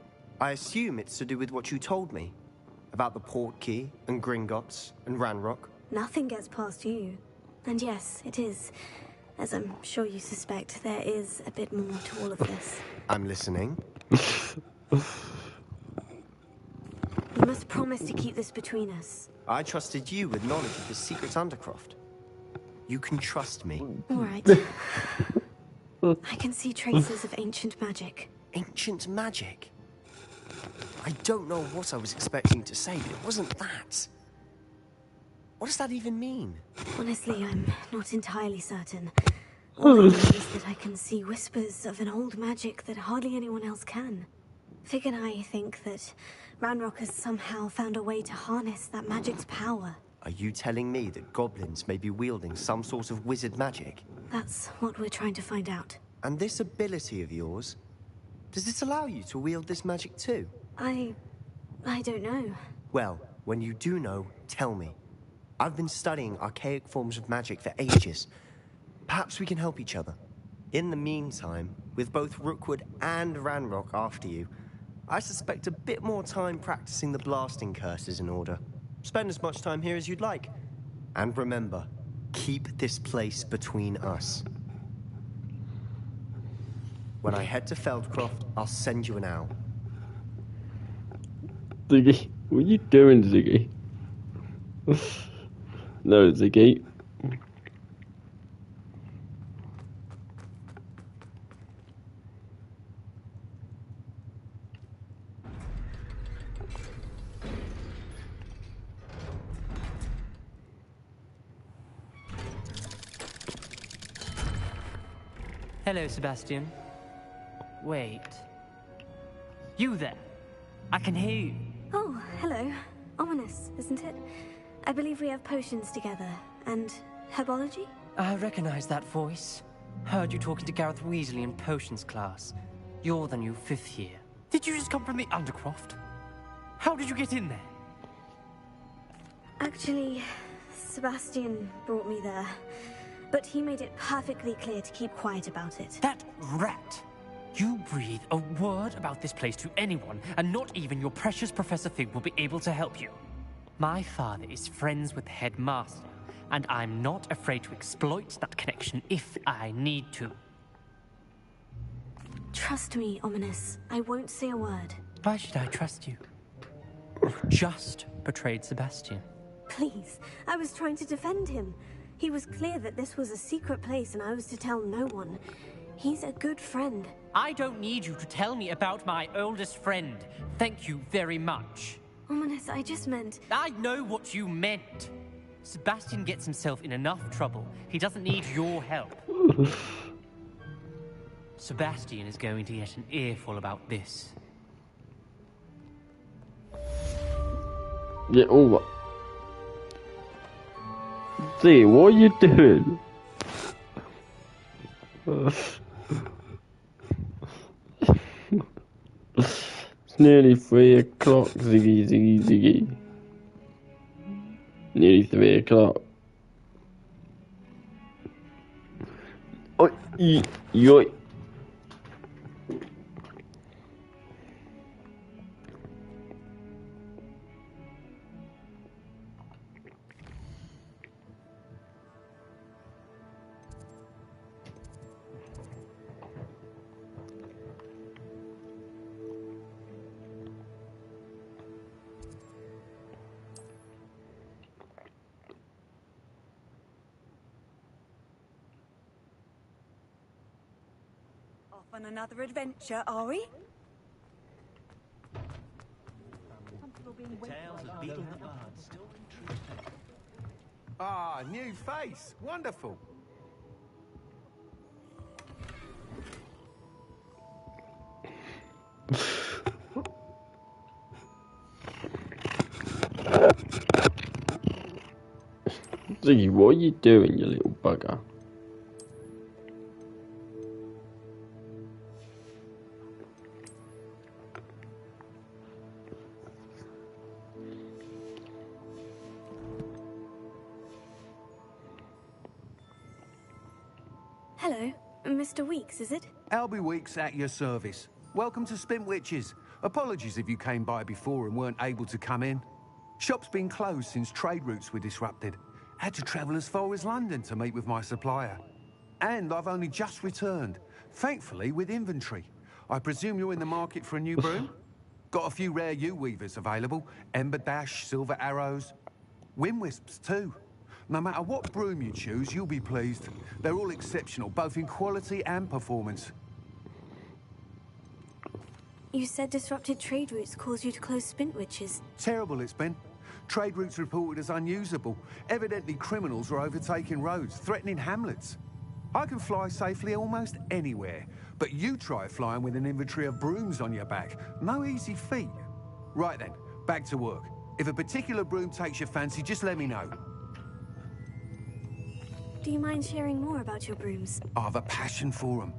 I assume it's to do with what you told me. About the Portkey, and Gringotts, and Ranrock. Nothing gets past you. And yes, it is. As I'm sure you suspect, there is a bit more to all of this. I'm listening. You must promise to keep this between us. I trusted you with knowledge of the secret Undercroft. You can trust me. All right. I can see traces of ancient magic. Ancient magic? I don't know what I was expecting to say, but it wasn't that. What does that even mean? Honestly, I'm not entirely certain. All I know is that I can see whispers of an old magic that hardly anyone else can. Fig and I think that Ranrock has somehow found a way to harness that magic's power. Are you telling me that goblins may be wielding some sort of wizard magic? That's what we're trying to find out. And this ability of yours, does it allow you to wield this magic too? I don't know. Well, when you do know, tell me. I've been studying archaic forms of magic for ages. Perhaps we can help each other. In the meantime, with both Rookwood and Ranrock after you, I suspect a bit more time practicing the blasting curse is in order. Spend as much time here as you'd like. And remember, keep this place between us. When I head to Feldcroft, I'll send you an owl. Ziggy, what are you doing, Ziggy? No, Ziggy. Hello, Sebastian. Wait. You there? I can hear you. Oh, hello. Ominous, isn't it? I believe we have potions together. And herbology? I recognize that voice. Heard you talking to Gareth Weasley in potions class. You're the new 5th year. Did you just come from the Undercroft? How did you get in there? Actually, Sebastian brought me there. But he made it perfectly clear to keep quiet about it. That rat! You breathe a word about this place to anyone, and not even your precious Professor Fig will be able to help you. My father is friends with the headmaster, and I'm not afraid to exploit that connection if I need to. Trust me, Ominous. I won't say a word. Why should I trust you? You just betrayed Sebastian. Please, I was trying to defend him. He was clear that this was a secret place and I was to tell no one. He's a good friend. I don't need you to tell me about my oldest friend. Thank you very much. Ominous, I just meant... I know what you meant. Sebastian gets himself in enough trouble. He doesn't need your help. Sebastian is going to get an earful about this. Yeah, oh. See, what are you doing? It's nearly 3 o'clock, Ziggy, Ziggy, Ziggy. Nearly 3 o'clock. Oh, yoy. Off on another adventure, are we? Ah, new face. Wonderful. Ziggy, what are you doing, you little bugger? Hello, Mr. Weeks, is it? Albie Weeks at your service. Welcome to Spintwitches. Apologies if you came by before and weren't able to come in. Shop's been closed since trade routes were disrupted. Had to travel as far as London to meet with my supplier. And I've only just returned, thankfully with inventory. I presume you're in the market for a new broom? Got a few rare U-weavers available. Ember Dash, Silver Arrows, Wind Wisps too. No matter what broom you choose, you'll be pleased. They're all exceptional, both in quality and performance. You said disrupted trade routes caused you to close Spintwitches. Terrible it's been. Trade routes reported as unusable. Evidently criminals are overtaking roads, threatening hamlets. I can fly safely almost anywhere, but you try flying with an inventory of brooms on your back. No easy feat. Right then, back to work. If a particular broom takes your fancy, just let me know. Do you mind sharing more about your brooms? I've a passion for them.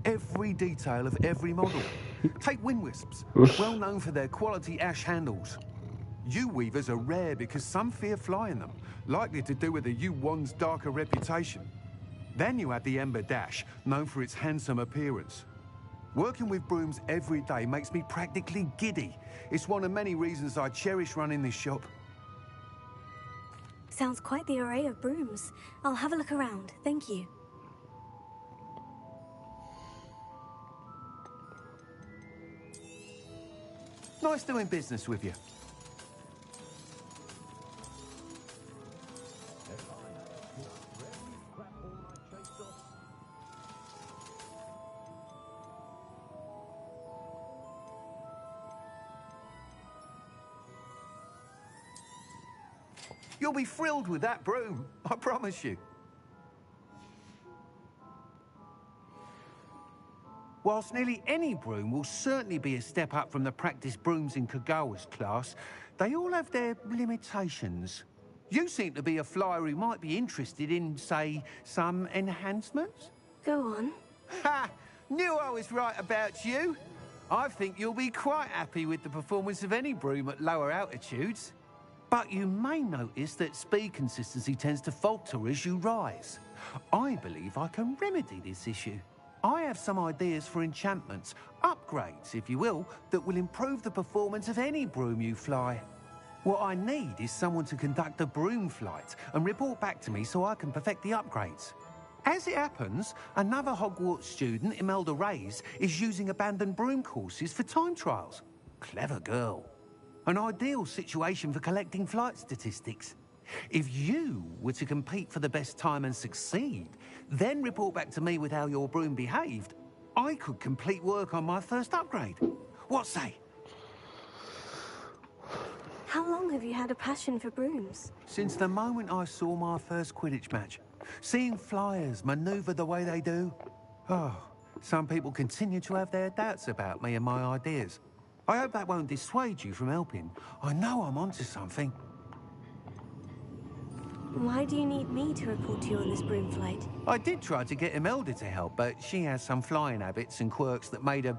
Every detail of every model. Take Wind Wisps, well known for their quality ash handles. U-weavers are rare because some fear flying them, likely to do with the U-wand's darker reputation. Then you have the Ember Dash, known for its handsome appearance. Working with brooms every day makes me practically giddy. It's one of many reasons I cherish running this shop. Sounds quite the array of brooms. I'll have a look around, thank you. Nice doing business with you. You'll be thrilled with that broom, I promise you. Whilst nearly any broom will certainly be a step up from the practice brooms in Kagawa's class, they all have their limitations. You seem to be a flyer who might be interested in, say, some enhancements? Go on. Ha! Knew I was right about you. I think you'll be quite happy with the performance of any broom at lower altitudes. But you may notice that speed consistency tends to falter as you rise. I believe I can remedy this issue. I have some ideas for enchantments, upgrades, if you will, that will improve the performance of any broom you fly. What I need is someone to conduct a broom flight and report back to me so I can perfect the upgrades. As it happens, another Hogwarts student, Imelda Reyes, is using abandoned broom courses for time trials. Clever girl. An ideal situation for collecting flight statistics. If you were to compete for the best time and succeed, then report back to me with how your broom behaved, I could complete work on my first upgrade. What say? How long have you had a passion for brooms? Since the moment I saw my first Quidditch match. Seeing flyers manoeuvre the way they do. Oh, some people continue to have their doubts about me and my ideas. I hope that won't dissuade you from helping. I know I'm onto something. Why do you need me to report to you on this broom flight? I did try to get Imelda to help, but she has some flying habits and quirks that made her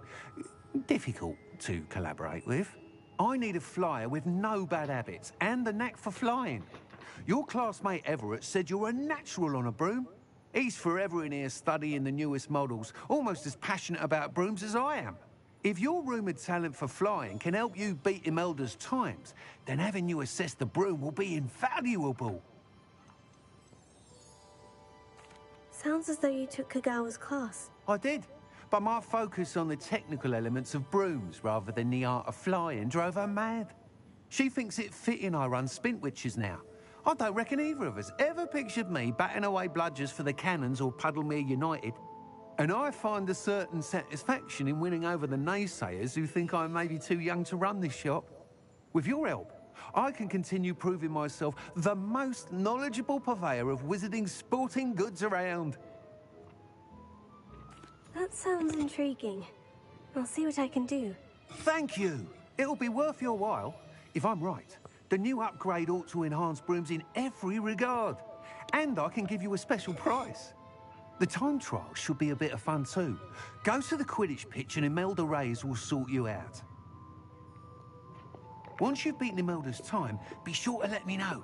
difficult to collaborate with. I need a flyer with no bad habits and the knack for flying. Your classmate Everett said you're a natural on a broom. He's forever in here studying the newest models, almost as passionate about brooms as I am. If your rumoured talent for flying can help you beat Imelda's times, then having you assess the broom will be invaluable. Sounds as though you took Kagawa's class. I did, but my focus on the technical elements of brooms rather than the art of flying drove her mad. She thinks it fitting I run Spintwitches now. I don't reckon either of us ever pictured me batting away bludgers for the Cannons or Puddlemere United. And I find a certain satisfaction in winning over the naysayers who think I may be too young to run this shop. With your help, I can continue proving myself the most knowledgeable purveyor of wizarding sporting goods around. That sounds intriguing. I'll see what I can do. Thank you. It'll be worth your while. If I'm right, the new upgrade ought to enhance brooms in every regard. And I can give you a special price. The time trial should be a bit of fun too. Go to the Quidditch pitch and Imelda Reyes will sort you out. Once you've beaten Imelda's time, be sure to let me know.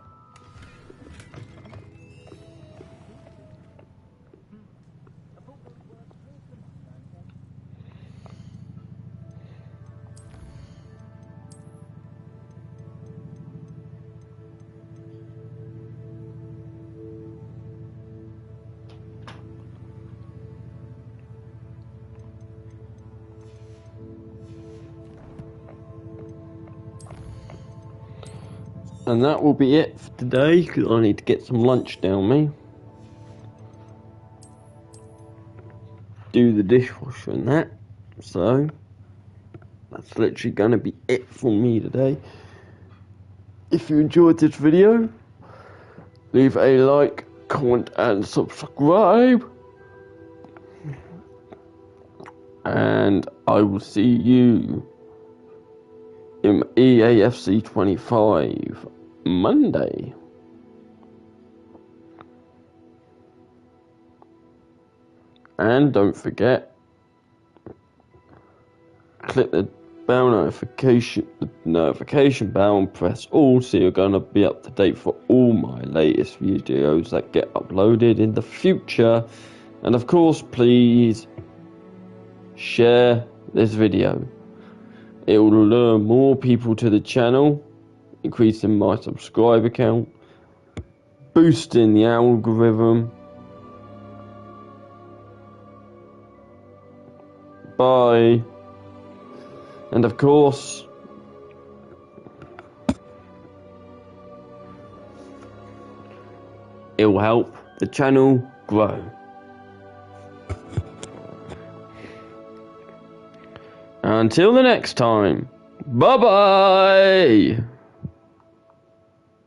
And that will be it for today, because I need to get some lunch down me. Do the dishwasher and that. So, that's literally going to be it for me today. If you enjoyed this video, leave a like, comment and subscribe. And I will see you in EAFC 25 Monday. And don't forget, click the bell notification bell and press all so you're going to be up to date for all my latest videos that get uploaded in the future. And of course, please share this video. It will lure more people to the channel, increasing my subscriber count, boosting the algorithm. Bye. And of course, it will help the channel grow. Until the next time, bye bye!